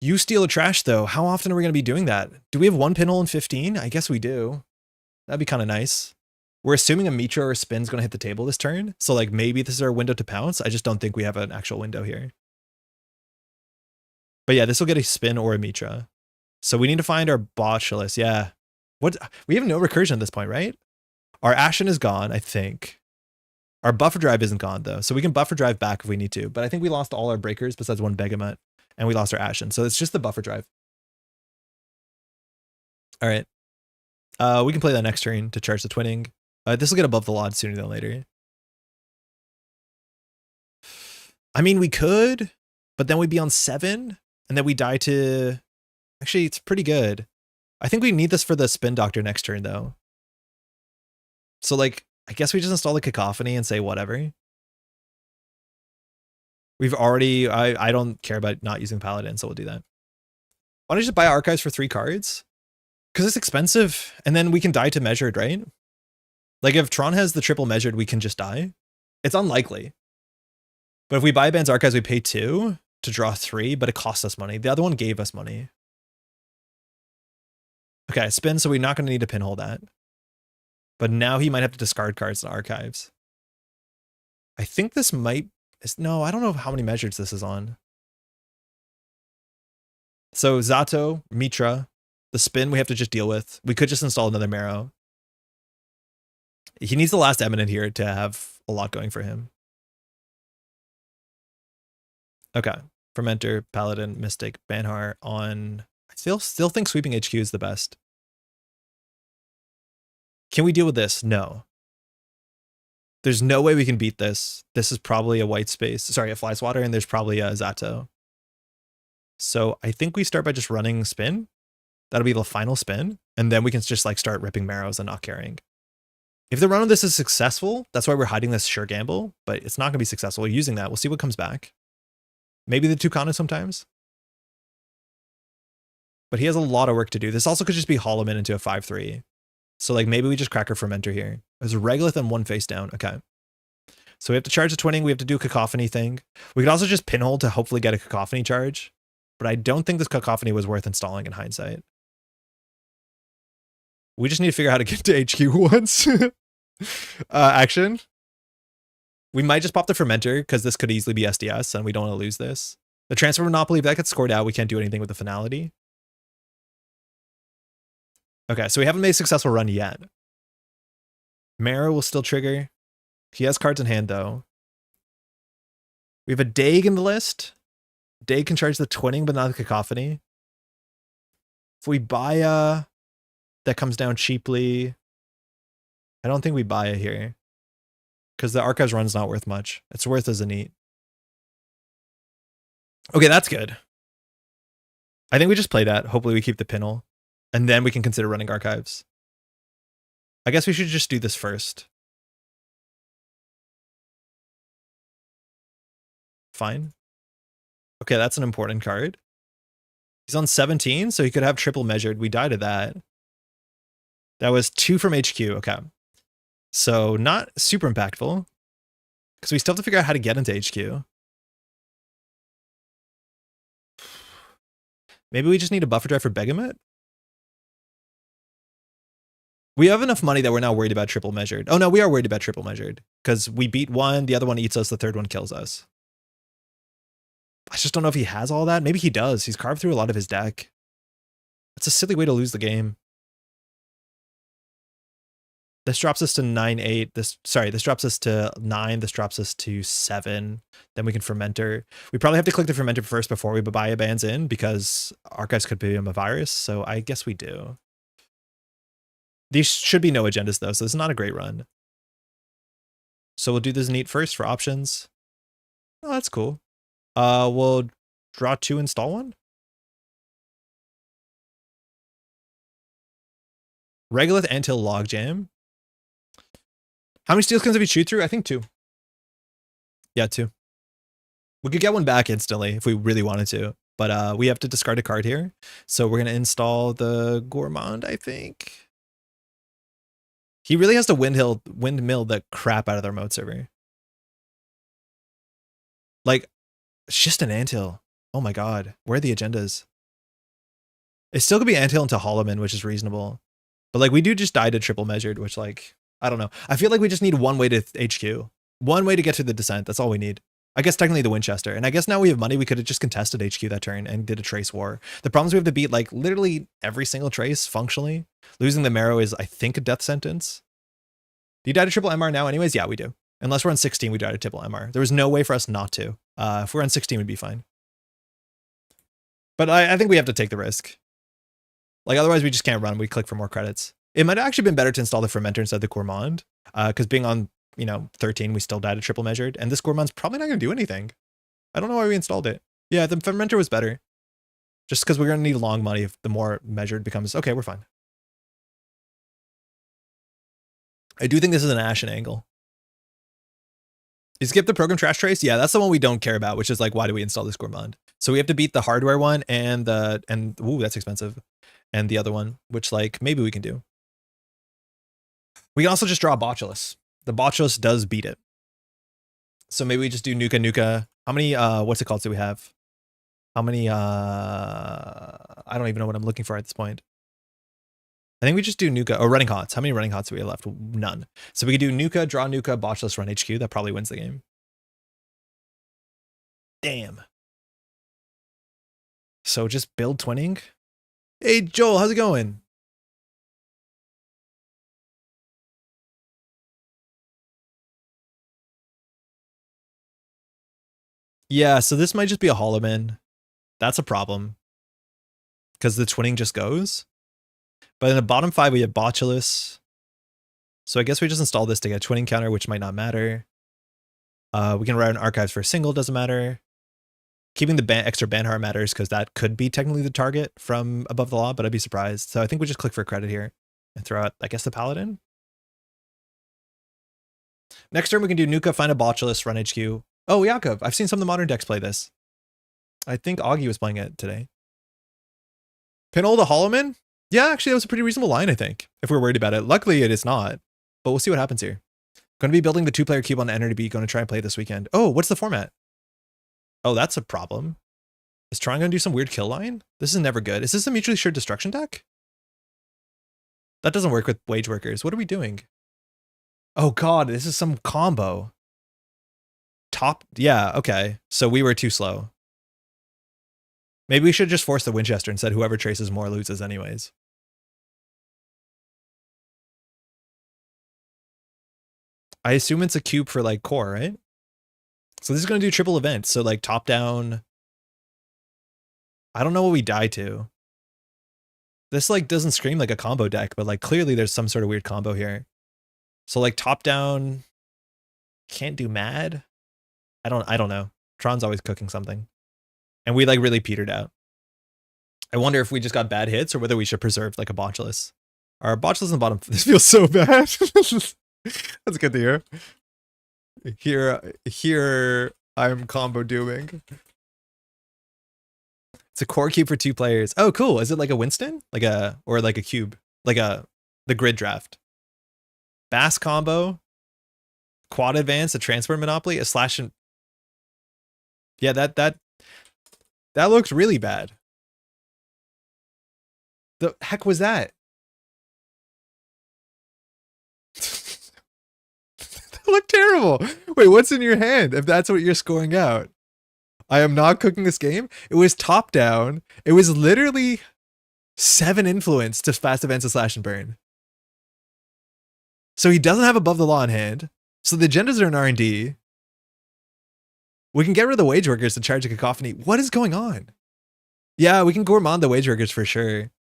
You steal a trash, though. How often are we going to be doing that? Do we have 1 pinhole in 15? I guess we do. That'd be kind of nice. We're assuming a Mitra or a Spin's going to hit the table this turn. So, like, maybe this is our window to pounce. I just don't think we have an actual window here. But yeah, this will get a Spin or a Mitra. So we need to find our Botchlists. Yeah. What? We have no recursion at this point, right? Our Ashen is gone, I think. Our Buffer Drive isn't gone, though. So we can Buffer Drive back if we need to. But I think we lost all our breakers besides 1 Begamut. And we lost our Ashen. So it's just the Buffer Drive. All right. We can play that next turn to charge the Twinning. This will get above the lot sooner than later. I mean, we could, but then we'd be on 7. And then we die to... Actually, it's pretty good. I think we need this for the Spin Doctor next turn, though. So, like, I guess we just install the Cacophony and say whatever. We've already... I don't care about not using Paladin, so we'll do that. Why don't you just buy Archives for 3 cards? Because it's expensive, and then we can die to Measured, right? Like, if Tron has the triple Measured, we can just die. It's unlikely. But if we buy Band's Archives, we pay 2 to draw 3, but it costs us money. The other one gave us money. Okay, spin, so we're not going to need to pinhole that. But now he might have to discard cards in archives. I think this might... No, I don't know how many measures this is on. So Zato, Mitra, the spin we have to just deal with. We could just install another Marrow. He needs the last Eminent here to have a lot going for him. Okay. Fermenter, Paladin, Mystic, Banhar on... I still think Sweeping HQ is the best. Can we deal with this? No. There's no way we can beat this. This is probably a white space. Sorry, a Fly Swatter, and there's probably a Zato. So I think we start by just running spin. That'll be the final spin. And then we can just like start ripping Marrows and not carrying. If the run of this is successful, that's why we're hiding this sure gamble, but it's not going to be successful. We're using that. We'll see what comes back. Maybe the Tucana sometimes. But he has a lot of work to do. This also could just be Hollow Man into a 5-3. So like maybe we just crack our Fermenter here. There's a Regolith and one face down. Okay. So we have to charge the twinning. We have to do a Cacophony thing. We could also just pinhole to hopefully get a Cacophony charge. But I don't think this Cacophony was worth installing in hindsight. We just need to figure out how to get to HQ once. Action. We might just pop the Fermenter because this could easily be SDS and we don't want to lose this. The Transfer Monopoly, if that gets scored out, we can't do anything with the Finality. Okay, so we haven't made a successful run yet. Marrow will still trigger. He has cards in hand though. We have a Dague in the list. Dague can charge the twinning, but not the Cacophony. If we buy that comes down cheaply. I don't think we buy it here. Because the Archives run's not worth much. It's worth as a neat. Okay, that's good. I think we just play that. Hopefully we keep the pinhole. And then we can consider running Archives. I guess we should just do this first. Fine. Okay, that's an important card. He's on 17, so he could have triple measured. We die to that. That was 2 from HQ. Okay. So not super impactful. Because we still have to figure out how to get into HQ. Maybe we just need a buffer drive for Begamot? We have enough money that we're not worried about triple measured. Oh no, we are worried about triple measured. Because we beat one, the other one eats us, the third one kills us. I just don't know if he has all that. Maybe he does. He's carved through a lot of his deck. That's a silly way to lose the game. This drops us to 9-8. This drops us to 9. This drops us to 7. Then we can Fermenter. We probably have to click the Fermenter first before we buy a bands in because Archives could be a virus. So I guess we do. These should be no agendas though, so this is not a great run. So we'll do this neat first for options. Oh, that's cool. We'll draw 2, install 1. Regolith Anthill Logjam. How many steel skins have we chewed through? I think 2. Yeah, 2. We could get one back instantly if we really wanted to, but we have to discard a card here. So we're going to install the Gourmand, I think. He really has to windmill the crap out of the remote server. Like, it's just an anthill. Oh my god. Where are the agendas? It still could be anthill into Hollowman, which is reasonable. But like, we do just die to triple measured, which like, I don't know. I feel like we just need one way to HQ. One way to get to the descent. That's all we need. I guess technically the Winchester. And I guess now we have money. We could have just contested HQ that turn and did a trace war. The problem is we have to beat like literally every single trace functionally. Losing the Marrow is, I think, a death sentence. Do you die to triple MR now anyways? Yeah, we do. Unless we're on 16, we die to triple MR. There was no way for us not to. If we're on 16, we'd be fine. But I think we have to take the risk. Like, otherwise we just can't run. We click for more credits. It might have actually been better to install the Fermenter instead of the Gourmand. Because being on, 13, we still died to triple measured. And this Gourmand's probably not going to do anything. I don't know why we installed it. Yeah, the Fermenter was better. Just because we're going to need long money if the more measured becomes... Okay, we're fine. I do think this is an Ashen angle. You skip the program trash trace? Yeah, that's the one we don't care about, which is like, why do we install this Gourmand? So we have to beat the hardware one and ooh, that's expensive. And the other one, which like, maybe we can do. We can also just draw a Botulus. The Botulus does beat it. So maybe we just do Nuka Nuka. How many, what's it called do we have? How many, I don't even know what I'm looking for at this point. I think we just do Nuka, or running hots. How many running hots do we have left? None. So we could do Nuka, draw Nuka, botchless, run HQ. That probably wins the game. Damn. So just build twinning. Hey, Joel, how's it going? Yeah, so this might just be a hollow man. That's a problem. Because the twinning just goes. But in the bottom 5, we have botchless. So I guess we just install this to get a twinning counter, which might not matter. We can write an archives for a single, doesn't matter. Keeping the extra Banhar matters because that could be technically the target from above the law, but I'd be surprised. So I think we just click for credit here and throw out, I guess, the Paladin. Next turn, we can do Nuka, find a botchless, run HQ. Oh, Yakov, I've seen some of the modern decks play this. I think Augie was playing it today. Pinhole the Hollowman? Yeah, actually, that was a pretty reasonable line, I think, if we're worried about it. Luckily, it is not, but we'll see what happens here. Going to be building the 2-player cube on Enter to be going to try and play this weekend. Oh, what's the format? Oh, that's a problem. Is Tron going to do some weird kill line? This is never good. Is this a mutually assured destruction deck? That doesn't work with wage workers. What are we doing? Oh god, this is some combo. Yeah, okay. So we were too slow. Maybe we should just force the Winchester and said whoever traces more loses anyways. I assume it's a cube for like core, right? So this is going to do triple events. So like top down. I don't know what we die to. This like doesn't scream like a combo deck, but like clearly there's some sort of weird combo here. So like top down can't do mad. I don't know. Tron's always cooking something. And we like really petered out. I wonder if we just got bad hits or whether we should preserve like a botchless. Our botchless in the bottom. This feels so bad. That's good to hear. Here I'm combo dooming. It's a core cube for 2 players. Oh, cool. Is it like a Winston? Or like a cube? Like the grid draft. Bass combo. Quad advance, a transport monopoly, a slash and yeah, that looks really bad. The heck was that? That looked terrible. Wait, what's in your hand if that's what you're scoring out? I am not cooking this game. It was top down. It was literally 7 influence to fast events of slash and burn. So he doesn't have above the law in hand. So the agendas are in R&D. We can get rid of the wage workers to charge a cacophony. What is going on? Yeah, we can gourmand the wage workers for sure.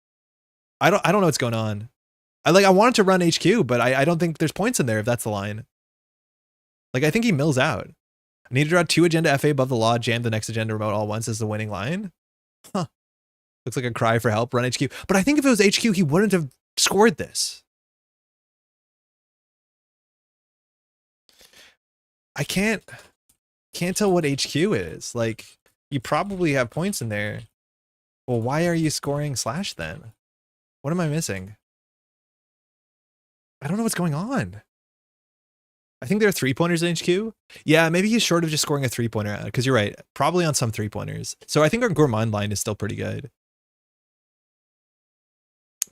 I don't know what's going on. I wanted to run HQ, but I don't think there's points in there if that's the line. Like I think he mills out. I need to draw 2 agenda FA above the law, jam the next agenda remote all once as the winning line. Huh. Looks like a cry for help, run HQ. But I think if it was HQ, he wouldn't have scored this. I can't tell what HQ is. Like, you probably have points in there. Well, why are you scoring slash then? What am I missing? I don't know what's going on. I think there are 3-pointers in HQ. Yeah, maybe he's short of just scoring a 3-pointer because you're right. Probably on some 3-pointers. So I think our gourmand line is still pretty good.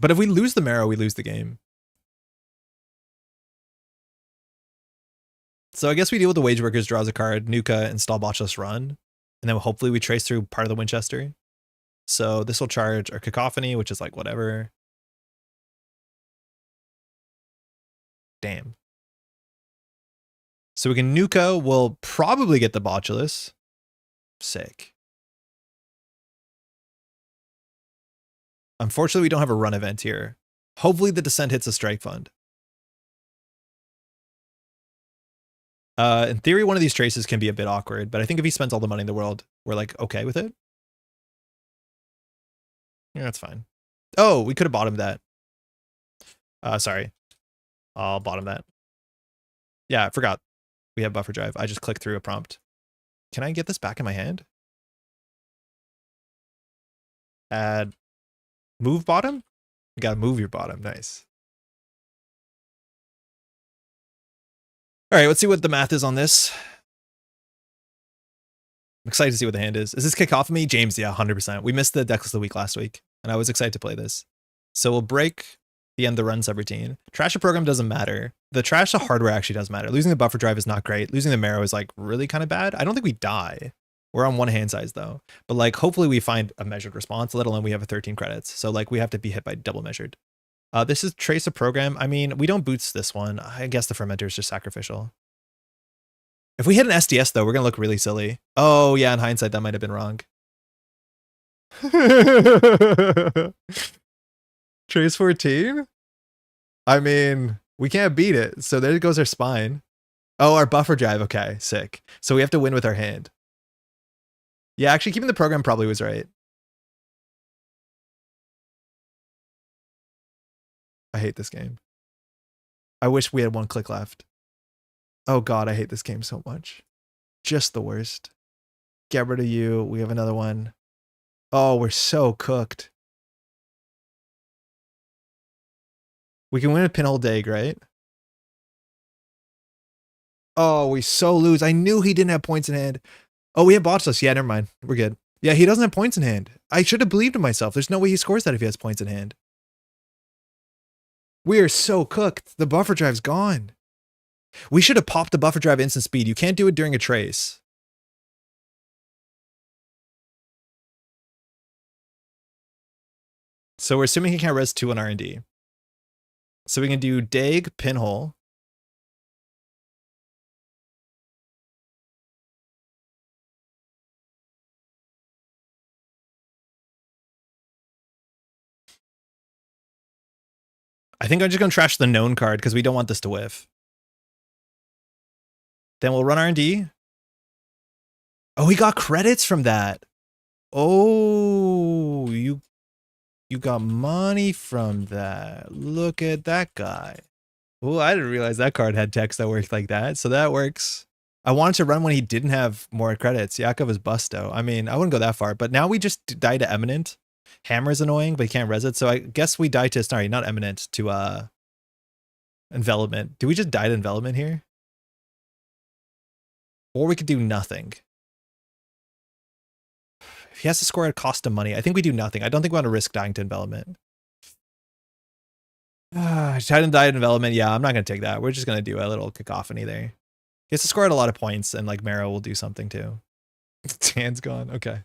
But if we lose the marrow, we lose the game. So I guess we deal with the wage workers, draws a card, Nuka, install botchless run. And then hopefully we trace through part of the Winchester. So this will charge our cacophony, which is like whatever. Damn. So we can Nuka, we'll probably get the botchless. Sick. Unfortunately, we don't have a run event here. Hopefully the descent hits a strike fund. In theory, one of these traces can be a bit awkward, but I think if he spends all the money in the world, we're like okay with it. Yeah, that's fine. Oh, we could have bottomed that. Sorry. I'll bottom that. Yeah, I forgot. We have buffer drive. I just clicked through a prompt. Can I get this back in my hand? Add move bottom? You gotta move your bottom. Nice. All right, let's see what the math is on this. I'm excited to see what the hand is. Is this Cacophony? James, yeah, 100%. We missed the Decklist of the week last week, and I was excited to play this. So we'll break the end the run subroutine. Trash a program doesn't matter. The trash the hardware actually does matter. Losing the buffer drive is not great. Losing the marrow is like really kind of bad. I don't think we die. We're on one hand size though. But like hopefully we find a measured response, let alone we have a 13 credits. So like we have to be hit by double measured. This is trace a program. I mean, we don't boots this one. I guess the fermenter is just sacrificial. If we hit an SDS though, we're gonna look really silly. Oh yeah, in hindsight, that might have been wrong. Trace 14? I mean, we can't beat it. So there goes our spine. Oh, our buffer drive. Okay, sick. So we have to win with our hand. Yeah, actually keeping the program probably was right. I hate this game. I wish we had one click left. Oh God, I hate this game so much. Just the worst. Get rid of you. We have another one. Oh, we're so cooked. We can win a pinhole dig, right? Oh, we so lose. I knew he didn't have points in hand. Oh, we have botched us. Yeah, never mind. We're good. Yeah, he doesn't have points in hand. I should have believed in myself. There's no way he scores that if he has points in hand. We are so cooked. The buffer drive's gone. We should have popped the buffer drive instant speed. You can't do it during a trace. So we're assuming he can't res 2 on R&D. So we can do dig, pinhole. I think I'm just going to trash the known card because we don't want this to whiff. Then we'll run R&D. Oh, he got credits from that. Oh, you got money from that. Look at that guy. Oh, I didn't realize that card had text that worked like that. So that works. I wanted to run when he didn't have more credits. Yakov is busto. I mean, I wouldn't go that far, but now we just die to Eminent. Hammer is annoying, but he can't res it. So I guess we die to, sorry, not Eminent, to Envelopment. Do we just die to Envelopment here? Or we could do nothing. If he has to score at cost of money, I think we do nothing. I don't think we want to risk dying to Envelopment. Try to die to Envelopment. Yeah, I'm not going to take that. We're just going to do a little cacophony there. He has to score at a lot of points, and like Marrow will do something too. Hand's gone. Okay.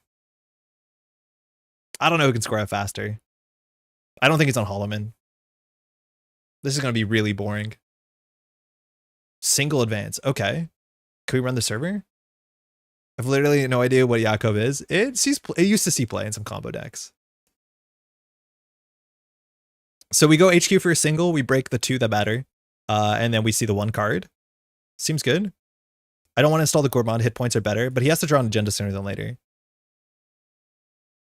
I don't know who can score out faster. I don't think it's on Holloman. This is going to be really boring. Single advance. Okay. Can we run the server? I've literally no idea what Yakov is. It used to see play in some combo decks. So we go HQ for a single. We break the 2 that matter. And then we see the 1 card. Seems good. I don't want to install the Gourmand. Hit points are better, but he has to draw an agenda sooner than later.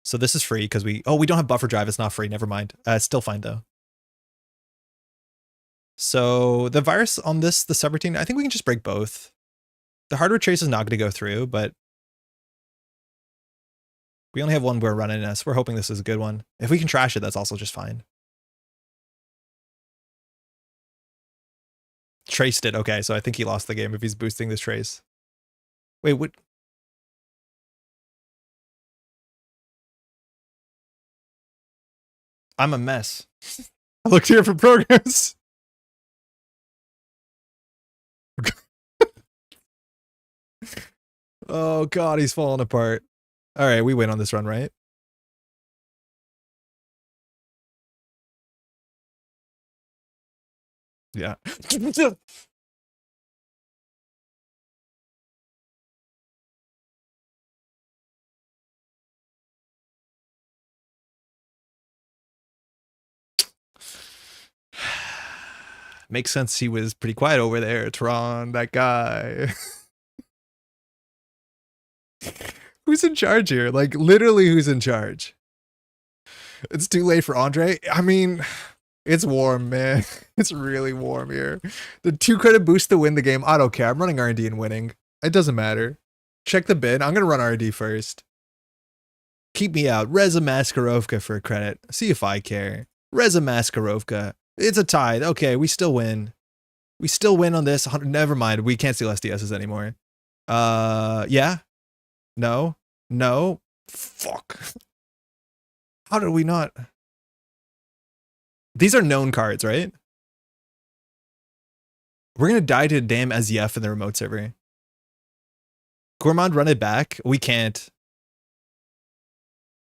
So this is free because we don't have buffer drive. It's not free. Never mind. It's still fine though. So the virus on this, the subroutine, I think we can just break both. The hardware trace is not going to go through, but we only have one we're running us. We're hoping this is a good one. If we can trash it, that's also just fine. Traced it. Okay, so I think he lost the game if he's boosting this trace. Wait, what? I'm a mess. I looked here for programs. Oh God, he's falling apart. All right, we win on this run, right? Yeah. Makes sense he was pretty quiet over there, Tron, that guy. Who's in charge here? Like, literally who's in charge? It's too late for Andre. I mean, it's warm, man. It's really warm here. The 2 credit boost to win the game. I don't care. I'm running R&D and winning. It doesn't matter. Check the bid. I'm going to run R&D first. Keep me out. Reza Maskarovka for a credit. See if I care. Reza Maskarovka. It's a tie. Okay, we still win. We still win on this. Never mind. We can't steal SDSs anymore. Yeah. No. No. Fuck. How did we not? These are known cards, right? We're gonna die to damn Azef in the remote server. Gourmand, run it back. We can't.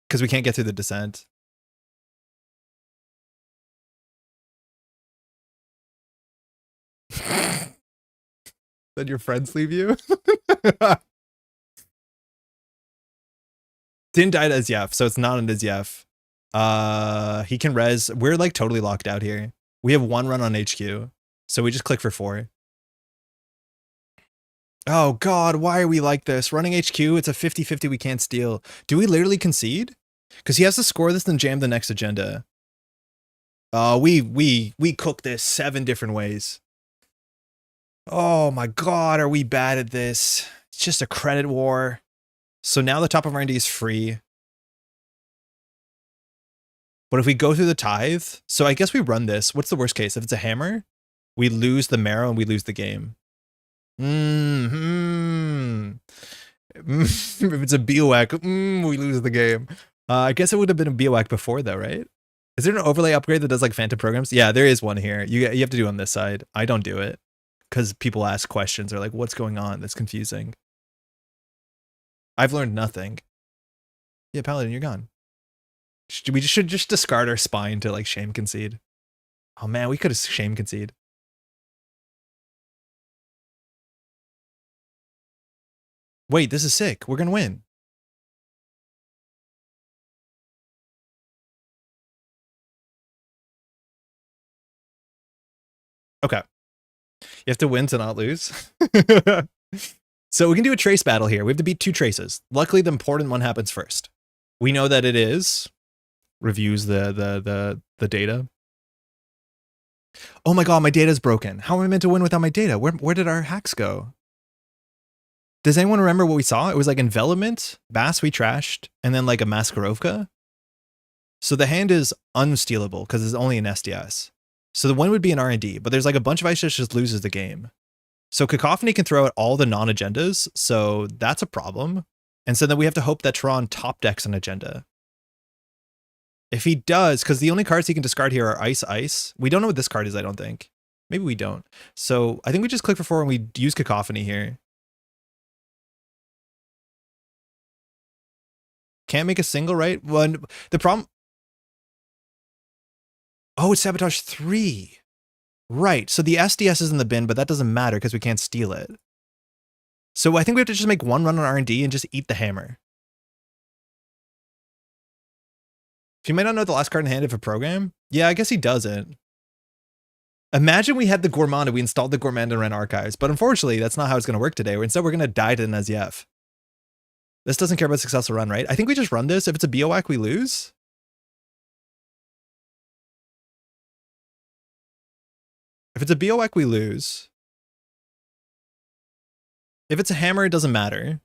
Because we can't get through the descent. Did your friends leave you? Didn't die to Azef, so it's not an Azef. He can res. We're like totally locked out here. We have 1 run on HQ, so we just click for 4. Oh god, why are we like this? Running HQ, it's a 50-50 we can't steal. Do we literally concede? Because he has to score this and jam the next agenda. We cook this 7 different ways. Oh my god, are we bad at this? It's just a credit war. So now the top of R&D is free. But if we go through the tithe, so I guess we run this. What's the worst case? If it's a hammer, we lose the marrow and we lose the game. If it's a BOAC, we lose the game. I guess it would have been a BOAC before though, right? Is there an overlay upgrade that does like phantom programs? Yeah, there is one here. You have to do it on this side. I don't do it because people ask questions. They're like, what's going on? That's confusing. I've learned nothing. Yeah, Paladin, you're gone. We should just discard our spine to like shame concede. Oh man, we could have shame concede. Wait, this is sick. We're gonna win. Okay. You have to win to not lose. So we can do a trace battle here. We have to beat 2 traces. Luckily, the important one happens first. We know that it is. Reviews the data. Oh my god, my data's broken. How am I meant to win without my data? Where did our hacks go? Does anyone remember what we saw? It was like envelopment, Bass we trashed, and then like a Maskarovka. So the hand is unstealable because it's only an SDS. So the one would be an R&D, but there's like a bunch of ice that just loses the game. So Cacophony can throw out all the non-agendas, so that's a problem. And so then we have to hope that Tron top decks an agenda. If he does, because the only cards he can discard here are Ice. We don't know what this card is, I don't think. Maybe we don't. So I think we just click for 4 and we use Cacophony here. Can't make a single, right? Well, the problem... Oh, it's Sabotage 3. Right, so the SDS is in the bin, but that doesn't matter because we can't steal it. So I think we have to just make 1 run on R&D and just eat the hammer. He might not know the last card in hand of a program. Yeah, I guess he doesn't. Imagine we had the Gourmand and we installed the Gourmand and ran archives, but unfortunately, that's not how it's going to work today. Instead, we're going to die to Naziev. This doesn't care about successful run, right? I think we just run this. If it's a BOAC, we lose. If it's a BOAC, we lose. If it's a hammer, it doesn't matter.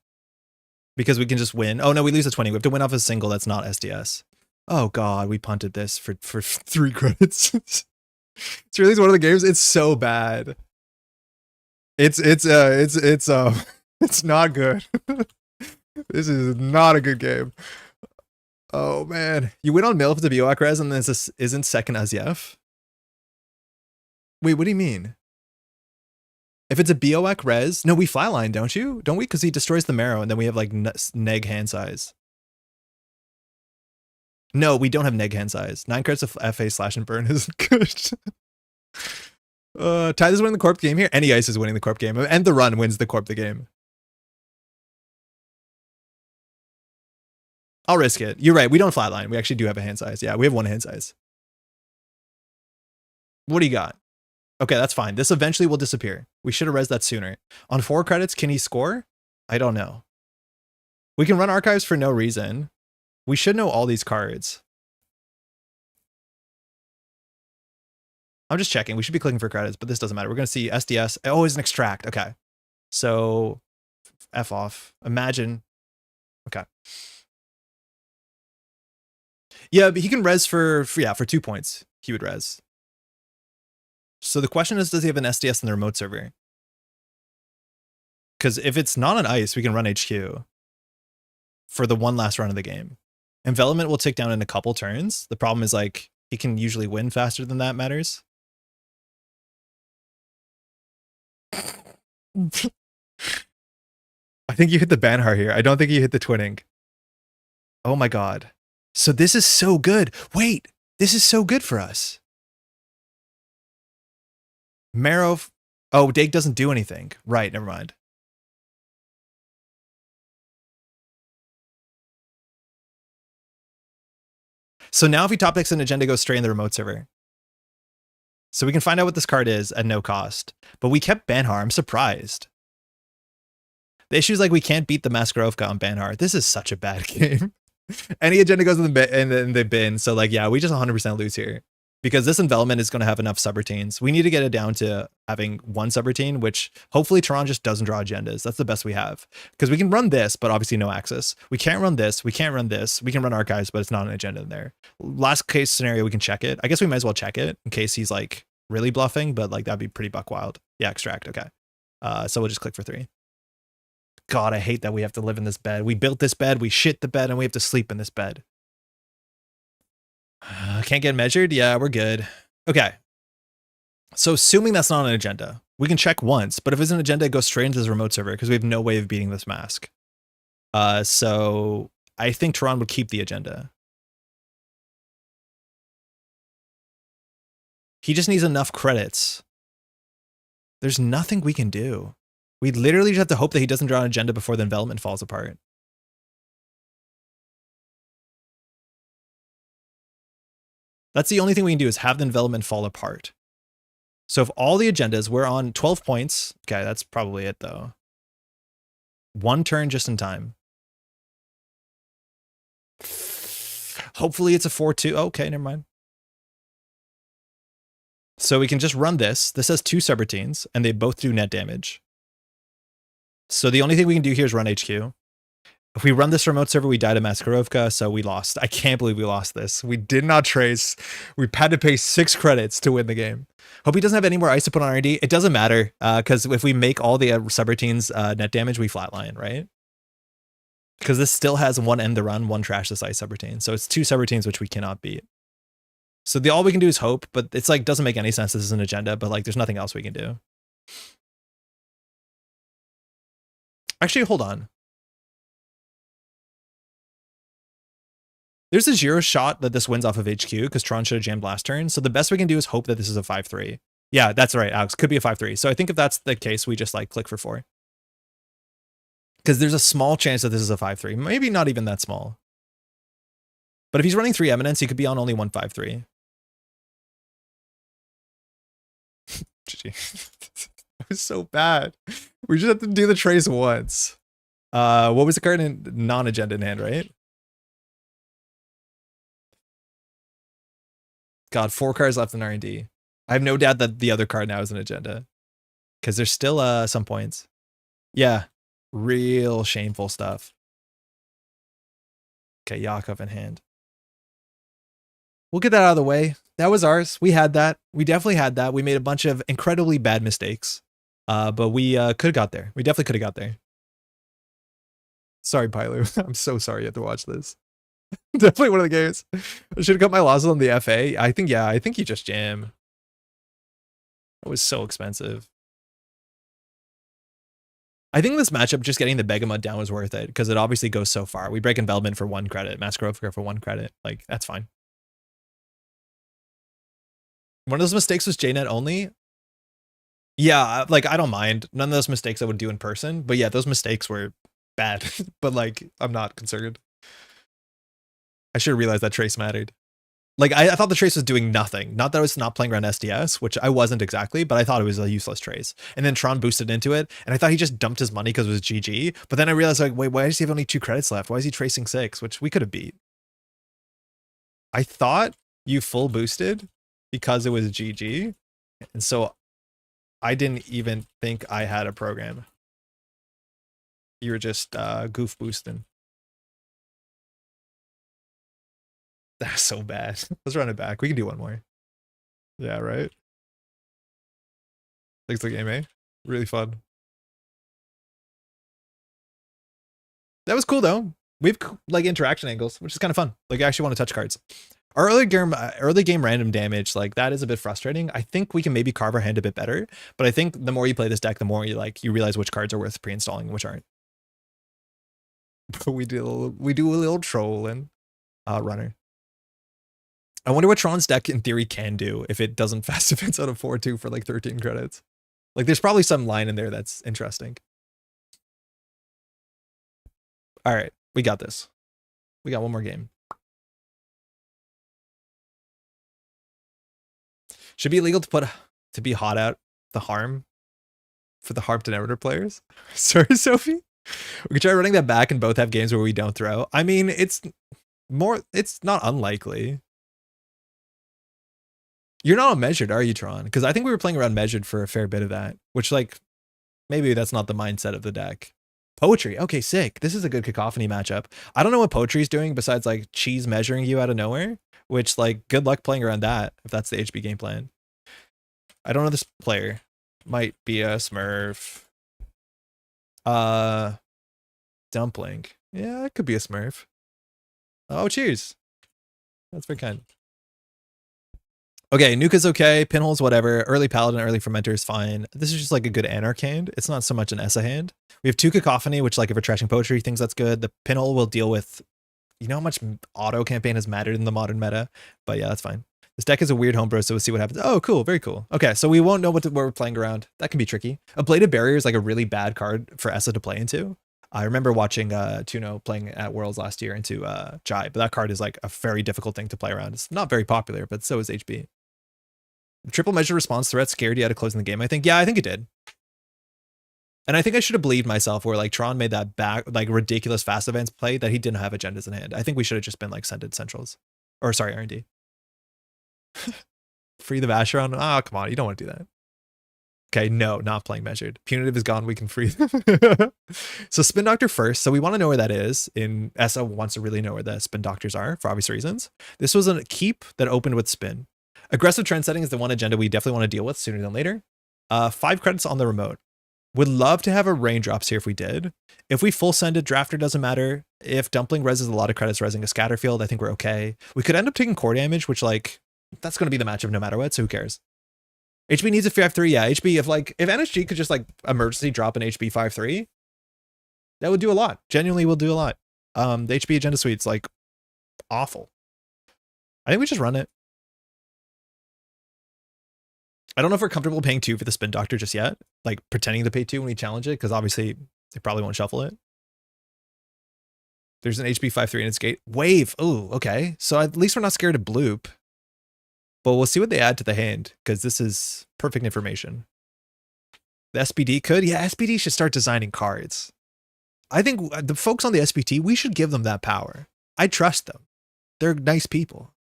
Because we can just win. Oh no, we lose a 20. We have to win off a single that's not SDS. Oh god, we punted this for 3 credits. It's really one of the games. It's so bad. It's not good. This is not a good game. Oh man, you win on mill if it's a BOAC res and this isn't second Aziev. Wait, what do you mean? If it's a BOAC res, no, we flatline, don't you? Don't we? Because he destroys the marrow and then we have like neg hand size. No, we don't have neg hand size. 9 cards of FA slash and burn is good. Tithe is winning the corp game here. Any ice is winning the corp game. And the run wins the corp the game. I'll risk it. You're right. We don't flatline. We actually do have a hand size. Yeah, we have 1 hand size. What do you got? Okay, that's fine. This eventually will disappear. We should have res that sooner. On 4 credits, can he score? I don't know. We can run archives for no reason. We should know all these cards. I'm just checking. We should be clicking for credits, but this doesn't matter. We're going to see SDS. Oh, it's an extract. Okay. So F off. Imagine. Okay. Yeah, but he can res for 2 points. He would res. So the question is, does he have an SDS in the remote server? Because if it's not an ice, we can run HQ. for the one last run of the game. Envelopment will tick down in a couple turns. The problem is like he can usually win faster than that matters. I think you hit the Banhar here. I don't think you hit the twinning. Oh my god. So this is so good. Wait, this is so good for us. Marrow. Oh, Dake doesn't do anything. Right, never mind. So now if he top decks an agenda, goes straight in the remote server. So we can find out what this card is at no cost. But we kept Banhar. I'm surprised. The issue is like we can't beat the Maskarovka on Banhar. This is such a bad game. Any agenda goes in the bin. So like, yeah, we just 100% lose here. Because this envelopment is going to have enough subroutines. We need to get it down to having one subroutine, which hopefully Tron just doesn't draw agendas. That's the best we have. Because we can run this, but obviously no access. We can't run this. We can't run this. We can run archives, but it's not an agenda in there. Last case scenario, we can check it. I guess we might as well check it in case he's like really bluffing, but like that'd be pretty buck wild. Yeah, extract. Okay. So we'll just click for 3. God, I hate that we have to live in this bed. We built this bed, we shit the bed, and we have to sleep in this bed. Can't get measured? Yeah, we're good. Okay. So assuming that's not an agenda, we can check once, but if it's an agenda, it goes straight into this remote server because we have no way of beating this mask. So I think Tron would keep the agenda. He just needs enough credits. There's nothing we can do. We literally just have to hope that he doesn't draw an agenda before the envelopment falls apart. That's the only thing we can do is have the envelopment fall apart. So if all the agendas, we're on 12 points. Okay, that's probably it though. 1 turn just in time. Hopefully it's a 4-2. Okay, never mind. So we can just run this. This has 2 subroutines, and they both do net damage. So the only thing we can do here is run HQ. If we run this remote server, we die to Maskarovka, so we lost. I can't believe we lost this. We did not trace. We had to pay 6 credits to win the game. Hope he doesn't have any more ice to put on R&D. It doesn't matter, because if we make all the subroutines net damage, we flatline, right? Because this still has 1 end the run, 1 trash this ice subroutine. So it's 2 subroutines which we cannot beat. So all we can do is hope, but it's like doesn't make any sense. This is an agenda, but like there's nothing else we can do. Actually, hold on. There's a 0 shot that this wins off of HQ because Tron should have jammed last turn. So the best we can do is hope that this is a 5-3. Yeah, that's right, Alex. Could be a 5-3. So I think if that's the case, we just like click for 4. Because there's a small chance that this is a 5-3. Maybe not even that small. But if he's running 3 Eminence, he could be on only 1 5-3. GG. That was so bad. We just have to do the trace once. What was the card in non-agenda in hand, right? God, 4 cards left in R&D. I have no doubt that the other card now is an agenda. Because there's still some points. Yeah. Real shameful stuff. Okay, Yakov in hand. We'll get that out of the way. That was ours. We had that. We definitely had that. We made a bunch of incredibly bad mistakes. But we could have got there. We definitely could have got there. Sorry, Paillu. I'm so sorry you have to watch this. Definitely one of the games. I should have got my losses on the FA. I think you just jam. It was so expensive. I think this matchup, just getting the Begamut down was worth it because it obviously goes so far. We break envelopment for 1 credit, Maskarovka for 1 credit. Like, that's fine. One of those mistakes was JNet only. Yeah, like, I don't mind. None of those mistakes I would do in person. But yeah, those mistakes were bad. But like, I'm not concerned. I should have realized that trace mattered. Like, I thought the trace was doing nothing. Not that I was not playing around SDS, which I wasn't exactly, but I thought it was a useless trace. And then Tron boosted into it, and I thought he just dumped his money because it was GG. But then I realized, like, wait, why does he have only 2 credits left? Why is he tracing 6? Which we could have beat. I thought you full boosted because it was GG. And so I didn't even think I had a program. You were just goof boosting. That's so bad. Let's run it back. We can do one more. Yeah, right? Thanks for the game, eh? Really fun. That was cool, though. We have like interaction angles, which is kind of fun. Like I actually want to touch cards. Our early game random damage, like that is a bit frustrating. I think we can maybe carve our hand a bit better, but I think the more you play this deck, the more you realize which cards are worth pre-installing and which aren't. But we do a little trolling, runner. I wonder what Tron's deck in theory can do if it doesn't fast defense out of 4/2 for like 13 credits. Like there's probably some line in there that's interesting. All right, we got this. We got one more game. Should be illegal to be hot out the harm for the harp to Netrunner players. Sorry, Sophie. We could try running that back and both have games where we don't throw. I mean, it's not unlikely. You're not on measured, are you, Tron? Because I think we were playing around measured for a fair bit of that, which like maybe that's not the mindset of the deck. Poetry. Okay, sick. This is a good cacophony matchup. I don't know what poetry is doing besides like cheese measuring you out of nowhere, which like good luck playing around that if that's the HB game plan. I don't know this player. Might be a Smurf. Dumpling. Yeah, it could be a Smurf. Oh, cheers. That's very kind. Okay, Nuka's okay. Pinhole's whatever. Early Paladin, early Fermenter is fine. This is just like a good Anarch hand. It's not so much an Esâ hand. We have 2 Cacophony, which like if we're trashing poetry, things that's good. The Pinhole will deal with, you know how much auto campaign has mattered in the modern meta? But yeah, that's fine. This deck is a weird homebrew, so we'll see what happens. Oh, cool. Very cool. Okay, so we won't know what we're playing around. That can be tricky. Ablative Barrier is like a really bad card for Esâ to play into. I remember watching Tuno playing at Worlds last year into Jai, but that card is like a very difficult thing to play around. It's not very popular, but so is HB. Triple measure response threat scared you out of closing the game, I think. Yeah, I think it did. And I think I should have believed myself where like Tron made that back like ridiculous fast events play that he didn't have agendas in hand. I think we should have just been like sended centrals. Or sorry, R&D. Free the Vacheron? Oh, come on, you don't want to do that. Okay, no, not playing measured. Punitive is gone, we can free. So Spin Doctor first. So we want to know where that is. In Esâ wants to really know where the Spin Doctors are for obvious reasons. This was a keep that opened with Spin. Aggressive trend setting is the one agenda we definitely want to deal with sooner than later. 5 credits on the remote. Would love to have a raindrops here if we did. If we full send it, drafter doesn't matter. If Dumpling reses a lot of credits resing a Scatterfield, I think we're okay. We could end up taking core damage, which like, that's going to be the matchup no matter what, so who cares? HB needs a 5/3, yeah. HB, if NSG could just like emergency drop an HB 5/3, that would do a lot. Genuinely will do a lot. The HB agenda suite's like awful. I think we just run it. I don't know if we're comfortable paying 2 for the Spin Doctor just yet. Like pretending to pay 2 when we challenge it, because obviously they probably won't shuffle it. There's an HB 5/3 in its gate. Wave. Oh, okay. So at least we're not scared of bloop. But we'll see what they add to the hand, because this is perfect information. The SPD could? Yeah, SPD should start designing cards. I think the folks on the SPT, we should give them that power. I trust them. They're nice people.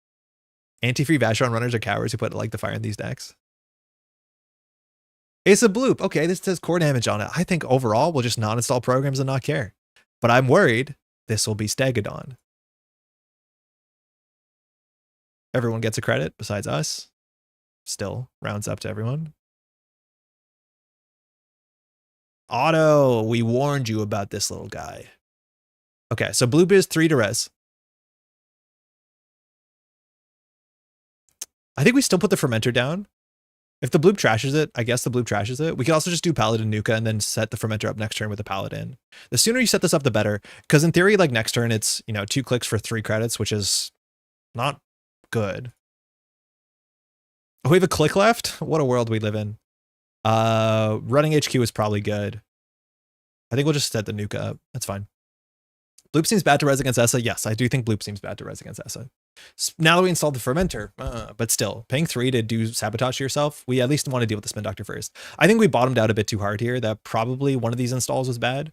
Anti-free Vacheron runners are cowards who put like the fire in these decks. It's a bloop. Okay, this says core damage on it. I think overall we'll just not install programs and not care. But I'm worried this will be Stegodon. Everyone gets a credit besides us. Still rounds up to everyone. Auto, we warned you about this little guy. Okay, so bloop is 3 to res. I think we still put the fermenter down. If the bloop trashes it, I guess the bloop trashes it. We could also just do Paladin Nuka and then set the fermenter up next turn with the Paladin. The sooner you set this up, the better. Because in theory, like next turn, it's, you know, 2 clicks for 3 credits, which is not good. Oh, we have a click left? What a world we live in. Running HQ is probably good. I think we'll just set the Nuka up. That's fine. Bloop seems bad to res against Esâ. Yes, I do think Bloop seems bad to res against Esâ. Now that we installed the fermenter, but still, paying 3 to do sabotage to yourself, we at least want to deal with the Spin Doctor first. I think we bottomed out a bit too hard here. That probably one of these installs was bad.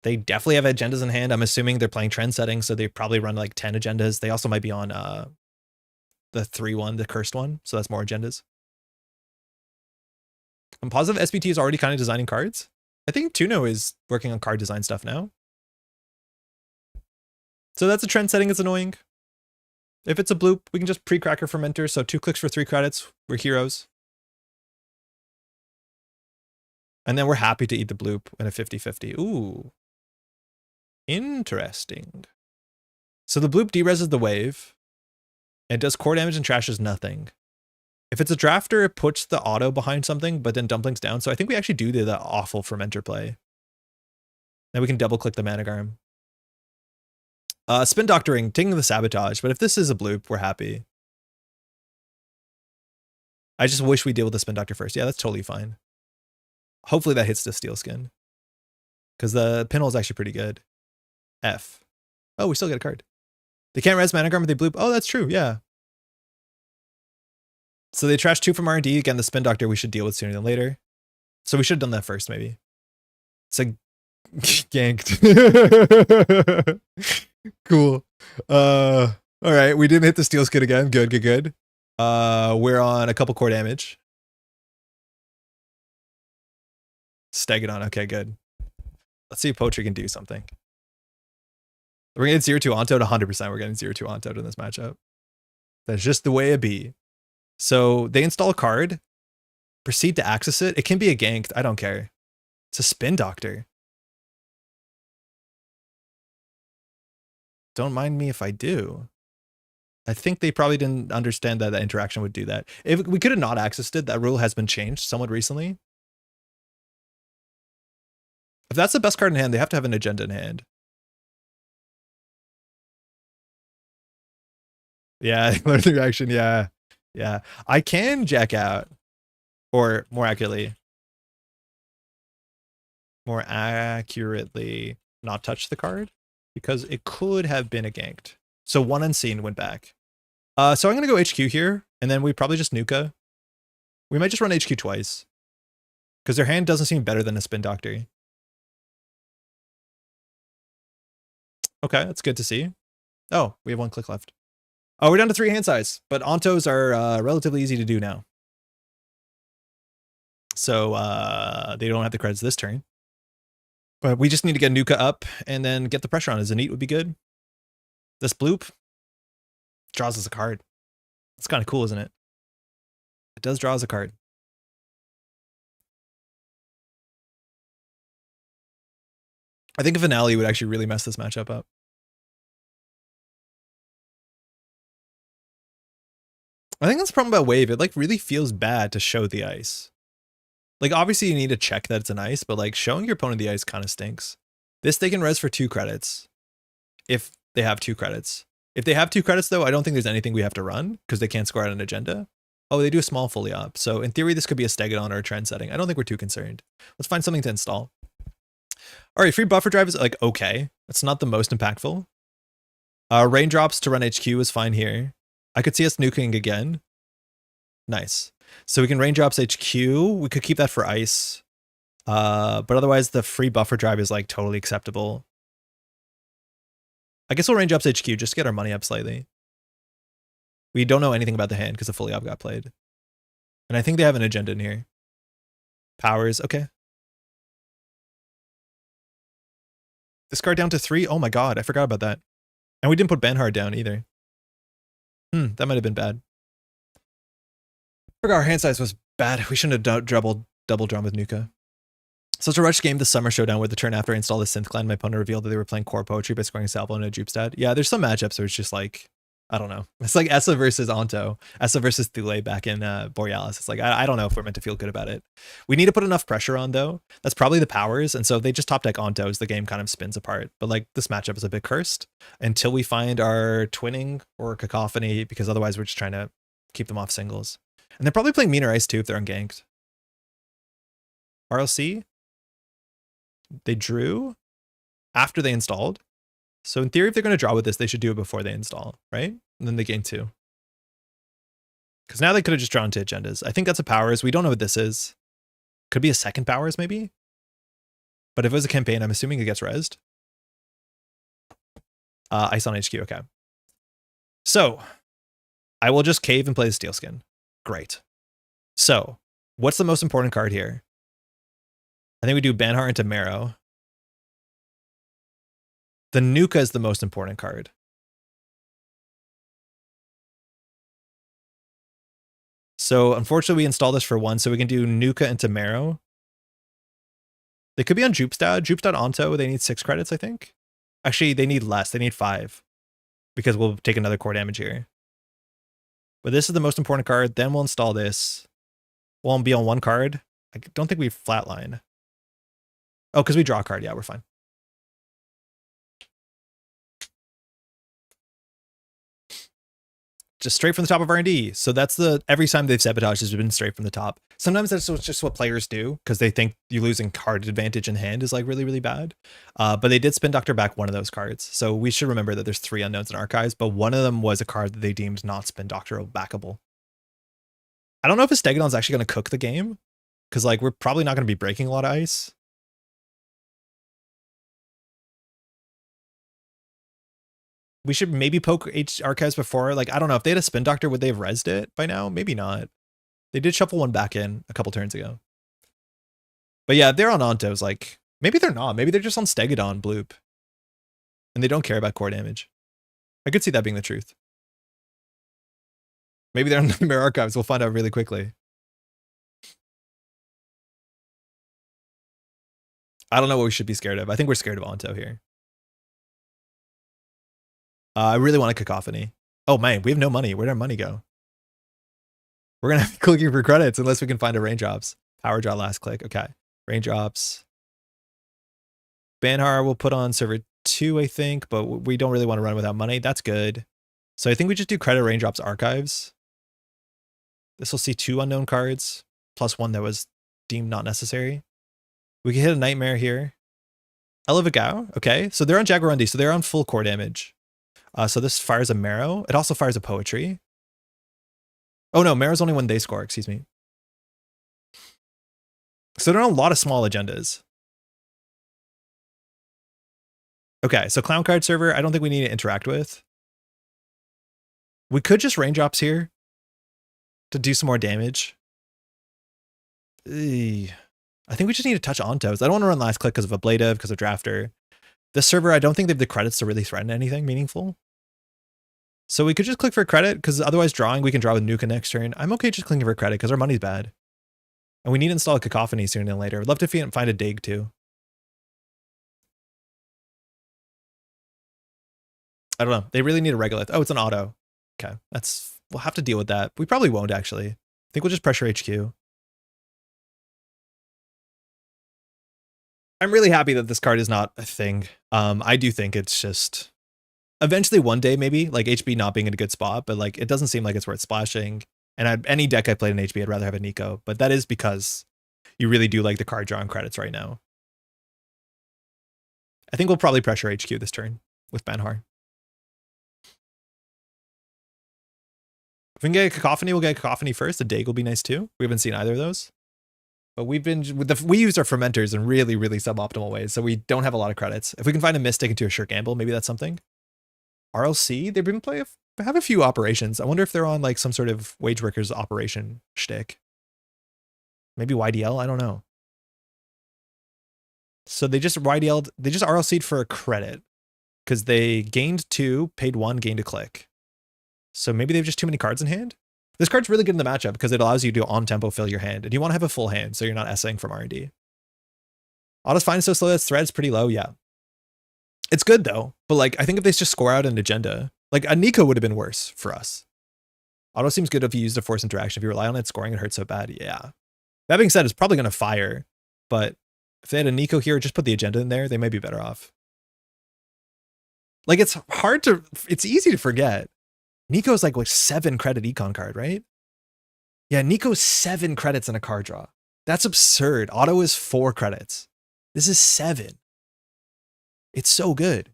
They definitely have agendas in hand. I'm assuming they're playing trend settings, so they probably run like 10 agendas. They also might be on the 3-1, the cursed one, so that's more agendas. I'm positive SPT is already kind of designing cards. I think Tuno is working on card design stuff now. So that's a trend setting. It's annoying. If it's a bloop, we can just pre-cracker fermenter. So 2 clicks for 3 credits. We're heroes. And then we're happy to eat the bloop in a 50-50. Ooh. Interesting. So the bloop dereses the wave. It does core damage and trashes nothing. If it's a drafter, it puts the auto behind something, but then dumplings down. So I think we actually do the awful fermenter play. Then we can double click the Managarm. Spin Doctoring, taking the sabotage. But if this is a bloop, we're happy. I just wish we deal with the Spin Doctor first. Yeah, that's totally fine. Hopefully that hits the Steel Skin. Because the pinhole is actually pretty good. F. Oh, we still get a card. They can't res Managarm if they bloop. Oh, that's true. Yeah. So they trash 2 from R&D. Again, the Spin Doctor we should deal with sooner than later. So we should have done that first, maybe. It's like ganked. Cool. All right. We didn't hit the Steel Skin again. Good, good, good. We're on a couple core damage. Stegadon. Okay, good. Let's see if Poetry can do something. We're going to get 0-2 Onto to 100%. We're getting 0-2 Onto in this matchup. That's just the way it be. So they install a card. Proceed to access it. It can be a ganked. I don't care. It's a Spin Doctor. Don't mind me if I do. I think they probably didn't understand that that interaction would do that. If we could have not accessed it, that rule has been changed somewhat recently. If that's the best card in hand, they have to have an agenda in hand. Yeah, learn the reaction. Yeah. Yeah. I can jack out. Or more accurately, not touch the card. Because it could have been a ganked. So one unseen went back. So I'm going to go HQ here. And then we probably just Nuka. We might just run HQ twice. Because their hand doesn't seem better than a Spin Doctor. Okay, that's good to see. Oh, we have 1 click left. Oh, we're down to 3 hand size. But Ontos are relatively easy to do now. So they don't have the credits this turn. But we just need to get Nuka up and then get the pressure on. A Zenith would be good. This bloop draws us a card. It's kind of cool, isn't it? It does draw us a card. I think a Finale would actually really mess this matchup up. I think that's the problem about Wave. It like really feels bad to show the ice. Like obviously you need to check that it's an ice, but like showing your opponent the ice kind of stinks. This they can res for 2 credits. If they have 2 credits. If they have 2 credits though, I don't think there's anything we have to run because they can't score out an agenda. Oh, they do a small fully op. So in theory, this could be a Stegadon or a trend setting. I don't think we're too concerned. Let's find something to install. All right, free buffer drive is like okay. It's not the most impactful. Raindrops to run HQ is fine here. I could see us nuking again. Nice. So we can raindrops HQ. We could keep that for ice. But otherwise the free buffer drive is like totally acceptable. I guess we'll raindrops HQ just to get our money up slightly. We don't know anything about the hand because the fully op got played. And I think they have an agenda in here. Powers, okay. Discard down to 3. Oh my god, I forgot about that. And we didn't put Banhard down either. That might have been bad. I forgot our hand size was bad. We shouldn't have double drawn with Nuka. So it's a rush game, the Summer Showdown, where the turn after I installed the Synth Clan, my opponent revealed that they were playing core poetry by scoring Salvo and a Jupe stat. Yeah, there's some matchups where it's just like, I don't know. It's like Esâ versus Onto. Esâ versus Thule back in Borealis. It's like, I don't know if we're meant to feel good about it. We need to put enough pressure on, though. That's probably the powers. And so if they just top deck Ontos, the game kind of spins apart. But like this matchup is a bit cursed until we find our twinning or cacophony, because otherwise we're just trying to keep them off singles. And they're probably playing Meaner Ice too if they're unganked. RLC? They drew after they installed. So in theory, if they're going to draw with this, they should do it before they install, right? And then they gain 2. Because now they could have just drawn 2 agendas. I think that's a powers. We don't know what this is. Could be a second powers, maybe? But if it was a campaign, I'm assuming it gets rezzed. Ice on HQ, okay. So, I will just cave and play the Steel Skin. Great. So, what's the most important card here? I think we do Banhart into Marrow. The Nuka is the most important card. So unfortunately we install this for 1, so we can do Nuka into Marrow. They could be on Jupestad. Jupestad Onto, they need 6 credits, I think. Actually, they need less. They need 5 because we'll take another core damage here. But this is the most important card. Then we'll install this. We'll be on 1 card. I don't think we flatline. Oh, because we draw a card. Yeah, we're fine. Just straight from the top of R&D. So that's every time they've sabotaged has been straight from the top. Sometimes that's just what players do because they think you losing card advantage in hand is like really, really bad. But they did spin Doctor back one of those cards. So we should remember that there's 3 unknowns in archives, but one of them was a card that they deemed not spin Doctor backable. I don't know if a Stegodon is actually going to cook the game because like we're probably not going to be breaking a lot of ice. We should maybe poke H archives before. Like, I don't know. If they had a spin Doctor, would they have rezzed it by now? Maybe not. They did shuffle one back in a couple turns ago. But yeah, if they're on Ontos, like, maybe they're not. Maybe they're just on Stegodon bloop. And they don't care about core damage. I could see that being the truth. Maybe they're on Nightmare Archives. We'll find out really quickly. I don't know what we should be scared of. I think we're scared of Onto here. I really want a Cacophony. Oh man, we have no money. Where'd our money go? We're gonna have to be clicking for credits unless we can find a raindrops. Power draw last click. Okay. Raindrops. Banhar will put on server 2, I think, but we don't really want to run without money. That's good. So I think we just do credit raindrops archives. This will see 2 unknown cards, plus 1 that was deemed not necessary. We can hit a Nightmare here. Elevagao, okay. So they're on Jaguarundi, so they're on full core damage. So this fires a Marrow. It also fires a Poetry. Oh no, Marrow's only when they score, excuse me. So there are a lot of small agendas. Okay, so Clown Card server, I don't think we need to interact with. We could just raindrops here to do some more damage. I think we just need to touch Ontos. I don't want to run last click because of Ablative, because of Drafter. This server, I don't think they have the credits to really threaten anything meaningful. So we could just click for credit, because otherwise drawing, we can draw with Nuka next turn. I'm okay just clicking for credit, because our money's bad. And we need to install a Cacophony sooner than later. I'd love to find a dig, too. I don't know. They really need a Regolith. Oh, it's an auto. Okay, we'll have to deal with that. We probably won't, actually. I think we'll just pressure HQ. I'm really happy that this card is not a thing. I do think it's just eventually one day maybe like HB not being in a good spot, but like it doesn't seem like it's worth splashing. And any deck I played in HB, I'd rather have a Nico, but that is because you really do like the card drawing credits right now. I think we'll probably pressure HQ this turn with Banhar. If we can get a Cacophony, we'll get a Cacophony first. A Dig will be nice too. We haven't seen either of those. But we use our fermenters in really, really suboptimal ways, so we don't have a lot of credits. If we can find a Mystic into a Sure Gamble, maybe that's something. RLC, they've been have a few operations. I wonder if they're on like some sort of Wage Workers operation shtick. Maybe YDL, I don't know. So they just RLC'd for a credit because they gained 2, paid 1, gained a click. So maybe they have just too many cards in hand. This card's really good in the matchup because it allows you to on-tempo fill your hand. And you want to have a full hand so you're not essaying from R&D. Auto's fine so slow that thread's pretty low, yeah. It's good though, but like I think if they just score out an agenda, like a Nico would have been worse for us. Auto seems good if you used a force interaction. If you rely on it scoring, it hurts so bad, yeah. That being said, it's probably going to fire, but if they had a Nico here, just put the agenda in there, they might be better off. Like it's easy to forget. Nico's like 7 credit econ card, right? Yeah, Nico's 7 credits in a card draw. That's absurd. Auto is 4 credits. This is 7. It's so good.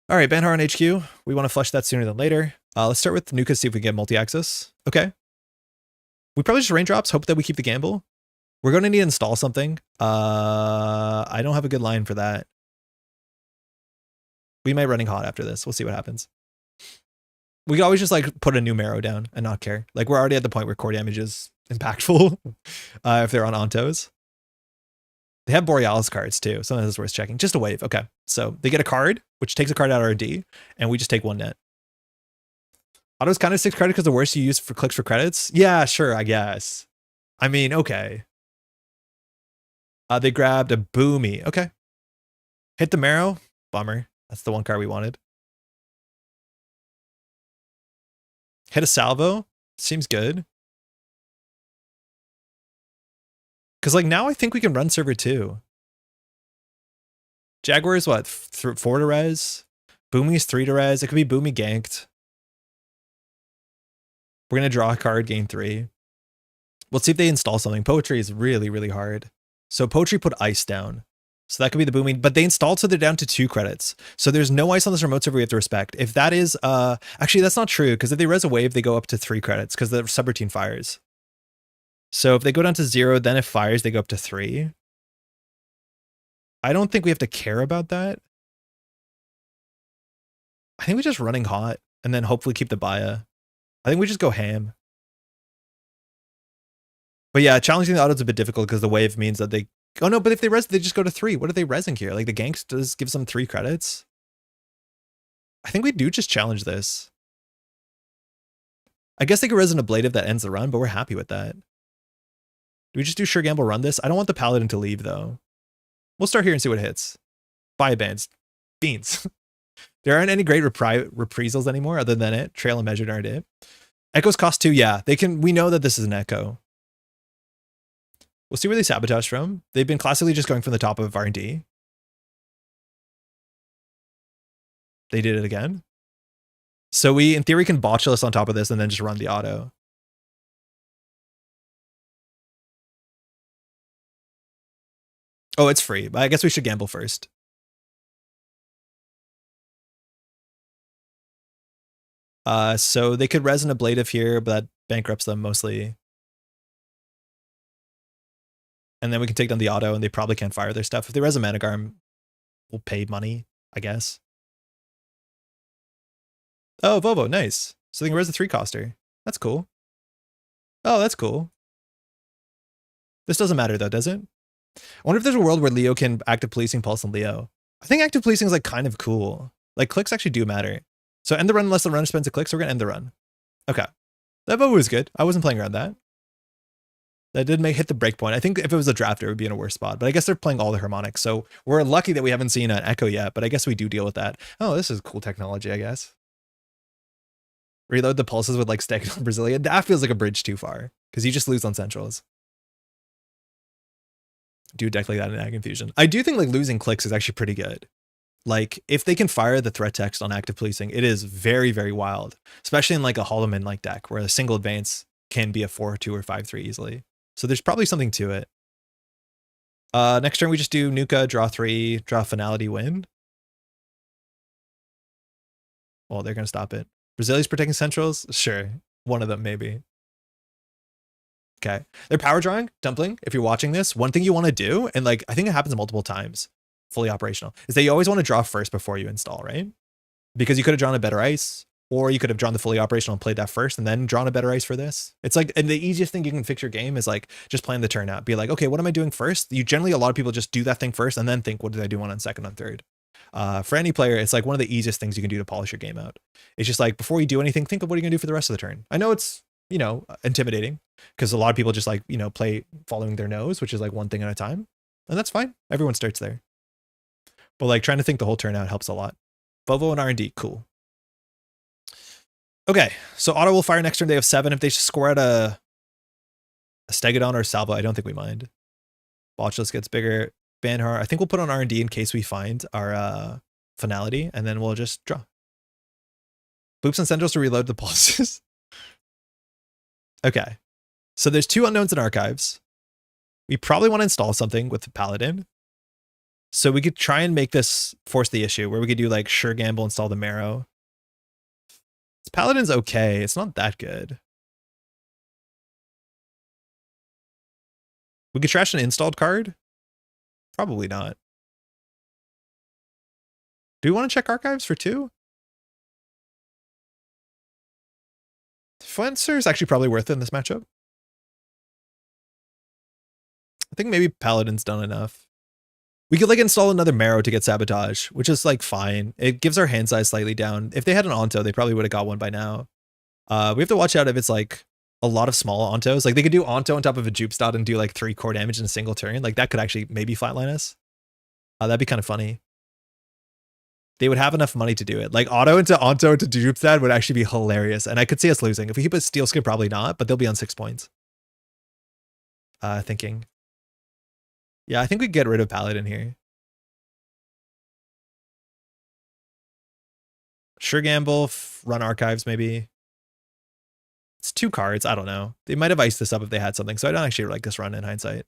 All right, Banhar on HQ. We want to flush that sooner than later. Let's start with Nuka, see if we can get multi-access. Okay. We probably just raindrops, hope that we keep the gamble. We're going to need to install something. I don't have a good line for that. We might running hot after this. We'll see what happens. We could always just like put a new Marrow down and not care. Like we're already at the point where core damage is impactful if they're on Ontos. They have Borealis cards too. Sometimes it's worth checking. Just a wave. Okay. So they get a card, which takes a card out of our D, and we just take 1 net. Auto's kind of 6 credit because the worst you use for clicks for credits. Yeah, sure, I guess. I mean, okay. They grabbed a Boomy. Okay. Hit the Marrow. Bummer. That's the one card we wanted. Hit a Salvo. Seems good. Because like now I think we can run server 2. Jaguar is what? 4 to res? Boomy's 3 to res. It could be Boomy ganked. We're going to draw a card, gain 3. Let's see if they install something. Poetry is really, really hard. So Poetry put ice down. So that could be the Boomy, but they installed so they're down to 2 credits. So there's no ice on this remote server we have to respect. If that is, actually that's not true, because if they res a wave, they go up to 3 credits, because the subroutine fires. So if they go down to 0, then if fires, they go up to 3. I don't think we have to care about that. I think we're just running hot, and then hopefully keep the Baya. I think we just go ham. But yeah, challenging the auto is a bit difficult because the wave means that they... Oh no, but if they res, they just go to 3. What are they resing here? Like the ganks does give them 3 credits. I think we do just challenge this. I guess they could res an ablative that ends the run, but we're happy with that. Do we just do sure gamble run this? I don't want the paladin to leave though. We'll start here and see what hits. Baya bands. Beans. There aren't any great reprisals anymore other than it. Trail and measured aren't it. Echoes cost 2, yeah. They can. We know that this is an echo. We'll see where they sabotage from. They've been classically just going from the top of R&D. They did it again. So we, in theory, can botchless on top of this and then just run the auto. Oh, it's free, but I guess we should gamble first. So they could res an ablative here, but that bankrupts them mostly. And then we can take down the auto, and they probably can't fire their stuff. If they res a Managarm, we'll pay money, I guess. Oh, Vovo, nice. So they can res a 3-coster. That's cool. Oh, that's cool. This doesn't matter though, does it? I wonder if there's a world where Leo can active policing Pulse and Leo. I think active policing is like kind of cool. Like clicks actually do matter. So end the run unless the runner spends a click, so we're gonna end the run. Okay. That Vovo was good. I wasn't playing around that. That did hit the breakpoint. I think if it was a drafter, it would be in a worse spot. But I guess they're playing all the harmonics. So we're lucky that we haven't seen an echo yet, but I guess we do deal with that. Oh, this is cool technology, I guess. Reload the pulses with like stack on Brazilian. That feels like a bridge too far because you just lose on centrals. Do a deck like that in Ag Infusion. I do think like losing clicks is actually pretty good. Like if they can fire the threat text on active policing, it is very, very wild, especially in like a Holloman like deck where a single advance can be a 4-2 or 5-3 easily. So there's probably something to it. Next turn we just do Nuka, draw 3, draw finality, win. Well, they're gonna stop it. Brazilia's protecting centrals? Sure. One of them maybe. Okay. They're power drawing, Dumpling. If you're watching this, one thing you want to do, and like I think it happens multiple times, fully operational, is that you always want to draw first before you install, right? Because you could have drawn a better ice, or you could have drawn the fully operational and played that first and then drawn a better ice for this. It's like, and the easiest thing you can fix your game is like just plan the turn out. Be like, okay, what am I doing first? You generally, a lot of people just do that thing first and then think, what did I do on second and third? For any player, it's like one of the easiest things you can do to polish your game out. It's just like, before you do anything, think of what you're gonna do for the rest of the turn. I know it's, you know, intimidating because a lot of people just like, you know, play following their nose, which is like one thing at a time. And that's fine. Everyone starts there. But like trying to think the whole turn out helps a lot. Vovo and R&D, cool. Okay, so auto will fire next turn. They have 7. If they score out a Stegodon or a Salvo, I don't think we mind. Botchless gets bigger. Banhar, I think we'll put on R&D in case we find our finality, and then we'll just draw. Boops and Centrals to reload the pulses. Okay, so there's 2 unknowns in archives. We probably want to install something with the Paladin. So we could try and make this force the issue, where we could do like Sure Gamble, install the Marrow. Paladin's okay. It's not that good. We could trash an installed card. Probably not. Do we want to check archives for 2? Fencer is actually probably worth it in this matchup. I think maybe Paladin's done enough. We could like install another Marrow to get Sabotage, which is like fine. It gives our hand size slightly down. If they had an Onto, they probably would have got one by now. We have to watch out if it's like a lot of small Ontos. Like they could do Onto on top of a Jupe Stot and do like 3 core damage in a single turn. Like that could actually maybe flatline us. That'd be kind of funny. They would have enough money to do it. Like auto into Onto into Jupstad would actually be hilarious. And I could see us losing. If we keep a Steel Skin, probably not, but they'll be on 6 points. Thinking. Yeah, I think we could get rid of Paladin here. Sure gamble, run archives maybe. It's 2 cards. I don't know. They might have iced this up if they had something. So I don't actually like this run in hindsight.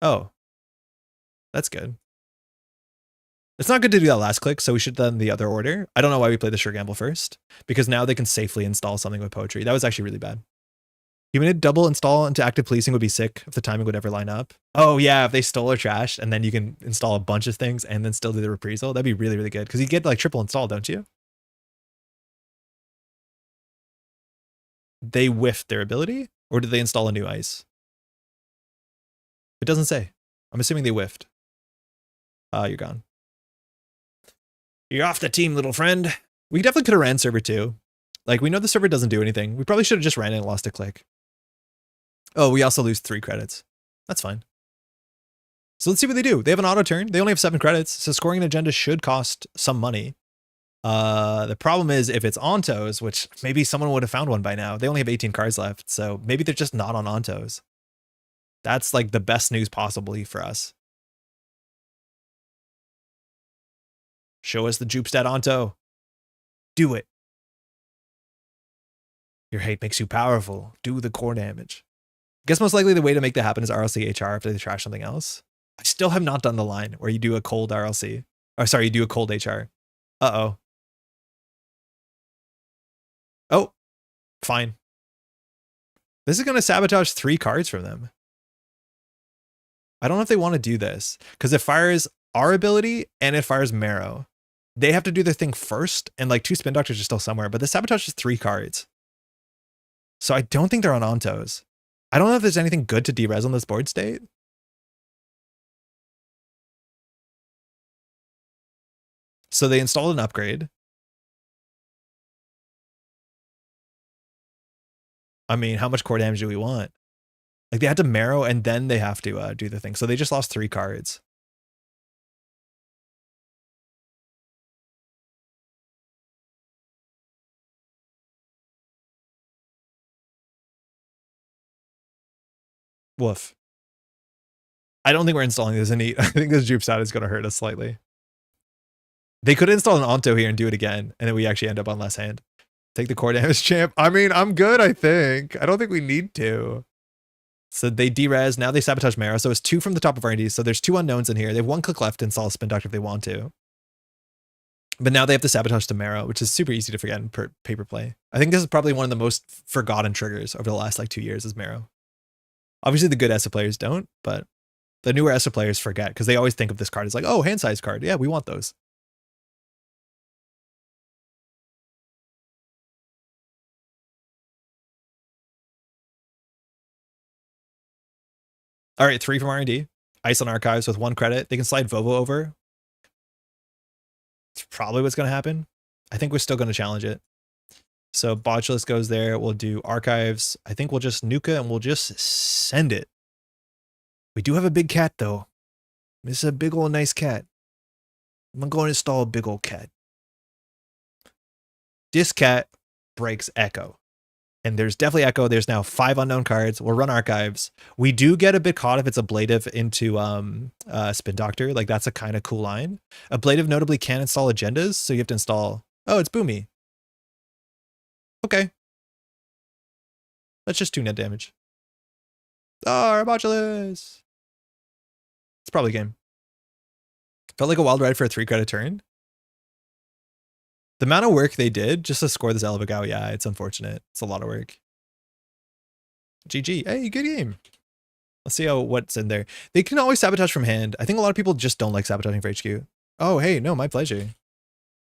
Oh, that's good. It's not good to do that last click, so we should done the other order. I don't know why we played the sure gamble first, because now they can safely install something with poetry. That was actually really bad. Even a double install into active policing would be sick if the timing would ever line up. Oh yeah, if they stole or trash, and then you can install a bunch of things and then still do the reprisal, that'd be really, really good. Because you get like triple install, don't you? They whiffed their ability, or did they install a new ice? It doesn't say. I'm assuming they whiffed. You're gone. You're off the team, little friend. We definitely could have ran server 2. Like, we know the server doesn't do anything. We probably should have just ran it and lost a click. Oh, we also lose 3 credits. That's fine. So let's see what they do. They have an auto turn. They only have 7 credits, so scoring an agenda should cost some money. The problem is if it's Ontos, which maybe someone would have found one by now. They only have 18 cards left, so maybe they're just not on Ontos. That's like the best news possibly for us. Show us the Jupstad Onto. Do it. Your hate makes you powerful. Do the core damage. I guess most likely the way to make that happen is RLC HR after they trash something else. I still have not done the line where you do a cold RLC. Or sorry, you do a cold HR. Uh-oh. Oh, fine. This is going to sabotage 3 cards from them. I don't know if they want to do this, because it fires our ability and it fires Marrow. They have to do their thing first, and like 2 Spin Doctors are still somewhere, but the sabotage is 3 cards. So I don't think they're on Ontos. I don't know if there's anything good to derez on this board state. So they installed an upgrade. I mean, how much core damage do we want? Like they had to Marrow and then they have to do the thing. So they just lost 3 cards. Woof. I don't think we're installing this in Neat. I think this Jupstad is going to hurt us slightly. They could install an Onto here and do it again, and then we actually end up on less hand. Take the core damage, champ. I mean, I'm good, I think. I don't think we need to. So they derez. Now they sabotage Marrow. So it's 2 from the top of R&D. So there's 2 unknowns in here. They have 1 click left to install a Spin Doctor if they want to. But now they have to sabotage to Marrow, which is super easy to forget in paper play. I think this is probably one of the most forgotten triggers over the last like 2 years is Marrow. Obviously the good ESA players don't, but the newer ESA players forget because they always think of this card as like, oh, hand size card. Yeah, we want those. All right, 3 from R&D. Ice on Archives with 1 credit. They can slide Vovo over. It's probably what's going to happen. I think we're still going to challenge it. So Botulus goes there. We'll do Archives. I think we'll just Nuka and we'll just send it. We do have a big cat, though. This is a big old nice cat. I'm going to install a big old cat. This cat breaks Echo. And there's definitely Echo. There's now 5 unknown cards. We'll run Archives. We do get a bit caught if it's ablative into Spin Doctor. Like, that's a kind of cool line. Ablative notably can install agendas, so you have to install... Oh, it's Boomy. Okay. Let's just 2 net damage. Oh, Botulus! It's probably game. Felt like a wild ride for a 3 credit turn. The amount of work they did just to score this Elevagao, yeah, it's unfortunate. It's a lot of work. GG. Hey, good game. Let's see what's in there. They can always sabotage from hand. I think a lot of people just don't like sabotaging for HQ. Oh, hey, no, my pleasure.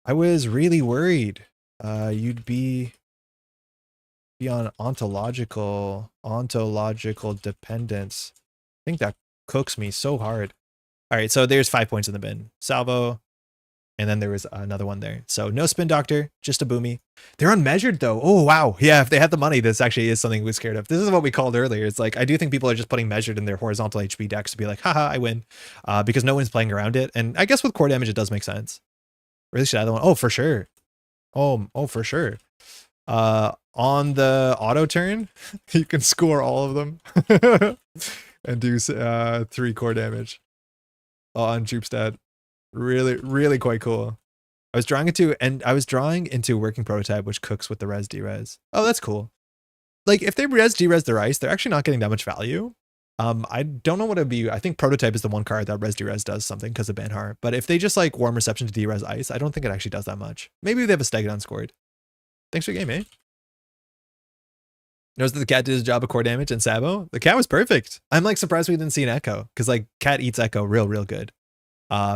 I was really worried you'd be on ontological dependence. I think that cooks me so hard. All right, so there's 5 points in the bin. Salvo. And then there was another one there. So no Spin Doctor, just a Boomy. They're unmeasured though. Oh, wow. Yeah, if they had the money, this actually is something we're scared of. This is what we called earlier. It's like, I do think people are just putting measured in their horizontal HB decks to be like, haha, I win. Because no one's playing around it. And I guess with core damage, it does make sense. Or at least the other one. Oh, for sure. Oh, for sure. On the auto turn, you can score all of them and do 3 core damage on Troopstad. Really quite cool. I was drawing into working prototype, which cooks with the res derez. Oh, that's cool. Like if they res derez their ice, they're actually not getting that much value. I don't know what it'd be. I think prototype is the one card that res derez does something because of Banhar. But if they just like warm reception to derez ice, I don't think it actually does that much. Maybe they have a Stegodon scored. Thanks for the game, eh? Knows that the cat did his job of core damage and Sabo. The cat was perfect. I'm like surprised we didn't see an Echo because like cat eats Echo real good.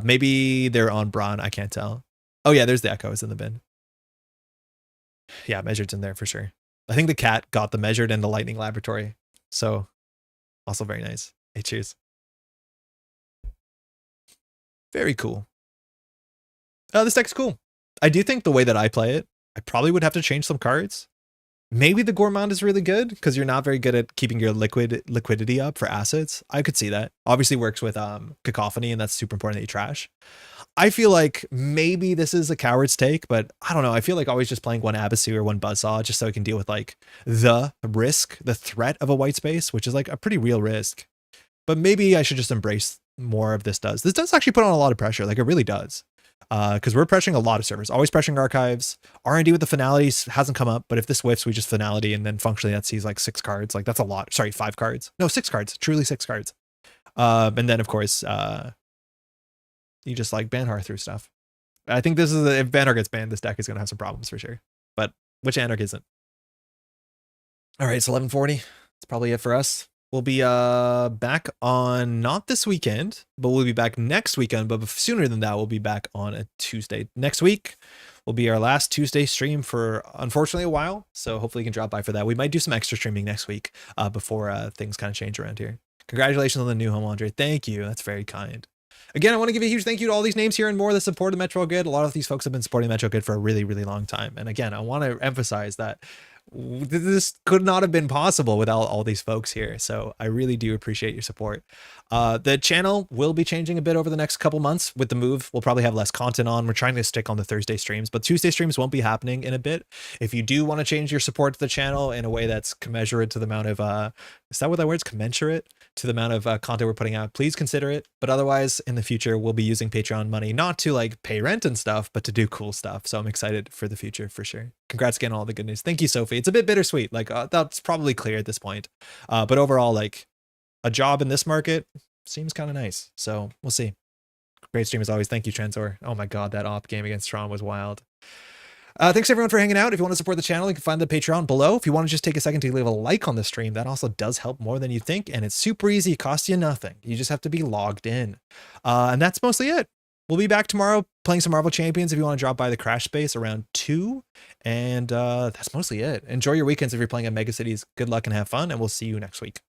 Maybe they're on Brawn. I can't tell. Oh yeah, there's the Echoes in the bin. Yeah, measured's in there for sure. I think the cat got the measured and the lightning laboratory. So also very nice. Hey, cheers. Very cool. This deck's cool. I do think the way that I play it, I probably would have to change some cards. Maybe the Gourmand is really good because you're not very good at keeping your liquidity up for assets. I could see that. Obviously works with Cacophony, and that's super important that you trash. I feel like maybe this is a coward's take, but I don't know. I feel like always just playing one Abyssal or one Buzzsaw just so I can deal with like the risk, the threat of a white space, which is like a pretty real risk. But maybe I should just embrace more of this does. This does actually put on a lot of pressure. Like it really does. Because we're pressuring a lot of servers, always pressuring archives. R&D with the finalities hasn't come up, but if this whiffs, we just finality, and then functionally that sees like 6 cards. Like that's a lot. Sorry, 5 cards. No, 6 cards. Truly 6 cards. And then of course, you just like Banhar through stuff. I think this is if Banhar gets banned, this deck is gonna have some problems for sure. But which Anarch isn't? All right, it's 11:40. That's probably it for us. We'll be back on not this weekend, but we'll be back next weekend. But sooner than that, we'll be back on a Tuesday. Next week will be our last Tuesday stream for, unfortunately, a while. So hopefully you can drop by for that. We might do some extra streaming next week before things kind of change around here. Congratulations on the new home, Andre. Thank you. That's very kind. Again, I want to give a huge thank you to all these names here and more that support the Metropole Grid. A lot of these folks have been supporting Metropole Grid for a really long time. And again, I want to emphasize that this could not have been possible without all these folks here. So I really do appreciate your support. The channel will be changing a bit over the next couple months with the move. We'll probably have less content on. We're trying to stick on the Thursday streams, but Tuesday streams won't be happening in a bit. If you do want to change your support to the channel in a way that's commensurate to the amount of, is that what that word's commensurate? To the amount of content we're putting out, please consider it. But otherwise, in the future, we'll be using Patreon money, not to like pay rent and stuff, but to do cool stuff. So I'm excited for the future for sure. Congrats again on all the good news. Thank you, Sophie. It's a bit bittersweet. Like that's probably clear at this point. But overall, like a job in this market seems kind of nice. So we'll see. Great stream as always. Thank you, Transor. Oh my God, that op game against Tron was wild. Thanks everyone for hanging out. If you want to support the channel, you can find the Patreon below. If you want to just take a second to leave a like on the stream, that also does help more than you think. And it's super easy. It costs you nothing. You just have to be logged in. And that's mostly it. We'll be back tomorrow playing some Marvel Champions if you want to drop by the Crash Space around 2. And that's mostly it. Enjoy your weekends if you're playing at Megacities. Good luck and have fun. And we'll see you next week.